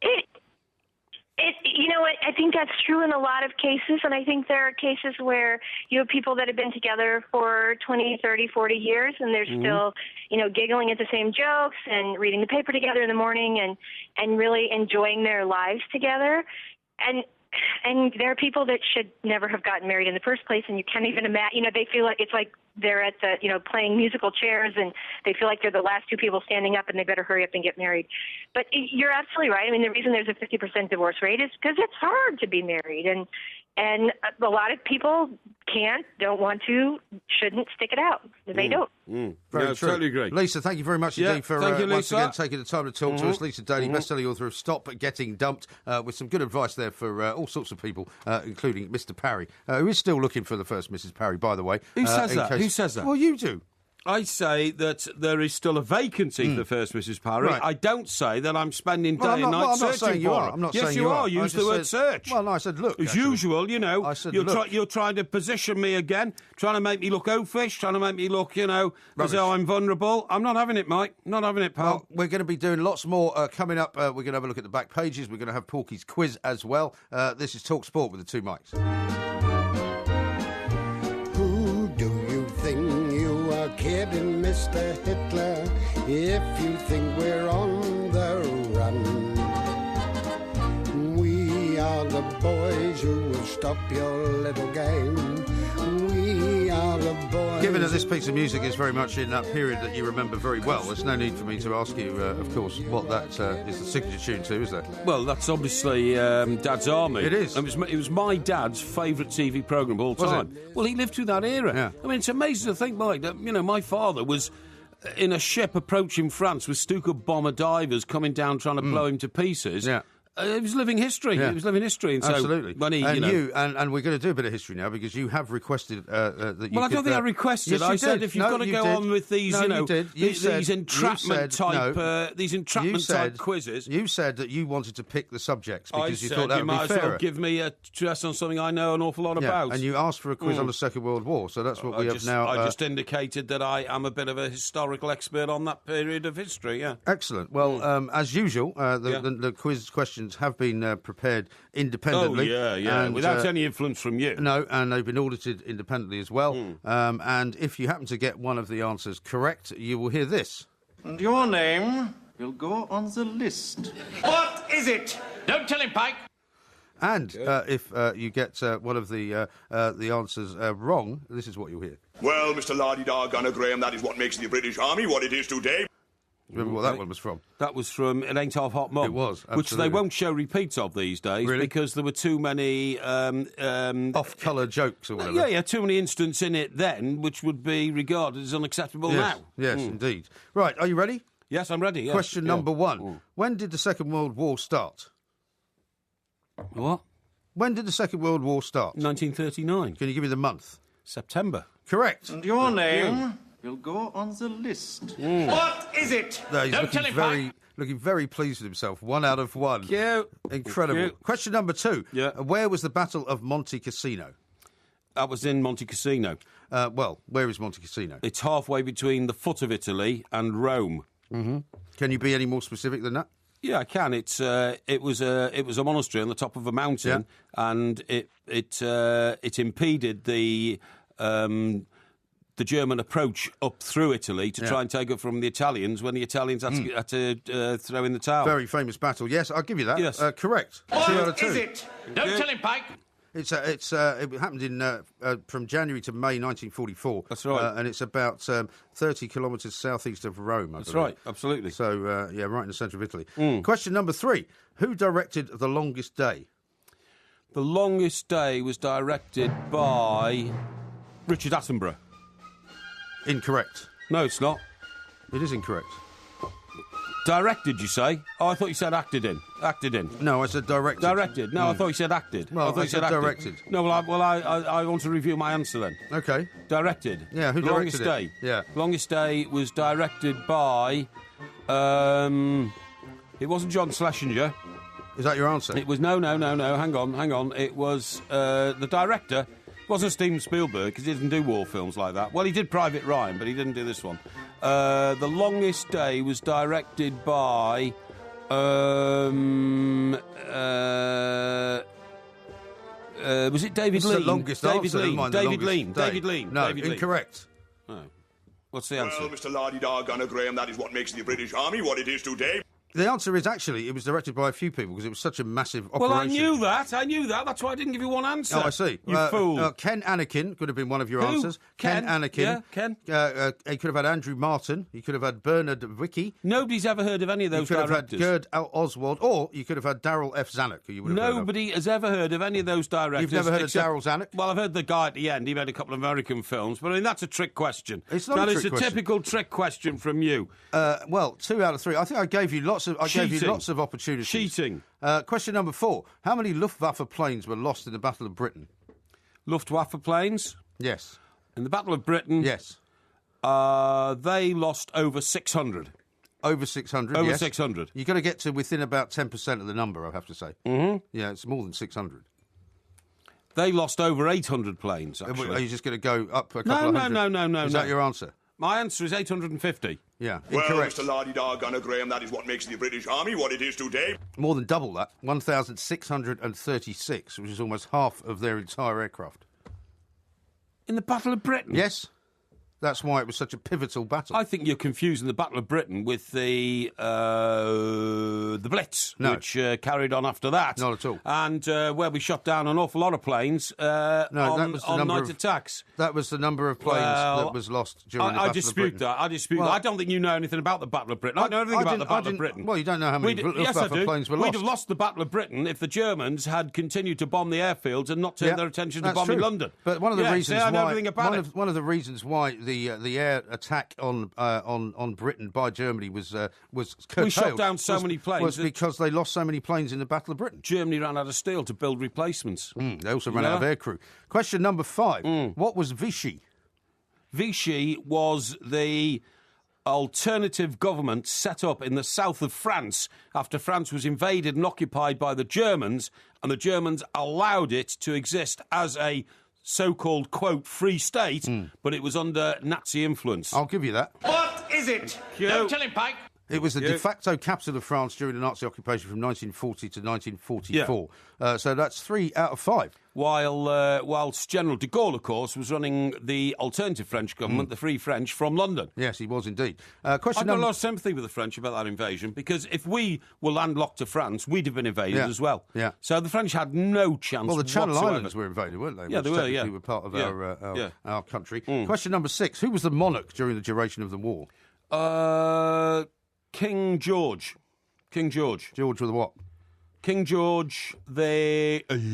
I think that's true in a lot of cases, and I think there are cases where you have people that have been together for 20, 30, 40 years, and they're still, giggling at the same jokes and reading the paper together in the morning and really enjoying their lives together. And And there are people that should never have gotten married in the first place, and you can't even imagine, they feel like it's like they're at the, playing musical chairs, and they feel like they're the last two people standing up, and they better hurry up and get married. But you're absolutely right. I mean, the reason there's a 50% divorce rate is because it's hard to be married, and a lot of people don't want to, shouldn't stick it out. They don't. Very true. Totally agree. Lisa, thank you very much indeed for thank you, once Lisa. again taking the time to talk to us. Lisa Daly, best-selling author of Stop Getting Dumped, with some good advice there for all sorts of people, including Mr. Parry, who is still looking for the first Mrs. Parry, by the way. Who says that? Who says that? Well, you do. I say that there is still a vacancy for the first Mrs. Parry. Right. I don't say that I'm spending day and night I'm not searching saying you for are. her. I'm not yes, saying you are. I Use the just word said, search. Well, no, I said look. As actually. usual, I said you're, look. you're trying to position me again, trying to make me look oafish, trying to make me look, as though I'm vulnerable. I'm not having it, Mike. Not having it, pal. Well, we're going to be doing lots more coming up. We're going to have a look at the back pages. We're going to have Porky's quiz as well. This is Talk Sport with the two mics. Who do you think you are kidding, Mr. Hitler, if you think we're on the run? We are the boys who will stop your little game. We are the boys. Given that this piece of music is very much in that period that you remember very well, there's no need for me to ask you, of course, what that is the signature tune to, is there? Well, that's obviously Dad's Army. It is. It was my dad's favourite TV programme of all Was time. Well, he lived through that era. Yeah. I mean, it's amazing to think, Mike, that, my father was in a ship approaching France with Stuka bomber divers coming down trying to blow him to pieces. Yeah. It was living history. Yeah. It was living history. And Absolutely. So when he, and we're going to do a bit of history now because you have requested that you Well, I don't think I requested. Yes, I you said did. if you've No, got to you go did. on with these, No, you did. You these said- entrapment type quizzes. You said that you wanted to pick the subjects because I you said thought that you would might be as fairer. well give me a dress on something I know an awful lot about. And you asked for a quiz on the Second World War, so that's what we have now. I just indicated that I am a bit of a historical expert on that period of history, yeah. Excellent. Well, as usual, the quiz questions have been prepared independently. Oh, yeah. And, without any influence from you. No, and they've been audited independently as well. And if you happen to get one of the answers correct, you will hear this. And your name will go on the list. What is it? Don't tell him, Pike. And if you get one of the answers wrong, this is what you'll hear. Well, Mr. Lardy-Dar-Gunner Graham, that is what makes the British Army what it is today. Remember what that one was from? That was from It Ain't Half Hot Mum. It was, Which they absolutely. won't show repeats of these days Really? because there were too many... Off-colour jokes or whatever. Yeah, too many instances in it then which would be regarded as unacceptable Yes, now. yes, indeed. Right, are you ready? Yes, I'm ready. Yeah. Question Yeah. number one. When did the Second World War start? What? When did the Second World War start? 1939. Can you give me the month? September. Correct. And your name will go on the list. What is it? No, he's Don't tell him, looking very pleased with himself. 1 out of 1. Cute. Incredible. Cute. Question number 2. Yeah. Where was the Battle of Monte Cassino? That was in Monte Cassino. Well, where is Monte Cassino? It's halfway between the foot of Italy and Rome. Can you be any more specific than that? Yeah, I can. It was a monastery on the top of a mountain, and it impeded the German approach up through Italy to try and take it from the Italians when the Italians had to throw in the towel. Very famous battle. Yes, I'll give you that. Yes. Correct. 2 out of 2. Is it? Don't tell him, Pike. It happened in from January to May 1944. That's right. And it's about 30 kilometres southeast of Rome. That's right, absolutely. So right in the centre of Italy. Question number 3: Who directed The Longest Day? The Longest Day was directed by Richard Attenborough. Incorrect. No, it's not. It is incorrect. Directed, you say? Oh, I thought you said acted in. Acted in. No, I said directed. Directed. No, I thought you said acted. Well, I thought I you said acted. directed. No, I want to review my answer then. Okay. Directed. Yeah, who The directed Longest it? Day. Yeah. Longest Day was directed by... it wasn't John Schlesinger. Is that your answer? It was... No. Hang on. It was... the director wasn't Steven Spielberg, because he didn't do war films like that. Well, he did Private Ryan, but he didn't do this one. The Longest Day was directed by... was it David It's Lean? the longest David answer. Lean. Never mind, the David longest Lean. day. David Lean. No, David Lean. incorrect. Oh. What's the answer? Well, Mr. Lardy-Dar-Gunner Graham, that is what makes the British Army what it is today. The answer is actually it was directed by a few people because it was such a massive operation. Well, I knew that. That's why I didn't give you one answer. Oh, I see. You fool. Ken Anakin could have been one of your Who? answers. Ken Anakin. Yeah, Ken. He could have had Andrew Martin. He could have had Bernard Wicki. Nobody's ever heard of any of those directors. You directors. could have had Gerd Oswald, or you could have had Darryl F. Zanuck, who you would have heard of. Nobody has ever heard of any of those directors. You've never heard of Darryl Zanuck? Well, I've heard the guy at the end. He made a couple of American films, but I mean, that's a trick question. It's not a trick question. That is a typical trick question from you. Well, 2 out of 3. I think I gave you lots of opportunities. Cheating. Question number 4. How many Luftwaffe planes were lost in the Battle of Britain? Luftwaffe planes? Yes. In the Battle of Britain? Yes. They lost over 600. Over 600, Over yes. 600. You've got to get to within about 10% of the number, I have to say. Mm-hmm. Yeah, it's more than 600. They lost over 800 planes, actually. Are you just going to go up a couple of hundred? No. Is that your answer? My answer is 850. Yeah, well, incorrect. Mr. Lardy-Dar-Gunner Graham, that is what makes the British Army what it is today. More than double that. 1,636, which is almost half of their entire aircraft. In the Battle of Britain? Yes. That's why it was such a pivotal battle. I think you're confusing the Battle of Britain with the Blitz, which carried on after that. Not at all. And where we shot down an awful lot of planes on night attacks. That was the number of planes that was lost during the Battle of Britain. I dispute that. I don't think you know anything about the Battle of Britain. I know everything about the Battle of Britain. Well, you don't know how many Luftwaffe planes were lost. We'd have lost the Battle of Britain if the Germans had continued to bomb the airfields and not turned their attention to bombing London. But one of the reasons I know everything about it. One of the reasons why the air attack on Britain by Germany was curtailed. We shot down so many planes. Was because they lost so many planes in the Battle of Britain. Germany ran out of steel to build replacements. They also ran out of aircrew. Question number 5. What was Vichy? Vichy was the alternative government set up in the south of France after France was invaded and occupied by the Germans, and the Germans allowed it to exist as a so-called, quote, free state, but it was under Nazi influence. I'll give you that. What is it? Don't tell him, Pike. It was the de facto capital of France during the Nazi occupation from 1940 to 1944. So that's 3 out of 5. Whilst General de Gaulle, of course, was running the alternative French government, the Free French, from London. Yes, he was indeed. I've got a lot of sympathy with the French about that invasion, because if we were landlocked to France, we'd have been invaded as well. Yeah. So the French had no chance Well, the Channel whatsoever. Islands were invaded, weren't they? Yeah, they were, yeah. Were part of our country. Question number 6. Who was the monarch during the duration of the war? King George. King George. George with the what? King George the... King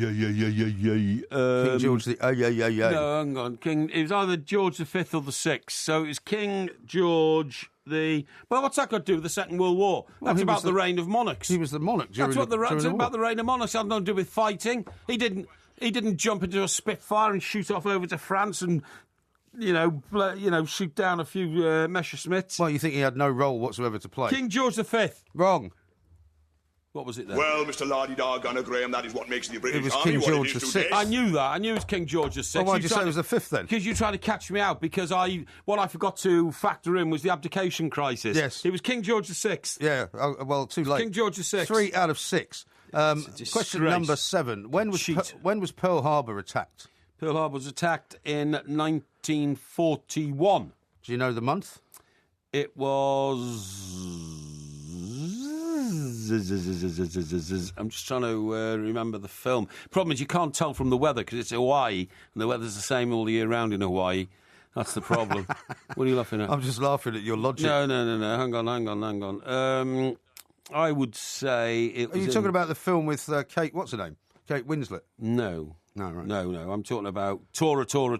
George the... No, hang on. It was either George V or the VI. So it was King George the... Well, what's that got to do with the Second World War? That's about the reign of monarchs. He was the monarch during the war. That's about the reign of monarchs. It had nothing to do with fighting. He didn't jump into a Spitfire and shoot off over to France and... shoot down a few Messerschmitts. Well, you think he had no role whatsoever to play? King George V. Wrong. What was it then? Well, Mr. Lardy-Dar-Gunner Graham, that is what makes the British was Army King what George it is VI. today. I knew that. I knew it was King George VI. Well, why did you say it was the 5th then? Because you tried to catch me out, because what I forgot to factor in was the abdication crisis. Yes. It was King George VI. Yeah, well, too late. King George VI. 3 out of 6. Question number 7. When was Pearl Harbor attacked? Pearl Harbor was attacked in 1941. Do you know the month? It was... I'm just trying to remember the film. Problem is you can't tell from the weather because it's Hawaii, and the weather's the same all the year round in Hawaii. That's the problem. What are you laughing at? I'm just laughing at your logic. No. Hang on. I would say it was... Are you talking about the film with Kate, what's her name? Kate Winslet? No. No, right. No. I'm talking about Tora. You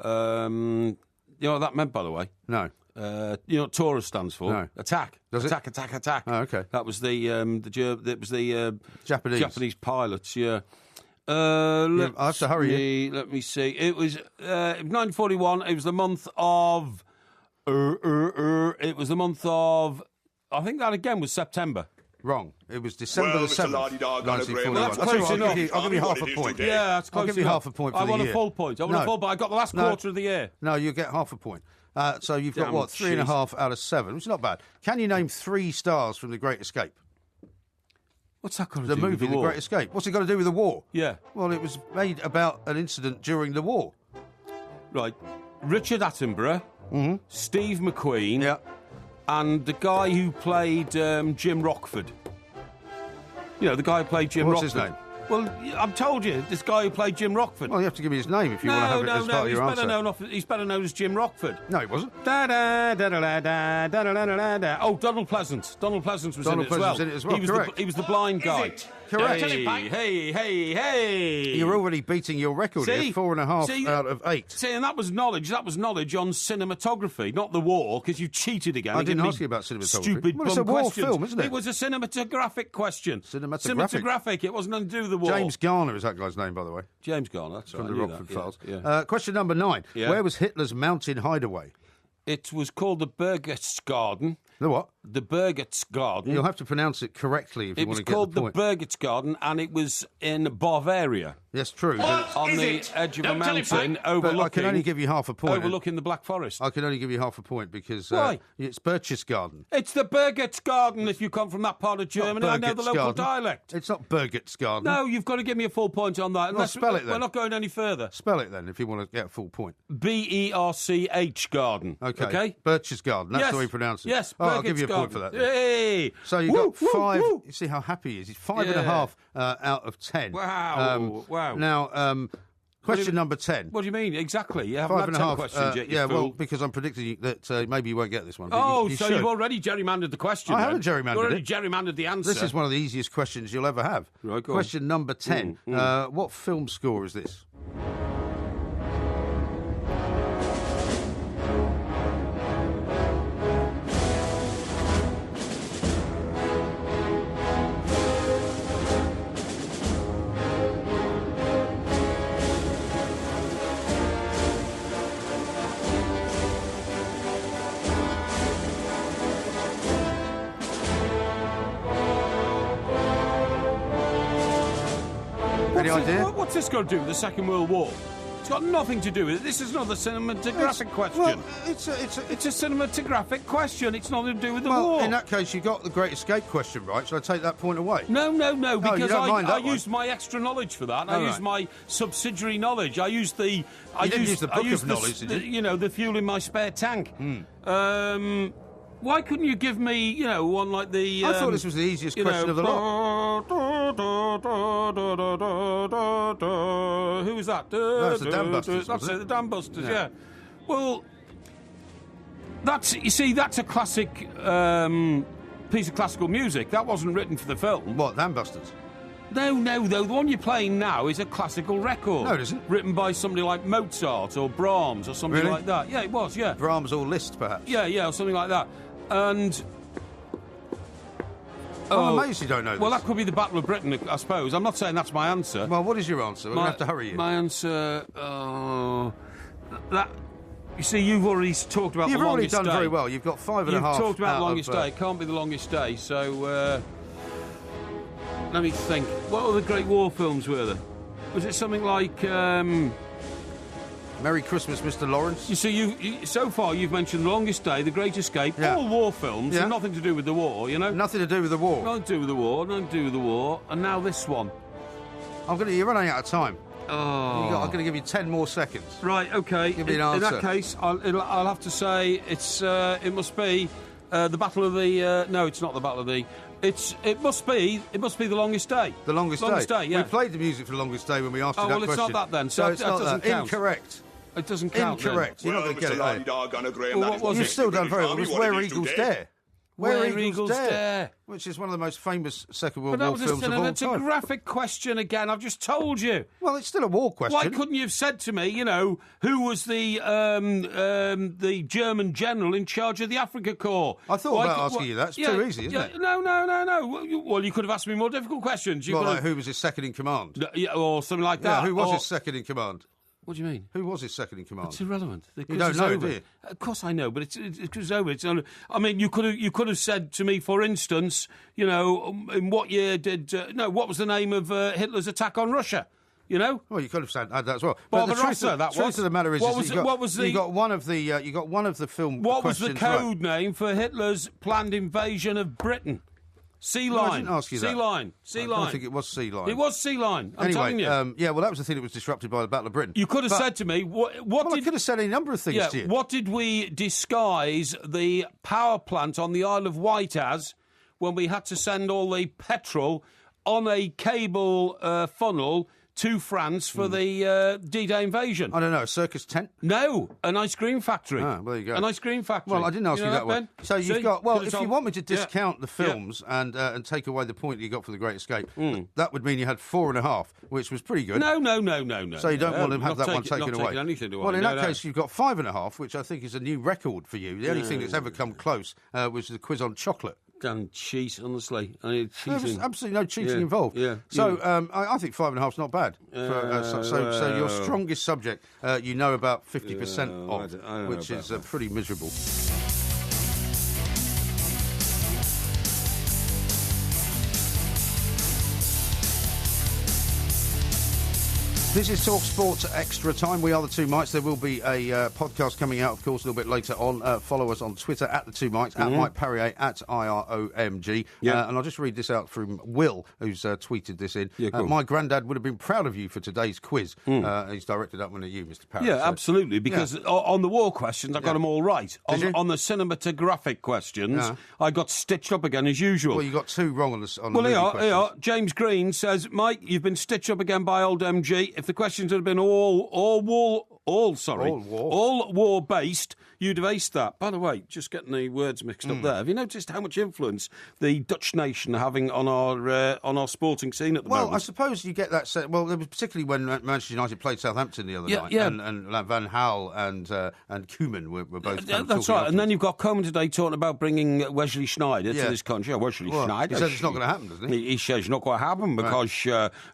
know what that meant, by the way? No. You know what Tora stands for? No. Attack. Does it? Attack. Oh, okay. That was the Japanese pilots. Yeah. I have to hurry you. Let me see. It was 1941. It was the month of. It was the month of. I think that again was September. Wrong. It was December the 7th, 1941. Well, that's close enough. I'll give you half a point. Yeah, that's close enough. I'll give you half a point for the year. I want a full point. I got the last quarter of the year. No, you get half a point. So you've got, 3.5 out of 7, which is not bad. Can you name 3 stars from The Great Escape? What's that got to do with the war? The movie, The Great Escape. What's it got to do with the war? Yeah. Well, it was made about an incident during the war. Right. Richard Attenborough, Steve McQueen, and the guy who played Jim Rockford. You know, the guy who played Jim Rockford. What's his name? Well, I've told you, this guy who played Jim Rockford. Well, you have to give me his name if you want to have it as part of your answer. He's better known as Jim Rockford. No, he wasn't. Oh, Donald Pleasance. Donald Pleasance was in it as well. He was the blind guy. Correct. Hey. You're already beating your record here, 4.5 out of 8. See, and that was knowledge on cinematography, not the war, because you cheated again. I didn't ask you about cinematography. Stupid it's a war film, isn't it? It was a cinematographic question. Cinematographic. It wasn't nothing to do with the war. James Garner is that guy's name, by the way. James Garner, that's right. From the Rockford Files. Yeah. Question number 9. Yeah. Where was Hitler's mountain hideaway? It was called the Berchtesgaden. The what? The Berchtesgaden. You'll have to pronounce it correctly if you want to get the point. It was called the Berchtesgaden, and it was in Bavaria. Yes, true. On the edge of a mountain overlooking... But I can only give you half a point. Overlooking the Black Forest. I can only give you half a point because... Why? It's Berchtesgaden. It's the Berchtesgaden if you come from that part of Germany. I know the local dialect. It's not Berchtesgaden. No, you've got to give me a full point on that. Well, spell it then. We're not going any further. Spell it then if you want to get a full point. Berch Garden. Okay. Berchtesgaden. That's the way you pronounce it. Yes, I'll give you a point for that. Hey! So you got 5. You see how happy he is. He's 5.5 out of 10. Wow. Now, question number 10. What do you mean? Exactly. You haven't had 10 questions yet, you fool. Well, because I'm predicting that maybe you won't get this one. You've already gerrymandered the question. I haven't gerrymandered You've already gerrymandered the answer. This is one of the easiest questions you'll ever have. Right, go question on. number 10. What film score is this? What's this got to do with the Second World War? It's got nothing to do with it. This is not a cinematographic question. Well, it's a cinematographic question. It's nothing to do with the war. In that case, you got the Great Escape question right. Shall I take that point away? No, because I used my extra knowledge for that. I used my subsidiary knowledge. I used the... You didn't use the book of knowledge, did you? You know, the fuel in my spare tank. Why couldn't you give me, one like the... I thought this was the easiest question of the lot. Who was that? That's the Dam Busters, That's it, the Dam Busters, yeah. Well, that's a classic piece of classical music. That wasn't written for the film. What, Dam Busters? No, the one you're playing now is a classical record. No, it isn't. Written by somebody like Mozart or Brahms or something like that. Yeah, it was, yeah. Brahms or Liszt, perhaps? Yeah, or something like that. And... I'm amazed you don't know this. Well, that could be the Battle of Britain, I suppose. I'm not saying that's my answer. Well, what is your answer? We're going to have to hurry you. My answer... You see, you've already talked about the longest day. You've already done very well. You've got 5.5 You've talked about the longest day. It can't be the longest day, so... let me think. What other Great War films were there? Was it something like... Merry Christmas, Mr. Lawrence? You see, so far you've mentioned The Longest Day, The Great Escape, all war films, and nothing to do with the war, you know? Nothing to do with the war? Nothing to do with the war, and now this one. You're running out of time. Oh. I'm going to give you 10 more seconds. Right, OK. Give me an answer. In that case, I'll have to say it must be the Battle of the... no, it's not the Battle of the... It must be The Longest Day. The Longest Day, yeah. We played the music for The Longest Day when we asked you that question. It's not that then. So that doesn't count. Incorrect. It doesn't count. Incorrect. You're not going to get it. What was it? You've still done very well. It was Where Eagles Dare. Where Eagles Dare. Which is one of the most famous Second World War films of all time. But that was a cinematographic question again. I've just told you. Well, it's still a war question. Why couldn't you have said to me, who was the German general in charge of the Africa Corps? I thought about asking you that. It's too easy, isn't it? No. Well, you could have asked me more difficult questions. Who was his second in command? Or something like that. Yeah, who was his second in command? What do you mean? Who was his second in command? It's irrelevant. You don't know, do you? Of course I know, but it's over. I mean, you could have said to me, for instance, in what year what was the name of Hitler's attack on Russia? Well, you could have said that as well. But the truth of the matter is, you got one of the film. What was the code name for Hitler's planned invasion of Britain? Sea No, I line. didn't ask you that. Sea line. I don't think it was sea line. It was sea line. I'm telling you. Yeah, well, that was the thing that was disrupted by the Battle of Britain. You could have said to me, I could have said any number of things to you. What did we disguise the power plant on the Isle of Wight as when we had to send all the petrol on a cable funnel to France for the D-Day invasion? I don't know, a circus tent? No, an ice cream factory. Ah, there you go. An ice cream factory. Well, I didn't ask you that one. So you've got... Well, if you want me to discount the films and take away the point you got for The Great Escape, that would mean you had 4.5, which was pretty good. No. So you don't want to have that one taken not away? taking anything away. Well, in that case, you've got 5.5, which I think is a new record for you. The only thing that's ever come close was the quiz on chocolate. Damn cheat, honestly. There was absolutely no cheating involved. Yeah. So I think 5.5 is not bad. So your strongest subject, you know about 50% of, which is pretty miserable. This is Talk Sports Extra Time. We are the Two Mics. There will be a podcast coming out, of course, a little bit later on. Follow us on Twitter at the Two Mics, at Mike Parrier, at IROMG. Yeah. And I'll just read this out from Will, who's tweeted this in. Yeah, cool. My granddad would have been proud of you for today's quiz. He's directed that one at you, Mr. Parrier. Yeah, absolutely, because on the war questions, I got them all right. On the cinematographic questions, I got stitched up again as usual. Well, you got 2 wrong on the movie questions. James Green says, Mike, you've been stitched up again by old MG. If the questions had been all war based, you'd have aced that. By the way, just getting the words mixed up there. Have you noticed how much influence the Dutch nation are having on our sporting scene at the moment? Well, I suppose you get that. Well, particularly when Manchester United played Southampton the other night, and Van Gaal and Koeman were both. That's right. And then you've got Koeman today talking about bringing Wesley Sneijder to this country. Wesley Sneijder. He says it's not going to happen, doesn't he? He says it's not going to happen because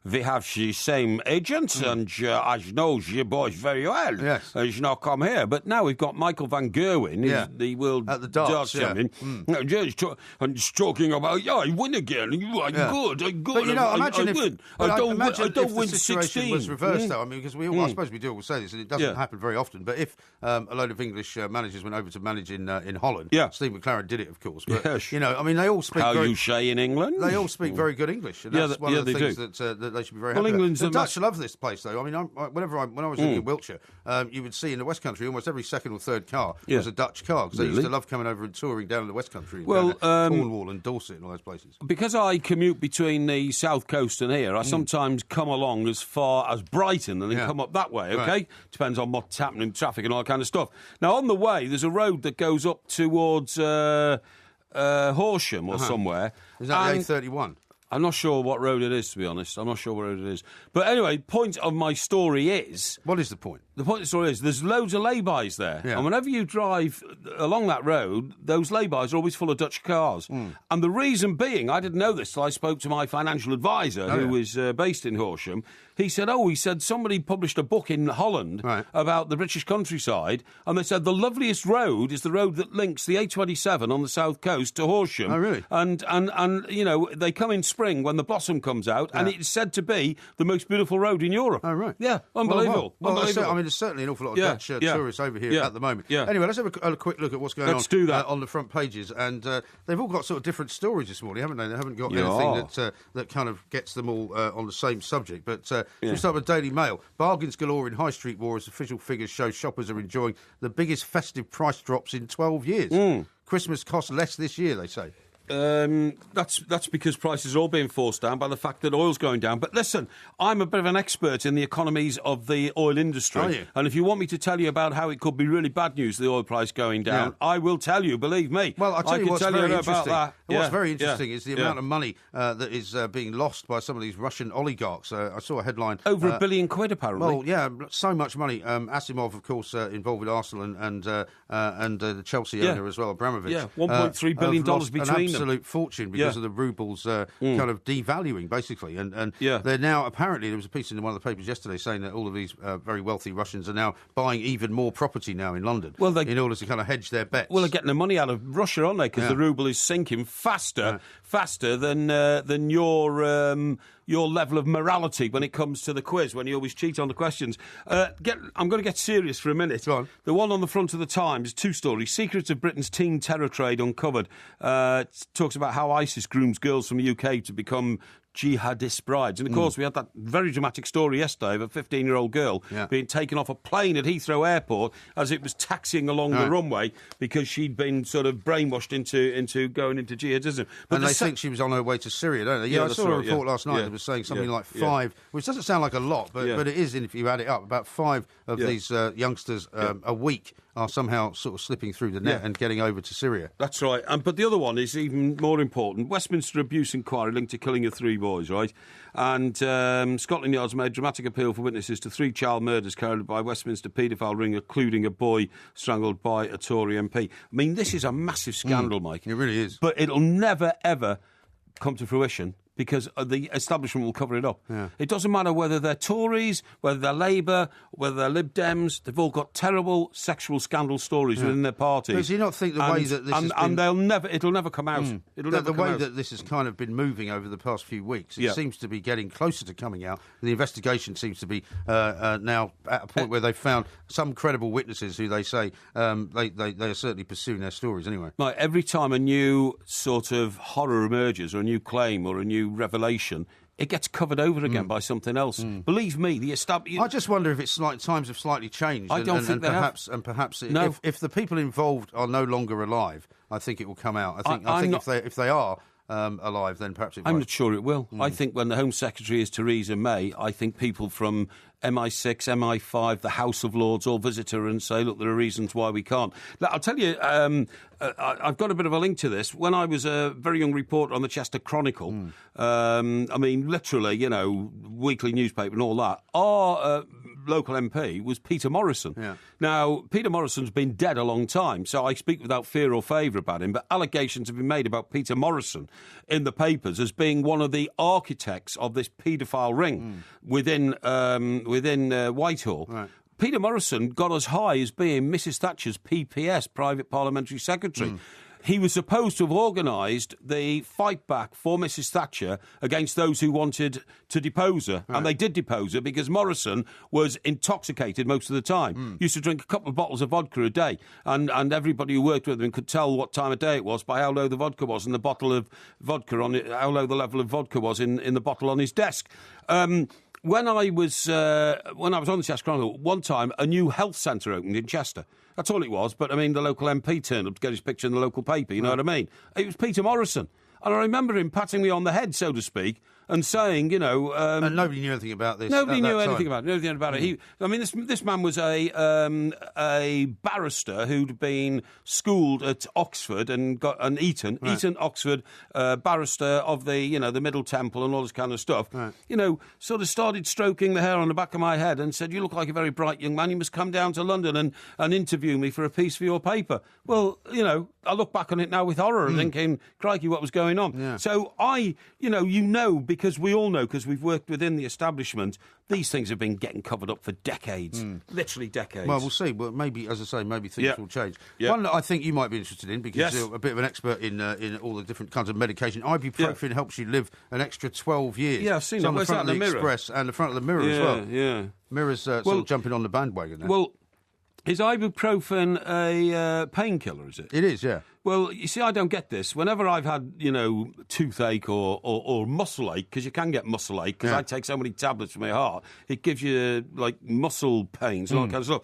we have the same agents and I know the boys very well. Yes. He's not come here. But now we've got Michael van Gerwen, who's the world at the darts champion. And he's talking about, I win again. I'm good. But, you know, imagine I don't win the 16. was reversed, though. I mean, because I suppose we do all say this, and it doesn't happen very often. But if a load of English managers went over to manage in Holland, Steve McLaren did it, of course. But, you know, I mean, they all speak... How you say in England? They all speak very good English, and that's one of the things that they should be very happy about. The Dutch love this place, though. I mean, when I was living in Wiltshire, you would see in the West Country almost every second or third car was a Dutch car, because they used to love coming over and touring down in the West Country, Cornwall and Dorset and all those places. Because I commute between the South Coast and here, I sometimes come along as far as Brighton and then come up that way, okay? Right. Depends on what's happening, traffic and all that kind of stuff. Now, on the way, there's a road that goes up towards Horsham or somewhere. Is that the A31? I'm not sure what road it is, to be honest. I'm not sure what road it is. But anyway, point of my story is... What is the point? The point of the story is there's loads of lay-bys there. Yeah. And whenever you drive along that road, those lay-bys are always full of Dutch cars. And the reason being, I didn't know this till I spoke to my financial advisor, who is based in Horsham. He said, somebody published a book in Holland about the British countryside, and they said the loveliest road is the road that links the A27 on the south coast to Horsham. Oh, really? And you know, they come in spring when the blossom comes out, and it's said to be the most beautiful road in Europe. Oh, right. Yeah, unbelievable. Unbelievable. I mean, there's certainly an awful lot of Dutch tourists over here at the moment. Yeah. Anyway, let's have a quick look at what's going on on the front pages. And they've all got sort of different stories this morning, haven't they? They haven't got anything that kind of gets them all on the same subject. But we start with Daily Mail. Bargains galore in High Street War as official figures show shoppers are enjoying the biggest festive price drops in 12 years. Christmas costs less this year, they say. That's because prices are all being forced down by the fact that oil's going down. But listen, I'm a bit of an expert in the economies of the oil industry. Are you? And if you want me to tell you about how it could be really bad news, the oil price going down, I will tell you, believe me. Well, I'll tell you what's very interesting. What's very interesting is the amount of money that is being lost by some of these Russian oligarchs. I saw a headline. Over £1 billion, apparently. Well, yeah, so much money. Asimov, of course, involved with Arsenal and the Chelsea owner as well, Abramovich. Yeah, $1.3 billion between them. Absolute fortune because of the rubles kind of devaluing, basically. And they're now, apparently, there was a piece in one of the papers yesterday saying that all of these very wealthy Russians are now buying even more property now in London in order to kind of hedge their bets. Well, they're getting the money out of Russia, aren't they? Because the ruble is sinking faster than your your level of morality when it comes to the quiz, when you always cheat on the questions. I'm going to get serious for a minute. Go on. The one on the front of the Times, 2 stories. Secrets of Britain's teen terror trade uncovered. It talks about how ISIS grooms girls from the UK to become jihadist brides. And, of course, we had that very dramatic story yesterday of a 15-year-old girl being taken off a plane at Heathrow Airport as it was taxiing along the runway because she'd been sort of brainwashed into going into jihadism. But and they think she was on her way to Syria, don't they? Yeah, I saw a report last night that was saying something like 5, which doesn't sound like a lot, but it is, if you add it up, about 5 of these youngsters a week are somehow sort of slipping through the net and getting over to Syria. That's right. But the other one is even more important. Westminster abuse inquiry linked to killing of 3 boys, right? And Scotland Yard's made dramatic appeal for witnesses to 3 child murders carried out by Westminster paedophile ring, including a boy strangled by a Tory MP. I mean, this is a massive scandal, Mike. It really is. But it'll never, ever come to fruition, because the establishment will cover it up. Yeah. It doesn't matter whether they're Tories, whether they're Labour, whether they're Lib Dems. They've all got terrible sexual scandal stories within their parties. But do you not think the way that this has been... And it'll never come out. The way that this has kind of been moving over the past few weeks, it seems to be getting closer to coming out. The investigation seems to be now at a point where they've found some credible witnesses who they say they are certainly pursuing their stories anyway. Like every time a new sort of horror emerges, or a new claim, or a new revelation, it gets covered over again by something else. Believe me, I just wonder if it's like times have slightly changed. I don't think they perhaps, have. And perhaps No. if the people involved are no longer alive, I think it will come out. I think if they are alive, then perhaps it won't. I'm not sure it will. I think when the Home Secretary is Theresa May, I think people from MI6, MI5, the House of Lords all visit her and say, look, there are reasons why we can't. Now, I'll tell you, I've got a bit of a link to this. When I was a very young reporter on the Chester Chronicle, I mean, literally, weekly newspaper and all that, our local MP was Peter Morrison. Yeah. Now, Peter Morrison's been dead a long time, so I speak without fear or favour about him, but allegations have been made about Peter Morrison in the papers as being one of the architects of this paedophile ring within Whitehall. Right. Peter Morrison got as high as being Mrs Thatcher's PPS, Private Parliamentary Secretary. He was supposed to have organised the fight back for Mrs Thatcher against those who wanted to depose her. Right. And they did depose her because Morrison was intoxicated most of the time. Used to drink a couple of bottles of vodka a day. And everybody who worked with him could tell what time of day it was by how low the vodka was in the bottle of vodka, how low the level of vodka was in the bottle on his desk. When I was on the Chester Chronicle, one time a new health centre opened in Chester. That's all it was, but I mean, the local MP turned up to get his picture in the local paper, you know what I mean? It was Peter Morrison. And I remember him patting me on the head, so to speak, and saying, and nobody knew anything about this. Nobody knew anything about it. This man was a barrister who'd been schooled at Oxford and got an Eton, Oxford barrister of the Middle Temple and all this kind of stuff. Right. Sort of started stroking the hair on the back of my head and said, "You look like a very bright young man. You must come down to London and interview me for a piece for your paper." Well, I look back on it now with horror, thinking, "Crikey, what was going on?" Yeah. So because we all know, because we've worked within the establishment, these things have been getting covered up for decades, literally decades. Well, we'll see. Well, maybe, as I say, maybe things will change. Yep. One that I think you might be interested in, because you're a bit of an expert in all the different kinds of medication. Ibuprofen helps you live an extra 12 years. Yeah, I've seen it. It's on the front of the Mirror? Express and the front of the Mirror as well. Yeah. Mirror's sort of jumping on the bandwagon there. Well, is ibuprofen a painkiller, is it? It is, yeah. Well, you see, I don't get this. Whenever I've had, toothache or muscle ache, because you can get muscle ache, because I take so many tablets for my heart, it gives you, muscle pains and all that kind of stuff.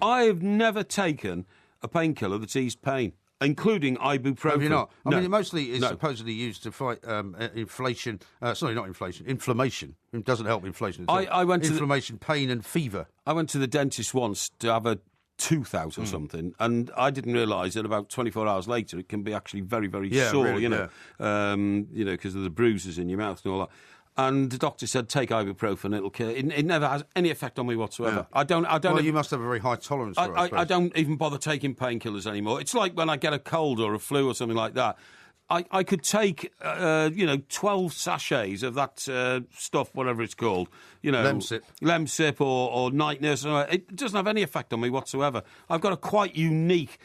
I've never taken a painkiller that's eased pain, including ibuprofen. Have you not? I No. mean, it mostly is No. supposedly used to fight inflation. Sorry, not inflation. Inflammation. It doesn't help inflation. I went to inflammation, pain and fever. I went to the dentist once to have a tooth out or something, and I didn't realise that about 24 hours later it can be actually very, very sore, really, because of the bruises in your mouth and all that. And the doctor said, take ibuprofen, it'll cure. It never has any effect on me whatsoever. Yeah. I don't. Well, you must have a very high tolerance for it, I don't even bother taking painkillers anymore. It's like when I get a cold or a flu or something like that. I could take, 12 sachets of that stuff, whatever it's called. Lemsip or Night Nurse. It doesn't have any effect on me whatsoever. I've got a quite unique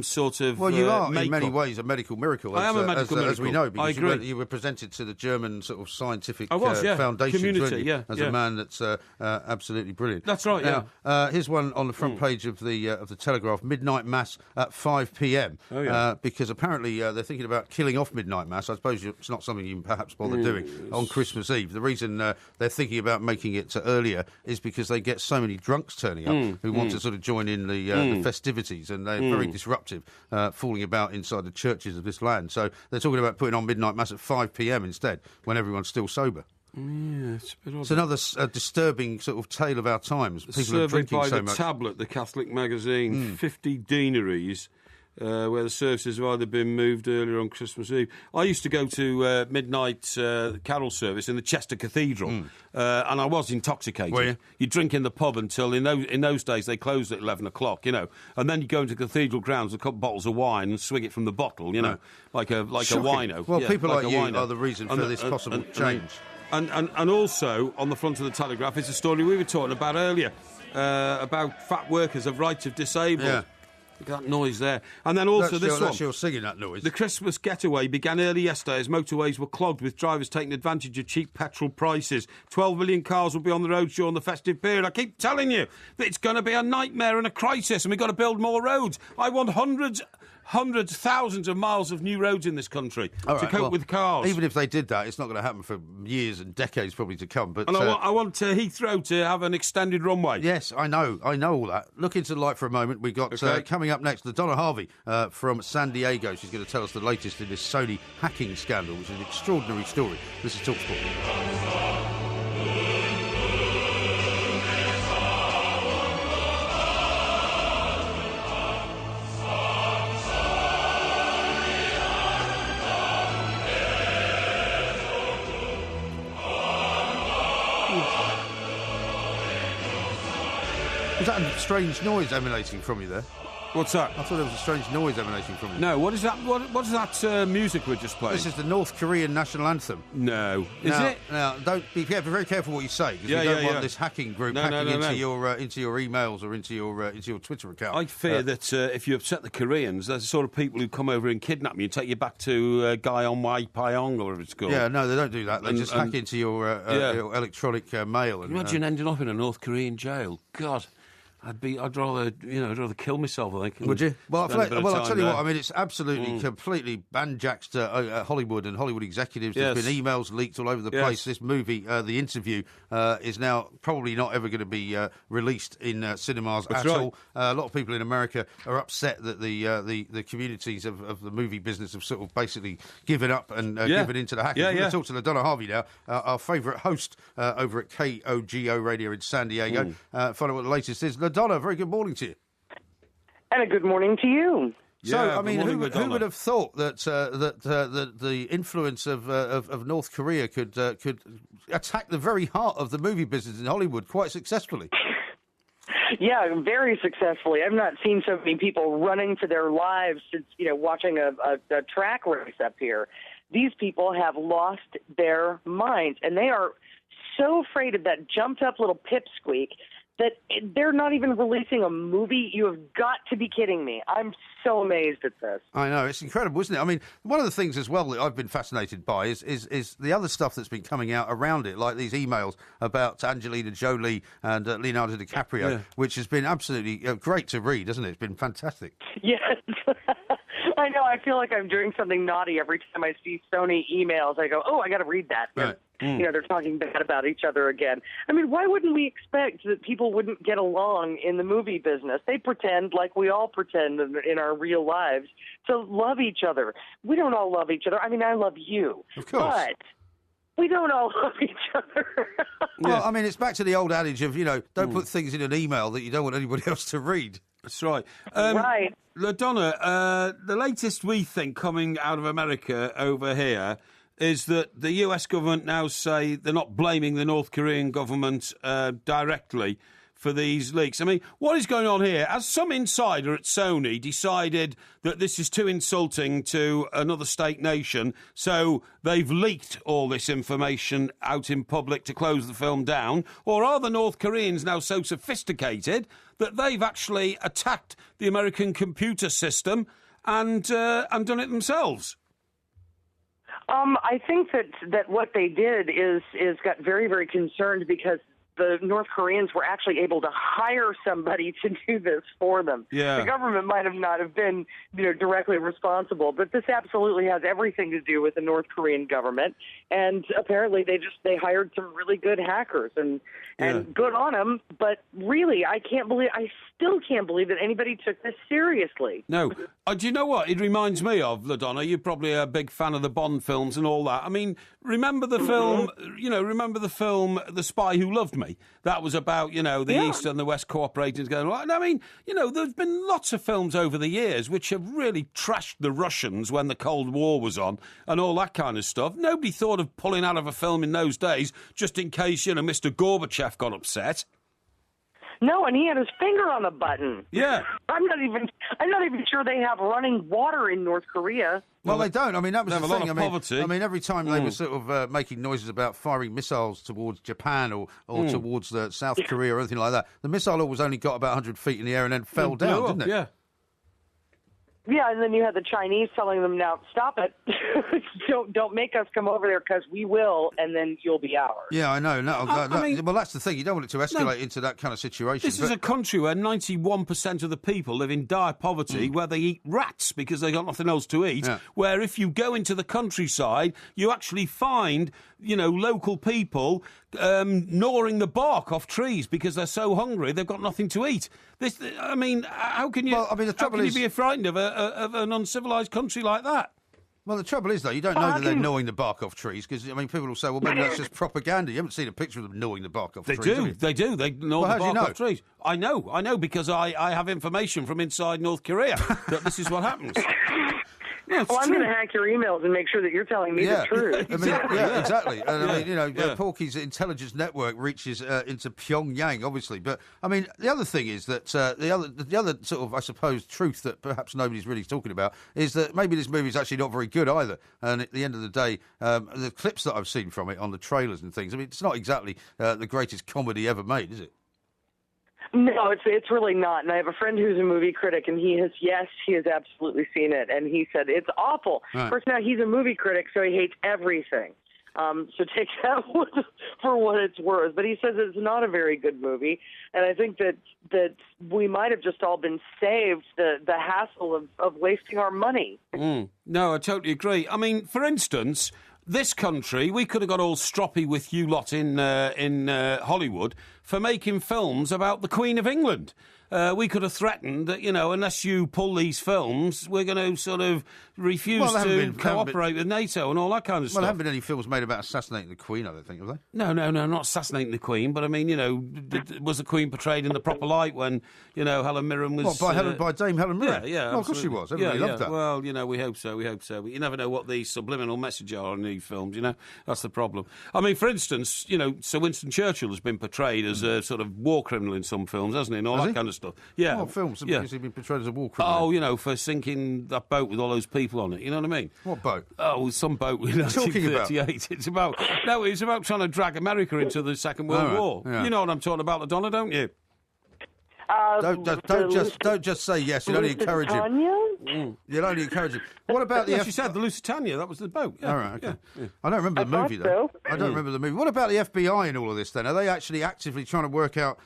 sort of Well, you are, in makeup. many ways, a medical miracle. I am a medical miracle. As we know, I because agree. you were presented to the German sort of scientific Community, foundations, weren't you? As yeah. a man that's absolutely brilliant. That's right, Now, here's one on the front page of the Telegraph, Midnight Mass at 5 p.m. Oh, yeah. Because apparently they're thinking about killing off Midnight Mass. I suppose it's not something you can perhaps bother doing on Christmas Eve. The reason they're thinking about making it earlier is because they get so many drunks turning up who want to sort of join in the festivities, and they're very disruptive, fooling about inside the churches of this land. So they're talking about putting on Midnight Mass at 5 p.m. instead, when everyone's still sober. Yeah, it's another disturbing sort of tale of our times. People are drinking by so the much. Tablet, the Catholic magazine, 50 deaneries where the services have either been moved earlier on Christmas Eve. I used to go to midnight carol service in the Chester Cathedral, and I was intoxicated. Were you? You drink in the pub until, in those days, they closed at 11 o'clock, and then you go into cathedral grounds with a couple of bottles of wine and swig it from the bottle, like a wino. Well, Yeah, people like you wino. are the reason for this possible change. And also, on the front of the Telegraph, is a story we were talking about earlier, about fat workers of rights of disabled. Yeah. Look at that noise there. And then also That's your singing, that noise. The Christmas getaway began early yesterday as motorways were clogged with drivers taking advantage of cheap petrol prices. 12 million cars will be on the roads during the festive period. I keep telling you that it's going to be a nightmare and a crisis, and we've got to build more roads. I want hundreds, thousands of miles of new roads in this country to cope with cars. Even if they did that, it's not going to happen for years and decades probably to come. But and I want Heathrow to have an extended runway. Yes, I know all that. Look into the light for a moment. We've got coming up next, Donna Harvey from San Diego. She's going to tell us the latest in this Sony hacking scandal, which is an extraordinary story. This is TalkSport. Was that a strange noise emanating from you there? What's that? I thought there was a strange noise emanating from you. No, what is that? What is that music we're just playing? This is the North Korean national anthem. No. Is it? Now, don't be very careful what you say, because we don't want this hacking group hacking into your emails or into your Twitter account. I fear that if you upset the Koreans, they're the sort of people who come over and kidnap you and take you back to Gyeongwai Pyong or whatever it's called. Yeah, no, they don't do that. They just hack into your electronic mail. Imagine ending up in a North Korean jail. God. I'd rather kill myself, I think. Would you? Well, I'll tell you what. I mean, it's absolutely, completely banjaxed Hollywood and Hollywood executives. Yes. There's been emails leaked all over the place. This movie, The Interview, is now probably not ever going to be released in cinemas all. A lot of people in America are upset that the communities of the movie business have sort of basically given up and given into the hacking. We're going to talk to Donna Harvey now, our favourite host over at KOGO Radio in San Diego. Find out what the latest is. Donna, very good morning to you. And a good morning to you. So, I mean, who would have thought that the influence of North Korea could attack the very heart of the movie business in Hollywood quite successfully? Yeah, very successfully. I've not seen so many people running for their lives since, watching a track race up here. These people have lost their minds, and they are so afraid of that jumped-up little pipsqueak that they're not even releasing a movie. You have got to be kidding me. I'm so amazed at this. I know, it's incredible, isn't it? I mean, one of the things as well that I've been fascinated by is the other stuff that's been coming out around it, like these emails about Angelina Jolie and Leonardo DiCaprio, which has been absolutely great to read, hasn't it? It's been fantastic. Yes. I know. I feel like I'm doing something naughty every time I see Sony emails. I go, oh, I got to read that. Right. They're talking bad about each other again. I mean, why wouldn't we expect that people wouldn't get along in the movie business? They pretend like we all pretend in our real lives to love each other. We don't all love each other. I mean, I love you. Of course. But we don't all love each other. Well, I mean, it's back to the old adage of, don't put things in an email that you don't want anybody else to read. That's right. Right. LaDonna, the latest we think coming out of America over here is that the US government now say they're not blaming the North Korean government directly for these leaks. I mean, what is going on here? Has some insider at Sony decided that this is too insulting to another state nation, so they've leaked all this information out in public to close the film down? Or are the North Koreans now so sophisticated that they've actually attacked the American computer system and done it themselves? I think that what they did is got very, very concerned because the North Koreans were actually able to hire somebody to do this for them. Yeah. The government might have not have been, directly responsible, but this absolutely has everything to do with the North Korean government. And apparently they hired some really good hackers and good on them. But really, I still can't believe that anybody took this seriously. No. Do you know what it reminds me of, LaDonna? You're probably a big fan of the Bond films and all that. I mean, remember the film, The Spy Who Loved Me? That was about, the East and the West cooperating together. And I mean, there's been lots of films over the years which have really trashed the Russians when the Cold War was on and all that kind of stuff. Nobody thought of pulling out of a film in those days just in case, Mr. Gorbachev got upset. No, and he had his finger on the button. Yeah. I'm not even sure they have running water in North Korea. Well, they don't. I mean, that was the thing. They have a lot of poverty. I mean, every time they were sort of making noises about firing missiles towards Japan or towards South Korea or anything like that, the missile always only got about 100 feet in the air and then fell down, didn't it? Yeah. Yeah, and then you had the Chinese telling them, now, stop it. don't make us come over there because we will, and then you'll be ours. Yeah, I know. No, well, that's the thing. You don't want it to escalate into that kind of situation. This is a country where 91% of the people live in dire poverty, where they eat rats because they got nothing else to eat, where if you go into the countryside, you actually find, local people gnawing the bark off trees because they're so hungry they've got nothing to eat. How can you? Well, I mean, the trouble is, be frightened of an uncivilized country like that? Well, the trouble is, though, you don't know that they're gnawing the bark off trees because, people will say, well, maybe that's just propaganda. You haven't seen a picture of them gnawing the bark off trees. They do. They gnaw the bark off trees. I know, because I have information from inside North Korea that this is what happens. Yeah, I'm going to hack your emails and make sure that you're telling me the truth. Exactly. And Porky's intelligence network reaches into Pyongyang, obviously. But the other thing is that the other sort of, I suppose, truth that perhaps nobody's really talking about is that maybe this movie is actually not very good either. And at the end of the day, the clips that I've seen from it on the trailers and things, it's not exactly the greatest comedy ever made, is it? No, it's really not. And I have a friend who's a movie critic, and he has absolutely seen it, and he said it's awful. Right. Of course, now he's a movie critic, so he hates everything. So take that for what it's worth. But he says it's not a very good movie, and I think that we might have just all been saved the hassle of wasting our money. No, I totally agree. I mean, for instance, this country, we could have got all stroppy with you lot in Hollywood for making films about the Queen of England. We could have threatened that, unless you pull these films, we're going to sort of refuse to cooperate with NATO and all that kind of stuff. Well, there haven't been any films made about assassinating the Queen, I don't think, have they? No, not assassinating the Queen, but was the Queen portrayed in the proper light when, Helen Mirren was... by Dame Helen Mirren? Yeah. Well, of course she was. Everybody loved that. Well, we hope so. But you never know what the subliminal message are in these films, That's the problem. I mean, for instance, Sir Winston Churchill has been portrayed as a sort of war criminal in some films, hasn't he? And all that kind of stuff. Yeah. What films has he been portrayed as a war criminal? Oh, for sinking that boat with all those people on it. You know what I mean? What boat? Oh, some boat in 1938. It's about trying to drag America into the Second World War. Yeah. You know what I'm talking about, LaDonna, don't you? Don't just say yes. You'll only encourage him. You'll only encourage him. What about the? She said the Lusitania. That was the boat. Yeah. All right. Okay. Yeah. I don't remember the movie though. I don't remember the movie. What about the FBI in all of this? Then are they actually actively trying to work out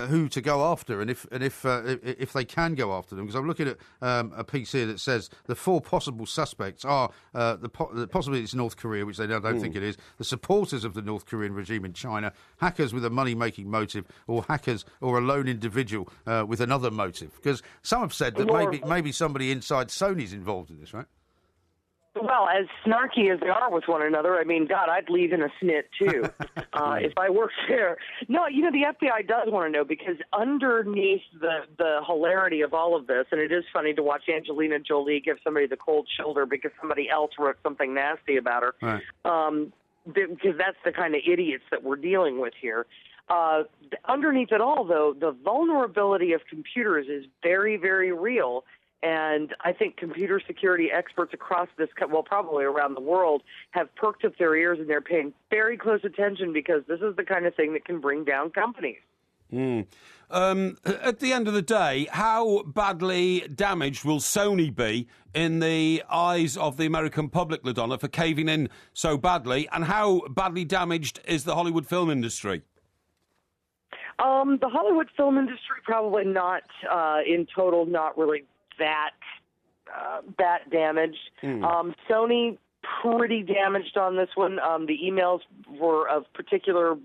who to go after and if they can go after them? Because I'm looking at a piece here that says the 4 possible suspects are possibly it's North Korea, which they don't think it is. The supporters of the North Korean regime in China, hackers with a money-making motive, or hackers or a lone individual with another motive. Because some have said that maybe somebody inside Sony's involved in this, right? Well, as snarky as they are with one another, I mean, God, I'd leave in a snit, too, if I worked there. No, the FBI does want to know, because underneath the hilarity of all of this, and it is funny to watch Angelina Jolie give somebody the cold shoulder because somebody else wrote something nasty about her, right. Because that's the kind of idiots that we're dealing with here. Underneath it all, though, the vulnerability of computers is very, very real. And I think computer security experts across probably around the world, have perked up their ears and they're paying very close attention because this is the kind of thing that can bring down companies. At the end of the day, how badly damaged will Sony be in the eyes of the American public, LaDonna, for caving in so badly? And how badly damaged is the Hollywood film industry? The Hollywood film industry probably not, in total, not really that damaged. Sony pretty damaged on this one. The emails were of particular,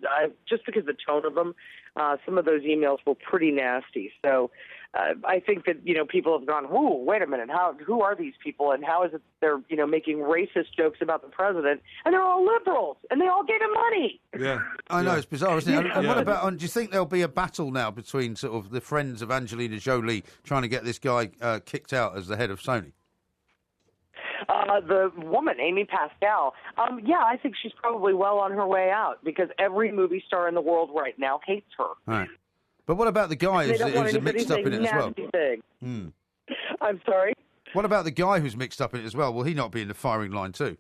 just because the tone of them, some of those emails were pretty nasty. So I think that, people have gone, whoa, wait a minute, who are these people, and how is it they're, making racist jokes about the president, and they're all liberals, and they all gave him money. Yeah. I know, it's bizarre, isn't it? And what about, do you think there'll be a battle now between sort of the friends of Angelina Jolie trying to get this guy kicked out as the head of Sony? The woman, Amy Pascal, I think she's probably well on her way out because every movie star in the world right now hates her. Right. But what about the guy who's mixed up in it as well? I'm sorry? What about the guy who's mixed up in it as well? Will he not be in the firing line too?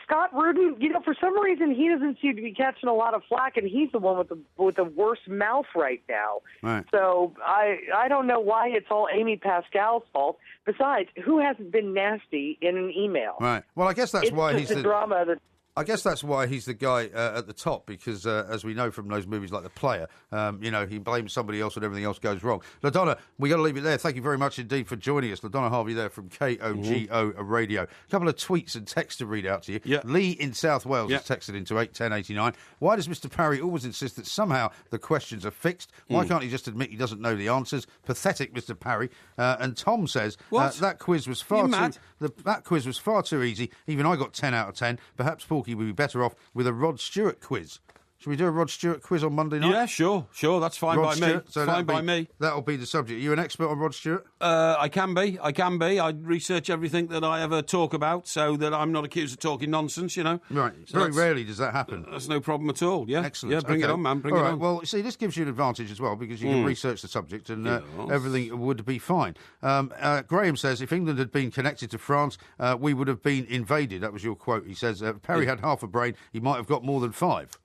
Scott Rudin, for some reason he doesn't seem to be catching a lot of flack, and he's the one with the worst mouth right now. Right. So I don't know why it's all Amy Pascal's fault. Besides, who hasn't been nasty in an email? Right. Well, I guess that's why he's the drama that. I guess that's why he's the guy at the top, because as we know from those movies like The Player, he blames somebody else when everything else goes wrong. LaDonna, we got to leave it there. Thank you very much indeed for joining us. LaDonna Harvey there from KOGO Radio. A couple of tweets and texts to read out to you. Yeah. Lee in South Wales has texted into 81089. Why does Mr. Parry always insist that somehow the questions are fixed? Why can't he just admit he doesn't know the answers? Pathetic, Mr. Parry. And Tom says that quiz was far too easy. Even I got 10 out of 10. Perhaps Porky would be better off with a Rod Stewart quiz. Should we do a Rod Stewart quiz on Monday night? Yeah, sure. That's fine by me. So fine by me. That'll be the subject. Are you an expert on Rod Stewart? I can be. I research everything that I ever talk about so that I'm not accused of talking nonsense, Right. So very rarely does that happen. That's no problem at all, yeah. Excellent. Yeah, bring it on, man. Bring all it right. on. Well, see, this gives you an advantage as well because you can research the subject and everything would be fine. Graham says, if England had been connected to France, we would have been invaded. That was your quote. He says, Perry had half a brain. He might have got more than 5.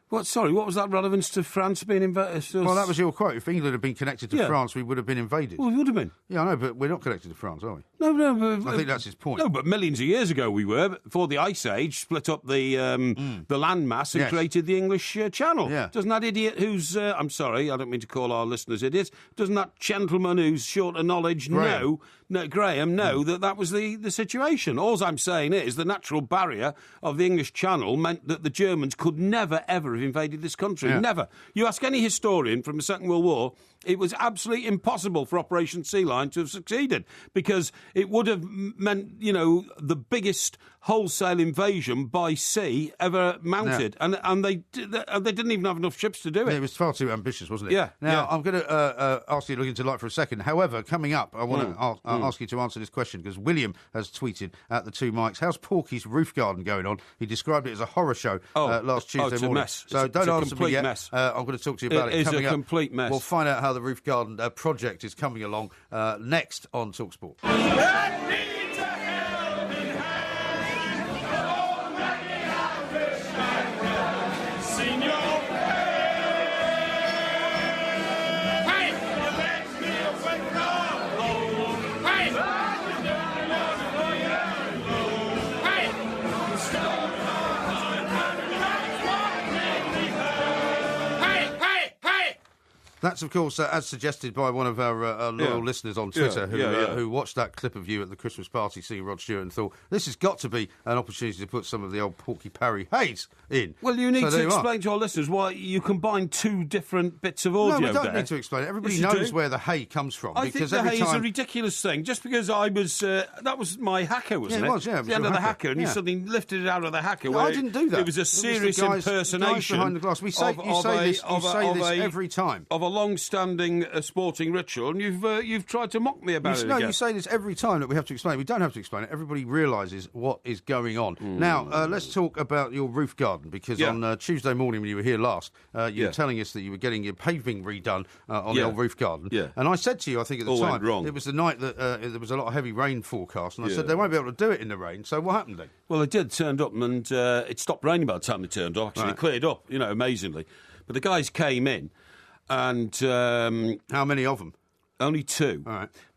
What? Sorry, what was that relevance to France being invaded? Well, that was your quote. If England had been connected to France, we would have been invaded. Well, we would have been. Yeah, I know, but we're not connected to France, are we? No, but... I think that's his point. No, but millions of years ago we were, before the Ice Age split up the landmass and created the English Channel. Yeah. Doesn't that idiot who's... I'm sorry, I don't mean to call our listeners idiots. Doesn't that gentleman who's short of knowledge know that was the situation? All I'm saying is the natural barrier of the English Channel meant that the Germans could never, ever have invaded this country. Yeah. Never. You ask any historian from the Second World War, it was absolutely impossible for Operation Sea Lion to have succeeded because it would have meant, the biggest wholesale invasion by sea ever mounted. Yeah. And they didn't even have enough ships to do it. It was far too ambitious, wasn't it? Yeah. Now, I'm going to ask you to look into light for a second. However, coming up, I want to ask you to answer this question because William has tweeted at the two mics, how's Porky's roof garden going on? He described it as a horror show last Tuesday it's morning. A mess. So don't answer me yet. Mess. I'm going to talk to you about it. It is a complete mess. We'll find out how the roof garden project is coming along next on TalkSport. That's, of course, as suggested by one of our loyal listeners on Twitter who watched that clip of you at the Christmas party singing Rod Stewart and thought, this has got to be an opportunity to put some of the old Porky Parry haze in. Well, you need to explain to our listeners why you combine two different bits of audio. No, we don't need to explain it. Everybody knows where the hay comes from. I think the hay is a ridiculous thing. Just because I was... that was my hacker, wasn't it? It was, yeah. It was the end of the hacker, and you suddenly lifted it out of the hacker. I didn't do that. It was a serious impersonation behind the glass. You say this every time. Of a long-standing sporting ritual, and you've tried to mock me about it. No, again. you say this every time that we have to explain it. We don't have to explain it. Everybody realises what is going on. Now, let's talk about your roof garden, because on Tuesday morning when you were here last, you were telling us that you were getting your paving redone on the old roof garden. Yeah. And I said to you, I think at the time, it was the night that there was a lot of heavy rain forecast, and I said they won't be able to do it in the rain. So what happened then? Well, they did, turned up, and it stopped raining by the time they turned up. Actually, it cleared up, amazingly. But the guys came in, and... how many of them? Only 2,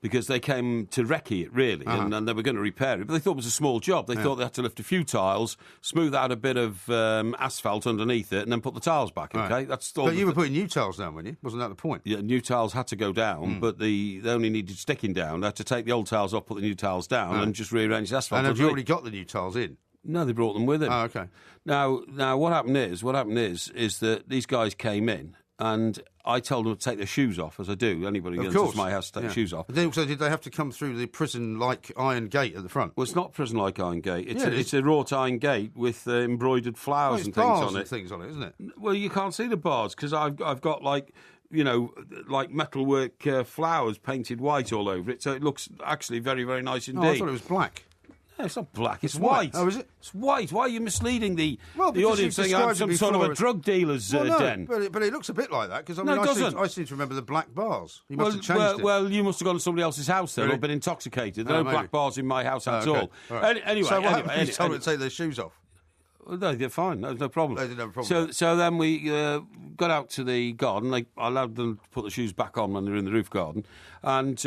because they came to recce it, really, and they were going to repair it. But they thought it was a small job. They thought they had to lift a few tiles, smooth out a bit of asphalt underneath it, and then put the tiles back, OK? That's all. But you were putting new tiles down, weren't you? Wasn't that the point? Yeah, new tiles had to go down, but they only needed sticking down. They had to take the old tiles off, put the new tiles down, and just rearrange the asphalt. And have you already got the new tiles in? No, they brought them with them. Oh, OK. Now, what happened is that these guys came in, and I told them to take their shoes off, as I do. Anybody who enters my house to take their shoes off. So did they have to come through the prison-like iron gate at the front? Well, it's not prison-like iron gate. It's a wrought iron gate with embroidered flowers and things on it. Things on it, isn't it? Well, you can't see the bars because I've got like metalwork flowers painted white all over it, so it looks actually very, very nice indeed. Oh, I thought it was black. No, it's not black, it's white. Oh, is it? It's white. Why are you misleading the audience saying I'm some sort of a drug dealer's den? But it looks a bit like that, because I seem to remember the black bars. You must have changed it. Well, you must have gone to somebody else's house then, or been intoxicated. There are no black bars in my house at all. Right. Anyway, so what happened? You told them to take their shoes off? Well, no, they're fine. There's no problem. They didn't have a problem. So then we got out to the garden. I allowed them to put the shoes back on when they were in the roof garden. And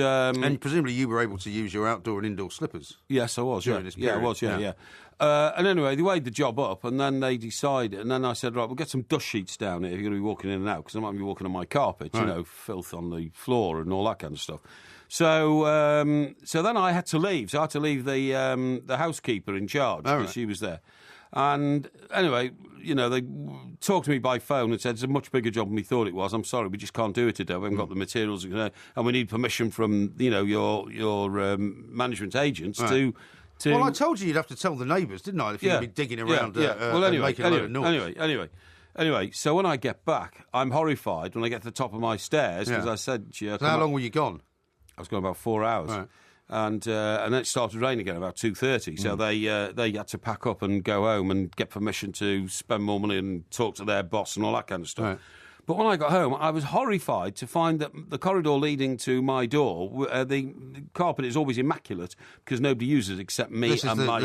presumably you were able to use your outdoor and indoor slippers. Yes, I was. During this period. I was. Yeah. And anyway, they weighed the job up, and then they decided. And then I said, right, we'll get some dust sheets down here if you're going to be walking in and out, because I might be walking on my carpet, filth on the floor and all that kind of stuff. So then I had to leave. So I had to leave the housekeeper in charge, because she was there. And anyway, they talked to me by phone and said it's a much bigger job than we thought it was. I'm sorry, we just can't do it today. We haven't got the materials, and we need permission from your management agents to. Well, I told you you'd have to tell the neighbours, didn't I? If you'd be digging around and making a load of noise. Anyway, so when I get back, I'm horrified when I get to the top of my stairs, because I said to you... So how long were you gone? I was gone about 4 hours. Right. And then it started raining again about 2:30. So they had to pack up and go home and get permission to spend more money and talk to their boss and all that kind of stuff. Right. But when I got home, I was horrified to find that the corridor leading to my door, the carpet is always immaculate because nobody uses it except me and my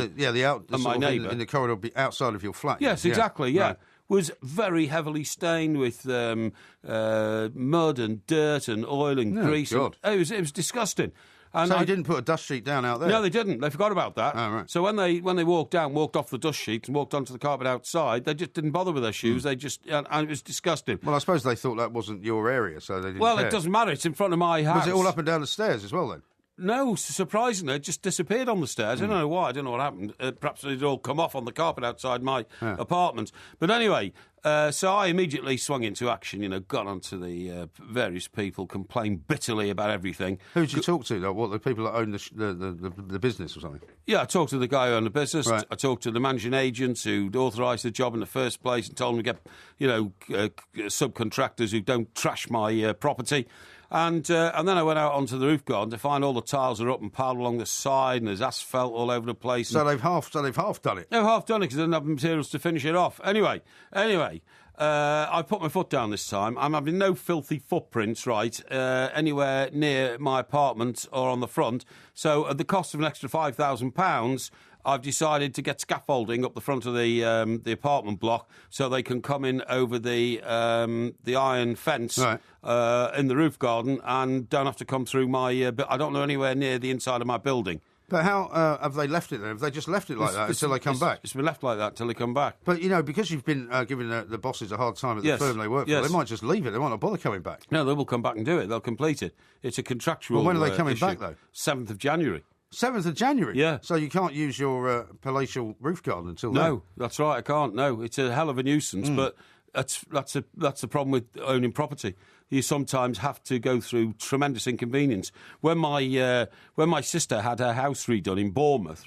neighbour. In the corridor outside of your flat. Yes, exactly. Yeah. Right. Was very heavily stained with mud and dirt and oil and grease. God. It was disgusting. And so you didn't put a dust sheet down out there? No, they didn't. They forgot about that. Oh, right. So when they walked off the dust sheet and walked onto the carpet outside, they just didn't bother with their shoes. They just, and it was disgusting. Well, I suppose they thought that wasn't your area, so they didn't care. It doesn't matter. It's in front of my house. Was it all up and down the stairs as well, then? No, surprisingly, it just disappeared on the stairs. I don't know why. I don't know what happened. Perhaps it had all come off on the carpet outside my apartment. But anyway, so I immediately swung into action, got onto the various people, complained bitterly about everything. Who did you talk to, though? What, the people that own the business or something? Yeah, I talked to the guy who owned the business. Right. I talked to the managing agents who'd authorised the job in the first place and told them to get, subcontractors who don't trash my property. And then I went out onto the roof garden to find all the tiles are up and piled along the side, and there's asphalt all over the place. So they've half done it. They've half done it because they didn't have the materials to finish it off. Anyway, I put my foot down this time. I'm having no filthy footprints, anywhere near my apartment or on the front. So at the cost of an extra £5,000. I've decided to get scaffolding up the front of the apartment block so they can come in over the iron fence in the roof garden and don't have to come through my... I don't know anywhere near the inside of my building. But how have they left it then? Have they just left it like that until they come back? It's been left like that until they come back. But, because you've been giving the bosses a hard time at the firm they work for, they might just leave it. They might not bother coming back. No, they will come back and do it. They'll complete it. It's a contractual Well, when are they coming issue. back, though? 7th of January. 7th of January? Yeah. So you can't use your palatial roof garden until then? No, that's right, I can't. No, it's a hell of a nuisance, but that's the problem with owning property. You sometimes have to go through tremendous inconvenience. When my sister had her house redone in Bournemouth,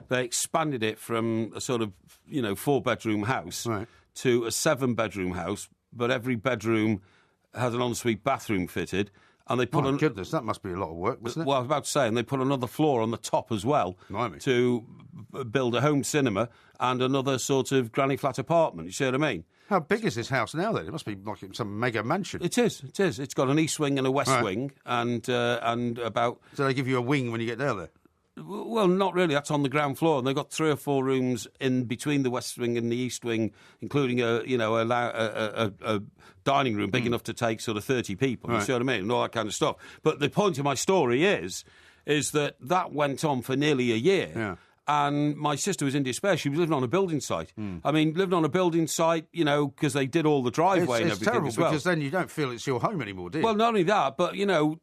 they expanded it from a sort of 4-bedroom house to a 7-bedroom house, but every bedroom had an ensuite bathroom fitted, and they put my goodness, that must be a lot of work, wasn't it? Well, I was about to say, and they put another floor on the top as well to build a home cinema and another sort of granny flat apartment. You see what I mean? How big is this house now, then? It must be like some mega mansion. It is. It's got an east wing and a west wing, and about... So they give you a wing when you get down there? Well, not really. That's on the ground floor, and they've got 3 or 4 rooms in between the west wing and the east wing, including a dining room big enough to take sort of 30 people. You see what I mean? And all that kind of stuff. But the point of my story is that went on for nearly a year. Yeah. And my sister was in despair. She was living on a building site. I mean, living on a building site, because they did all the driveway and everything terrible as well. Because then you don't feel it's your home anymore, do you? Well, not only that, but,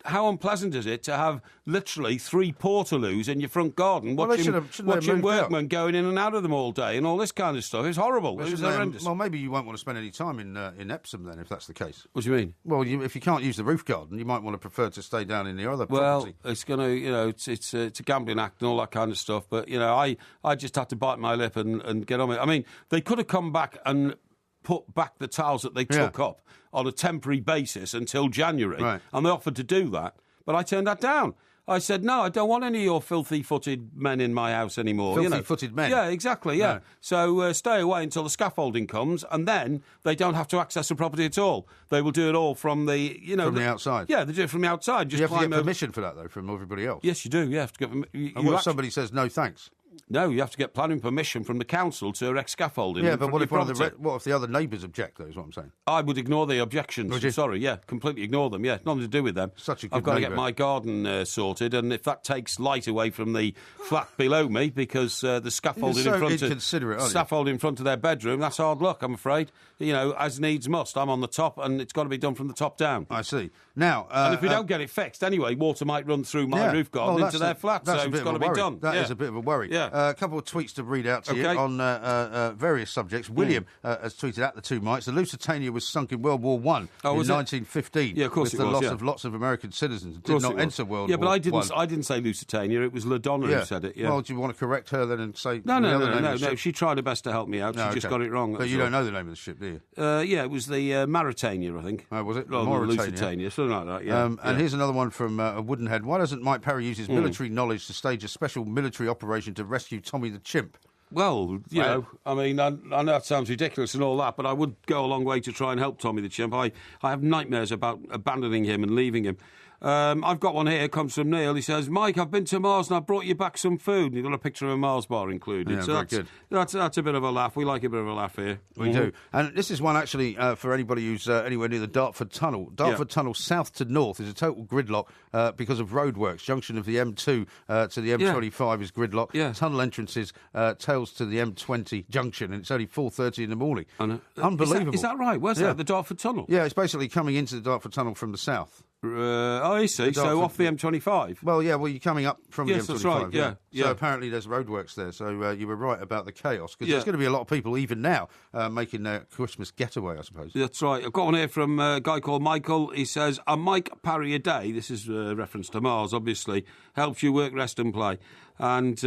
how unpleasant is it to have literally 3 portaloos in your front garden watching workmen going in and out of them all day and all this kind of stuff? It's horrible. It's horrendous. Well, maybe you won't want to spend any time in Epsom then, if that's the case. What do you mean? Well, if you can't use the roof garden, you might want to prefer to stay down in the other Well, property. it's going to, it's a gambling act and all that kind of stuff. But, I just had to bite my lip and get on with it. I mean, they could have come back and put back the tiles that they took up on a temporary basis until January, and they offered to do that, but I turned that down. I said, no, I don't want any of your filthy-footed men in my house anymore. Filthy-footed men? Yeah, exactly, yeah. No. So stay away until the scaffolding comes, and then they don't have to access the property at all. They will do it all from the, From the outside? Yeah, they do it from the outside. Just you have to get permission for that, though, from everybody else? Yes, you do. You have to get... And what if somebody says, no, thanks? No, you have to get planning permission from the council to erect scaffolding. Yeah, but what if the other neighbours object, though, is what I'm saying? I would ignore the objections. Would you? Sorry, yeah, completely ignore them, yeah. Nothing to do with them. Such a good I've got neighbour. to get my garden sorted, and if that takes light away from the flat below me, because the scaffolding in front of their bedroom, that's hard luck, I'm afraid. As needs must. I'm on the top, and it's got to be done from the top down. I see. Now, and if we don't get it fixed anyway, water might run through my roof garden into their flat, so it's got to be done. That is a bit of a worry. Yeah. A couple of tweets to read out to you on various subjects. William has tweeted at the two mics, the Lusitania was sunk in World War I in 1915. Yeah, of course with it the was, loss of lots of American citizens. It did not enter World War I. Yeah, but I didn't say Lusitania. It was LaDonna who said it. Yeah. Well, do you want to correct her then and say No. She tried her best to help me out. She just got it wrong. But you don't know the name of the ship, do you? Yeah, it was the Mauritania, I think. Oh, was it? Lusitania, something like that, yeah. And here's another one from Woodenhead. Why doesn't Mike Parry use his military knowledge to stage a special military operation to rescue Tommy the chimp? Well, I mean, I know that sounds ridiculous and all that, but I would go a long way to try and help Tommy the chimp. I have nightmares about abandoning him and leaving him. I've got one here, comes from Neil. He says, Mike, I've been to Mars and I brought you back some food. And you've got a picture of a Mars bar included. Yeah, so very good. That's a bit of a laugh. We like a bit of a laugh here. We do. And this is one, actually, for anybody who's anywhere near the Dartford Tunnel. Dartford Tunnel, south to north, is a total gridlock because of roadworks. Junction of the M2 to the M25 is gridlock. Yeah. Tunnel entrances, tails to the M20 junction, and it's only 4:30 in the morning. Unbelievable. Is that right? Where's that? The Dartford Tunnel? Yeah, it's basically coming into the Dartford Tunnel from the south. I see. So off the M25? Well, yeah, you're coming up from the M25. That's right, yeah. So apparently there's roadworks there, so you were right about the chaos, because there's going to be a lot of people, even now, making their Christmas getaway, I suppose. That's right. I've got one here from a guy called Michael. He says, a Mike Parry a day, this is a reference to Mars, obviously, helps you work, rest and play. And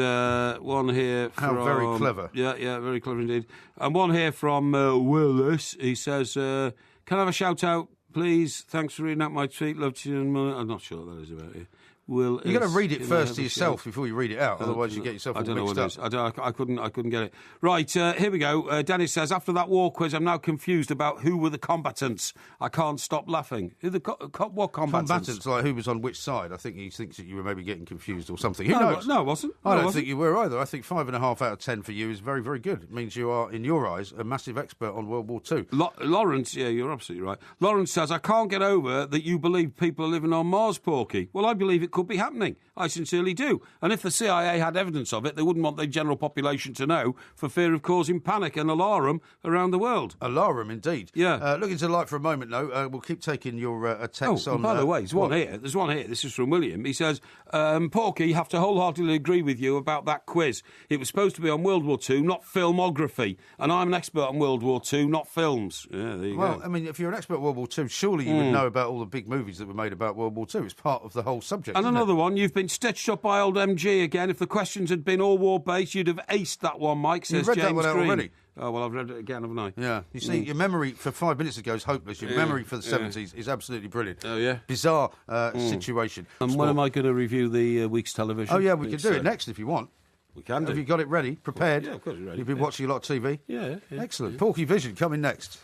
one here from... How very clever. Yeah, very clever indeed. And one here from Willis. He says, can I have a shout-out, please? Thanks for reading out my tweet. Love to you. I'm not sure what that is about here. You've got to read it first to yourself before you read it out, otherwise you get yourself all mixed up. I don't know what it is. I couldn't get it. Right, here we go. Dennis says, after that war quiz, I'm now confused about who were the combatants. I can't stop laughing. What combatants? Combatants, like who was on which side. I think he thinks that you were maybe getting confused or something. Who no, knows? No, I wasn't. I don't think you were either. I think 5.5 out of 10 for you is very, very good. It means you are, in your eyes, a massive expert on World War II. Lawrence, yeah, you're absolutely right. Lawrence says, I can't get over that you believe people are living on Mars, Porky. Well, I believe it could be happening. I sincerely do. And if the CIA had evidence of it, they wouldn't want the general population to know for fear of causing panic and alarm around the world. Alarm, indeed. Yeah. Looking to the light for a moment, though. We'll keep taking your texts on... by the way, there's one here. This is from William. He says, Porky, have to wholeheartedly agree with you about that quiz. It was supposed to be on World War II, not filmography. And I'm an expert on World War II, not films. Yeah, there you go. Well, I mean, if you're an expert on World War II, surely you would know about all the big movies that were made about World War II. It's part of the whole subject. And another one, you've been been stitched up by old MG again. If the questions had been all war-based, you'd have aced that one, Mike, says You've read James that one out Green. already. Oh, well, I've read it again, haven't I? Yeah. You see, your memory for 5 minutes ago is hopeless. Your memory for the 70s is absolutely brilliant. Oh, yeah? Bizarre situation. And when am I going to review the week's television? Oh, yeah, we can do it next if you want. We can do. Have you got it ready, prepared? Yeah, of course it's ready. You've been watching a lot of TV? Yeah. Excellent. Porky Vision coming next.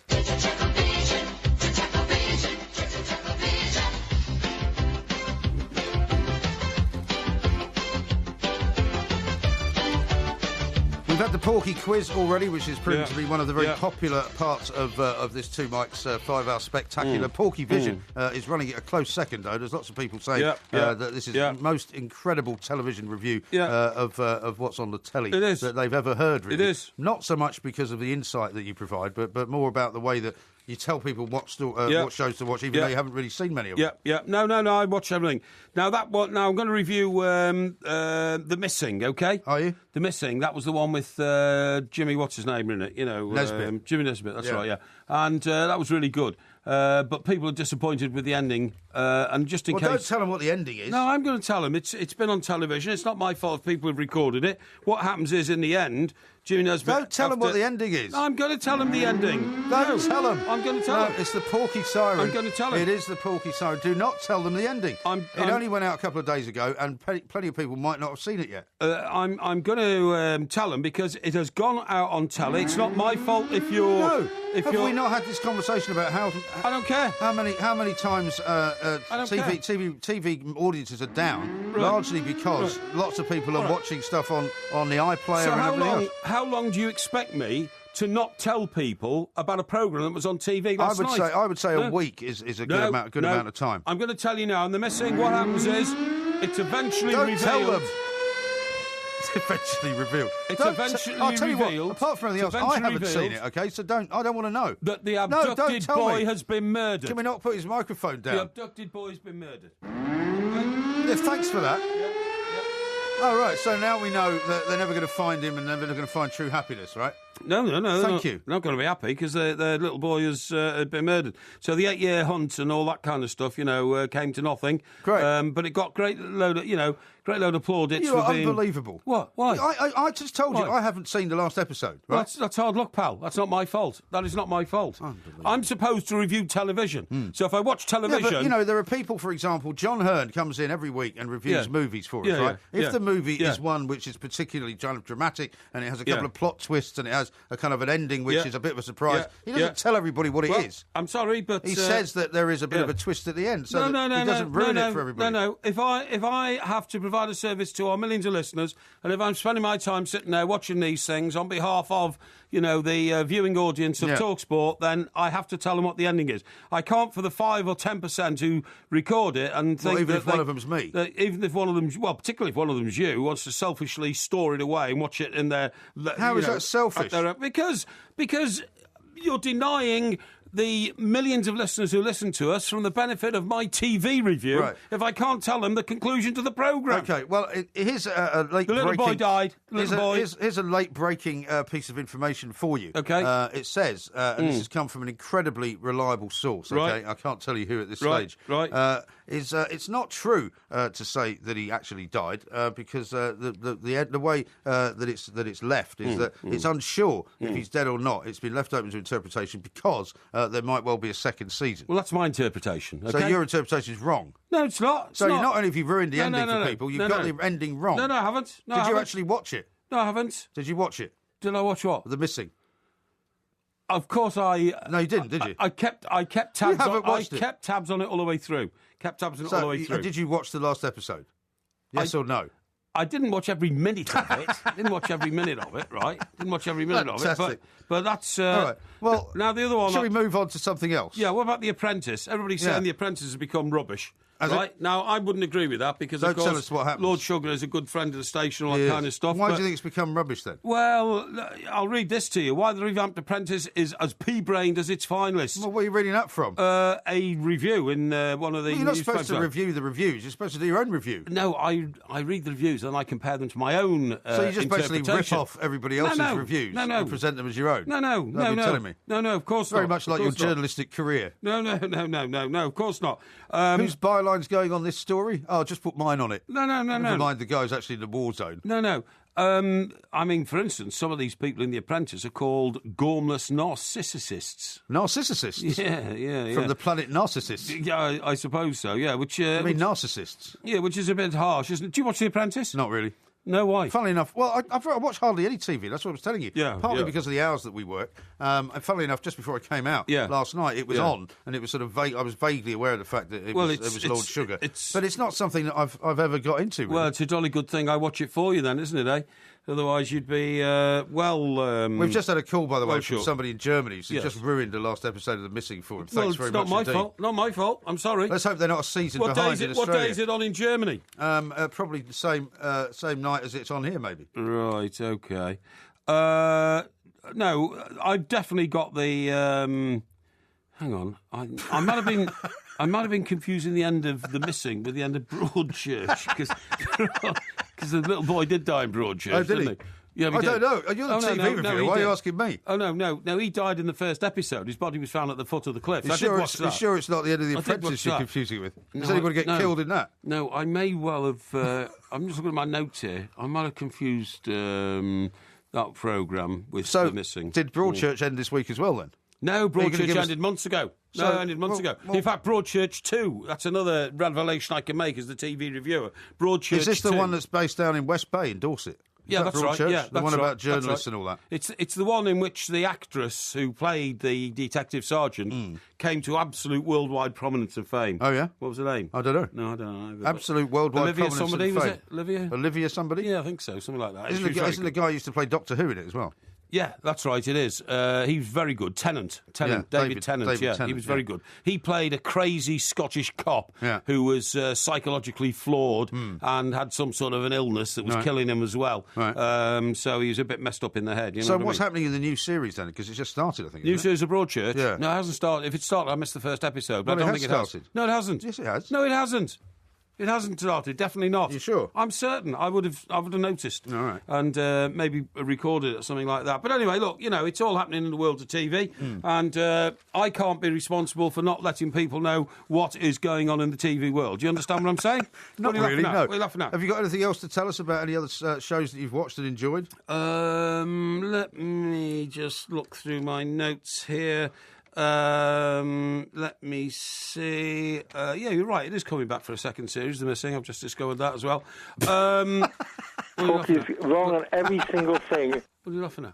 We've had the Porky quiz already, which has proven to be one of the very popular parts of this Two Mics 5-hour spectacular. Porky Vision is running it a close second, though. There's lots of people saying that this is the most incredible television review of what's on the telly that they've ever heard, really. It is. Not so much because of the insight that you provide, but more about the way that you tell people what shows to watch, even though you haven't really seen many of them. No, I watch everything. Now, I'm going to review The Missing, OK? Are you? The Missing, that was the one with Jimmy, what's his name in it? You know, Nesbitt. Jimmy Nesbitt, that's right, yeah. And that was really good. But people are disappointed with the ending. And just in case... don't tell them what the ending is. No, I'm going to tell them. It's been on television. It's not my fault if people have recorded it. What happens is, in the end, Jimmy Nesbitt... Don't tell them what the ending is. No, I'm going to tell them the ending. Don't tell them. I'm going to tell them. It's the Porky Siren. I'm going to tell them. It is the Porky Siren. Do not tell them the ending. It only went out a couple of days ago, and plenty of people might not have seen it yet. I'm going to tell them because it has gone out on telly. It's not my fault if you're... No. Have we not had this conversation about how... I don't care. How many times TV audiences are down, largely because lots of people are watching stuff on the iPlayer and everything else. How long do you expect me to not tell people about a programme that was on TV last night? I would say a week is a good amount of time. I'm going to tell you now, and The Missing, what happens is it's eventually revealed. Don't tell them. It's eventually revealed. I'll tell you what, apart from anything else, I haven't seen it, OK? So I don't want to know. That the abducted boy has been murdered. Can we not put his microphone down? The abducted boy has been murdered. Yeah, thanks for that. Oh, right, so now we know that they're never going to find him and they're never going to find true happiness, right? No. Thank you. They're not going to be happy because their little boy has been murdered. So the 8-year hunt and all that kind of stuff, came to nothing. Great. But it got great load of plaudits. You are unbelievable. What? Why? I just told you I haven't seen the last episode. Right? Well, that's hard luck, pal. That's not my fault. That is not my fault. I'm supposed to review television. So if I watch television... Yeah, but, there are people, for example, John Hearn comes in every week and reviews movies for us, right? If the movie is one which is particularly kind of dramatic and it has a couple of plot twists and it has a kind of an ending which is a bit of a surprise, he doesn't tell everybody what it is. I'm sorry, but... He says that there is a bit of a twist at the end, so he doesn't ruin it for everybody. No. If I have to provide a service to our millions of listeners, and if I'm spending my time sitting there watching these things on behalf of, the viewing audience of TalkSport, then I have to tell them what the ending is. I can't for the 5 or 10% who record it and think even if one of them's me. Even if one of them's... Well, particularly if one of them's you, who wants to selfishly store it away and watch it in their... How is that selfish? Because you're denying the millions of listeners who listen to us from the benefit of my TV review if I can't tell them the conclusion to the programme. OK, well, here's a late-breaking... The little boy died. Here's a late-breaking piece of information for you. OK. It says, and this has come from an incredibly reliable source, OK? Right. I can't tell you who at this stage. Right. It's not true to say that he actually died because the way that it's left is that it's unsure if he's dead or not. It's been left open to interpretation because there might well be a second season. Well, that's my interpretation. Okay? So your interpretation is wrong. No, it's not. Not only have you ruined the ending for people, you've got the ending wrong. No, I haven't. Did you actually watch it? No, I haven't. Did you watch it? Did I watch what? The Missing. Of course I... No, you didn't, did you? I kept tabs you haven't watched it. Kept tabs on it all the way through. All the way through. Did you watch the last episode? Yes or no? I didn't watch every minute of it. Right? Didn't watch every minute of it. But that's... all right. Well, now the other one... Shall we move on to something else? Yeah, what about The Apprentice? Everybody's saying The Apprentice has become rubbish. Now, I wouldn't agree with that because, of course, tell us what happens. Lord Sugar is a good friend of the station, all that kind of stuff. Why do you think it's become rubbish, then? Well, I'll read this to you. Why the Revamped Apprentice is as pea-brained as its finalists. Well, where are you reading that from? A review in one of the... You're not supposed to review the reviews. You're supposed to do your own review. No, I read the reviews and I compare them to my own So you just basically rip off everybody else's reviews and present them as your own? No. You're telling me? No, of course not. Very much like your journalistic career. No, of course not. Whose byline headlines going on this story? Oh, just put mine on it. No. Never mind the guy who's actually in the war zone. No. I mean, for instance, some of these people in The Apprentice are called gormless narcissists. Narcissists? Yeah. From the planet Narcissists? Yeah, I suppose so, yeah. Which, I mean, narcissists? Yeah, which is a bit harsh, isn't it? Do you watch The Apprentice? Not really. No, why? Funnily enough, well, I watch hardly any TV. That's what I was telling you. Yeah, Partly yeah. because of the hours that we work. And funnily enough, just before I came out last night, it was on, and it was sort of vague. I was vaguely aware of the fact that it was Lord Sugar. But it's not something that I've ever got into. Really. Well, it's a jolly good thing I watch it for you then, isn't it, eh? Otherwise, you'd be, We've just had a call, by the way, from sure. somebody in Germany who just ruined the last episode of The Missing for him. Thanks very much it's not my indeed. fault. Not my fault. I'm sorry. Let's hope they're not a season behind in Australia. What day is it on in Germany? Probably the same night as it's on here, maybe. Right, OK. No, I've definitely got the... hang on. I might have been... I might have been confusing the end of The Missing with the end of Broadchurch, because the little boy did die in Broadchurch, didn't he? Yeah, I don't know. You're the TV reviewer. Why are you asking me? Oh, no, he died in the first episode. His body was found at the foot of the cliff. You sure it's not the end of The Apprentice you're confusing it with? Is anybody get killed in that? No, I may well have... I'm just looking at my notes here. I might have confused that programme with The Missing. Did Broadchurch end this week as well, then? No, Broadchurch ended months ago. Ended months ago. In fact, Broadchurch 2, that's another revelation I can make as the TV reviewer. Broadchurch 2. Is this the one that's based down in West Bay in Dorset? Yeah, that's right. Yeah, the one about journalists and all that. It's the one in which the actress who played the detective sergeant came to absolute worldwide prominence and fame. Oh, yeah? What was her name? I don't know. No, I don't know. Absolute worldwide Olivia prominence somebody, and fame. was it? Olivia? Olivia somebody? Yeah, I think so. Something like that. Isn't the guy who used to play Doctor Who in it as well? Yeah, that's right, it is. He was very good. David Tennant, he was very good. He played a crazy Scottish cop who was psychologically flawed and had some sort of an illness that was killing him as well. Right. So he was a bit messed up in the head. So what's happening in the new series then? Because it's just started, I think. New series of Broadchurch? Yeah. No, it hasn't started. If it started, I missed the first episode, but I don't think it has. No, it hasn't. Yes, it has. No, it hasn't. It hasn't started, definitely not. You sure? I'm certain. I would have noticed. All right. And maybe recorded it or something like that. But anyway, look, it's all happening in the world of TV, and I can't be responsible for not letting people know what is going on in the TV world. Do you understand what I'm saying? Not really, no. What are you laughing at? Have you got anything else to tell us about any other shows that you've watched and enjoyed? Let me just look through my notes here. Let me see. Yeah, you're right. It is coming back for a second series, The Missing. I've just discovered that as well. He's wrong on every single thing. What are you laughing at?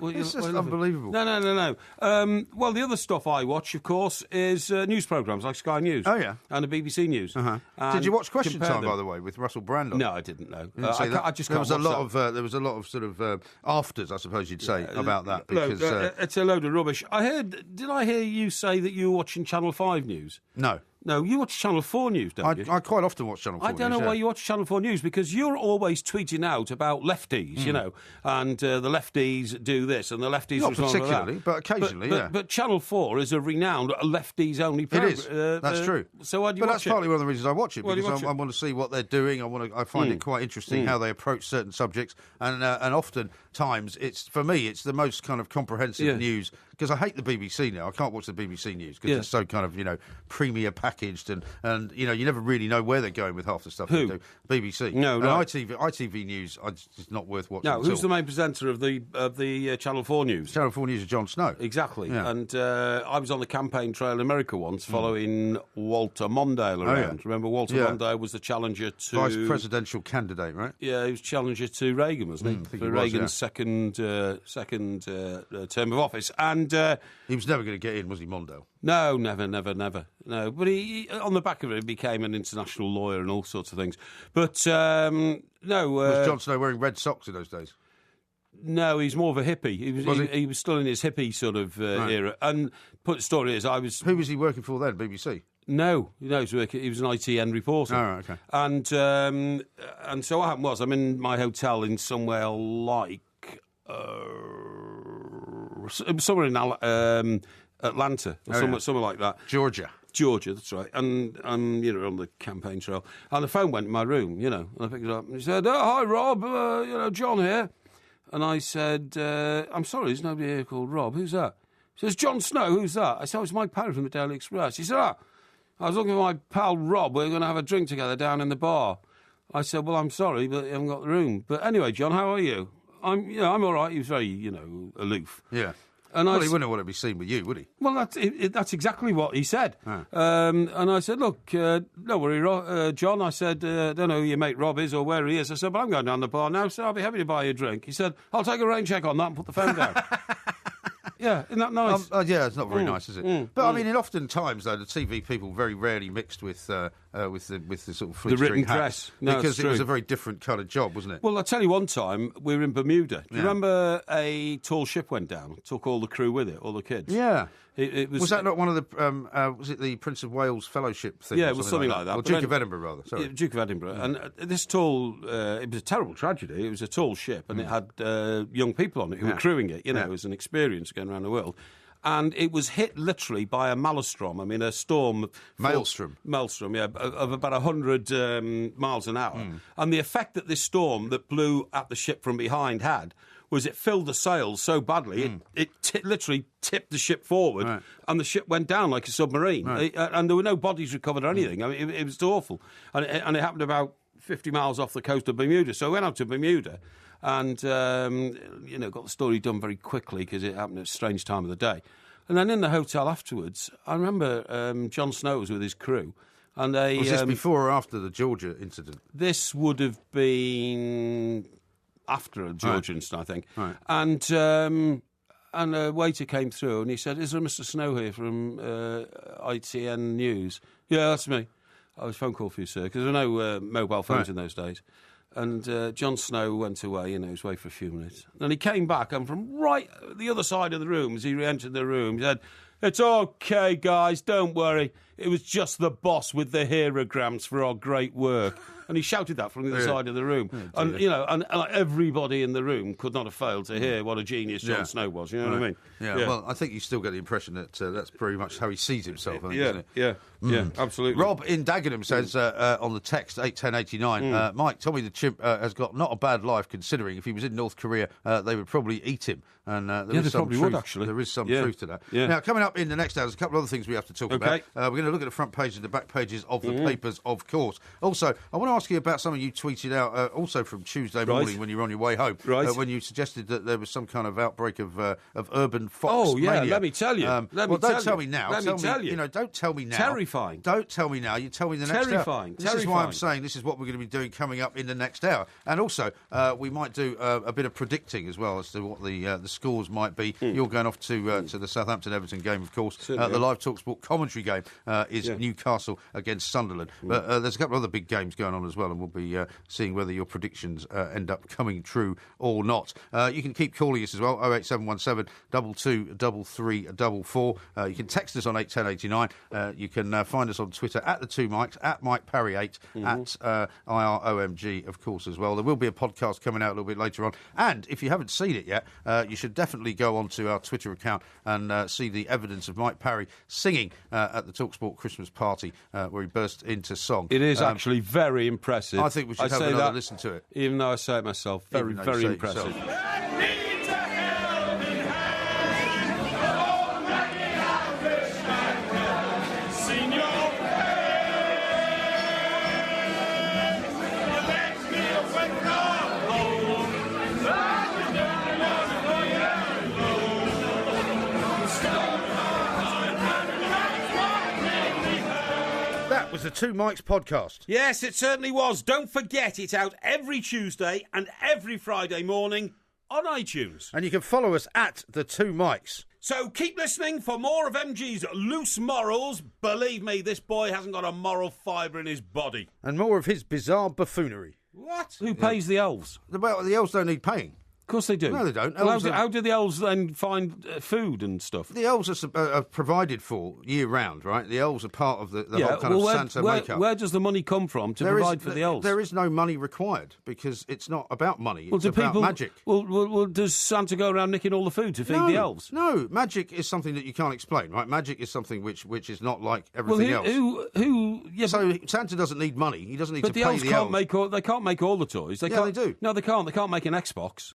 It's just unbelievable. No. Well, the other stuff I watch, of course, is news programmes like Sky News. Oh, yeah. And the BBC News. Did you watch Question Time, by the way, with Russell Brand on? No, I didn't know. I just can't there was a lot of sort of afters, I suppose you'd say, about that. Because it's a load of rubbish. Did I hear you say that you were watching Channel 5 News? No, you watch Channel 4 News, don't you? I quite often watch Channel 4 News. I don't know why you watch Channel 4 News, because you're always tweeting out about lefties, and the lefties do this, and the lefties... Not particularly, but occasionally, But Channel 4 is a renowned lefties-only programme. It is, that's true. So why do you watch it? But that's partly one of the reasons I watch it, because I want to see what they're doing. I find it quite interesting how they approach certain subjects, and often times, for me, it's the most kind of comprehensive news, because I hate the BBC now. I can't watch the BBC News, because it's so kind of, premier packaged, and you never really know where they're going with half the stuff they do. BBC. No, right. ITV News, it's not worth watching. No, who's the main presenter of the Channel 4 News? Channel 4 News is Jon Snow. Exactly. Yeah. And I was on the campaign trail in America once, following Walter Mondale around. Oh, yeah. Remember, Walter Mondale was the challenger to... Vice presidential candidate, right? Yeah, he was challenger to Reagan, wasn't he? For Reagan's second term of office. And he was never going to get in, was he, Mondale? No, never. No, but he on the back of it, became an international lawyer and all sorts of things. But no, was Jon Snow wearing red socks in those days? No, he's more of a hippie. He was still in his hippie sort of era. And put the story is, Who was he working for then? BBC. No, he was an ITN reporter. Oh, right, okay. And so what happened was, I'm in my hotel in somewhere like somewhere in Atlanta or somewhere like that. Georgia, that's right. And I'm, on the campaign trail. And the phone went in my room, and I picked it up. And he said, "Hi, Rob, John here." And I said, "I'm sorry, there's nobody here called Rob. Who's that?" He says, "Jon Snow, who's that?" I said, "Oh, it's Mike Parry from the Daily Express." He said, I was looking for my pal Rob. We were going to have a drink together down in the bar. I said, well, I'm sorry, but you haven't got the room. But anyway, John, how are you? I'm all right. He was very, aloof. Yeah. And he wouldn't want to be seen with you, would he? Well, that's exactly what he said. Ah. And I said, look, don't worry, John. I said, don't know who your mate Rob is or where he is. I said, but I'm going down the bar now, so I'll be happy to buy you a drink. He said, I'll take a rain check on that and put the phone down. Yeah, isn't that nice? Yeah, it's not very nice, is it? But I mean, oftentimes though, the TV people very rarely mixed with the sort of fleece the written string press, because it was a very different kind of job, wasn't it? Well, I'll tell you one time we were in Bermuda. Do you remember a tall ship went down, took all the crew with it, all the kids? Yeah. It was that not one of the was it the Prince of Wales Fellowship thing? Yeah, it was something like that. Or Duke of Edinburgh, rather. Sorry. Duke of Edinburgh. And this tall, it was a terrible tragedy. It was a tall ship, and it had young people on it who were crewing it. It was an experience going around the world. And it was hit literally by a maelstrom. I mean, a storm. Maelstrom, yeah, of about 100 miles an hour. And the effect that this storm that blew at the ship from behind had was it filled the sails so badly, it literally tipped the ship forward, and the ship went down like a submarine. And there were no bodies recovered or anything. I mean, it was awful. And it happened about 50 miles off the coast of Bermuda. So I went out to Bermuda and, got the story done very quickly because it happened at a strange time of the day. And then in the hotel afterwards, I remember Jon Snow was with his crew. And was this before or after the Georgia incident? This would have been after a Georgia incident, I think. Right. And a waiter came through and he said, is there Mr. Snow here from ITN News? Yeah, that's me. I was a phone call for you, sir, because there were no mobile phones in those days. And Jon Snow went away, he was away for a few minutes. Then he came back, and from right the other side of the room, as he re-entered the room, he said, it's OK, guys, don't worry. It was just the boss with the herograms for our great work. And he shouted that from the other side of the room. And everybody in the room could not have failed to hear what a genius Jon Snow was. You know what I mean? Yeah, well, I think you still get the impression that that's pretty much how he sees himself, isn't it? Yeah, absolutely. Rob in Dagenham says on the text, 81089, Mike, Tommy the Chimp has got not a bad life considering if he was in North Korea, they would probably eat him. And there is some probably truth. would, actually. There is some truth to that. Yeah. Now, coming up in the next hour, there's a couple of other things we have to talk about. We're going to look at the front page and the back pages of the papers, of course. Also, I want to ask you about something you tweeted out also from Tuesday morning when you were on your way home, when you suggested that there was some kind of outbreak of urban fox mania. Let me tell you. Don't tell me now. Let me tell you. Don't tell me now. Terrifying. Don't tell me now. You tell me the next hour. This is why I'm saying this is what we're going to be doing coming up in the next hour. And also, we might do a bit of predicting as well as to what the scores might be. You're going off to the Southampton-Everton game, of course. The live TalkSport commentary game is Newcastle against Sunderland. But there's a couple of other big games going on as well, and we'll be seeing whether your predictions end up coming true or not. You can keep calling us as well, 08717 223344. You can text us on 81089. You can find us on Twitter at the Two Mikes, at Mike Parry 8, at IROMG, of course, as well. There will be a podcast coming out a little bit later on. And if you haven't seen it yet, you should definitely go onto our Twitter account and see the evidence of Mike Parry singing at the TalkSport Christmas party where he burst into song. It is actually very impressive. I think we should have another listen to it. Even though I say it myself, very, very impressive. Was the Two Mikes podcast. Yes, it certainly was. Don't forget, it's out every Tuesday and every Friday morning on iTunes. And you can follow us at the Two Mikes. So keep listening for more of MG's loose morals. Believe me, this boy hasn't got a moral fibre in his body. And more of his bizarre buffoonery. What? Who pays the elves? Well, the elves don't need paying. Of course they do. No, they don't. Well, how do the elves then find food and stuff? The elves are provided for year-round, right? The elves are part of the whole kind of Santa makeup. Where does the money come from to provide for the elves? There is no money required because it's not about money. It's about magic. Well, does Santa go around nicking all the food to feed the elves? No, magic is something that you can't explain, right? Magic is something which is not like everything else. Yeah, so Santa doesn't need money. He doesn't need to pay the elves. They can't make all the toys. They do. No, they can't. They can't make an Xbox.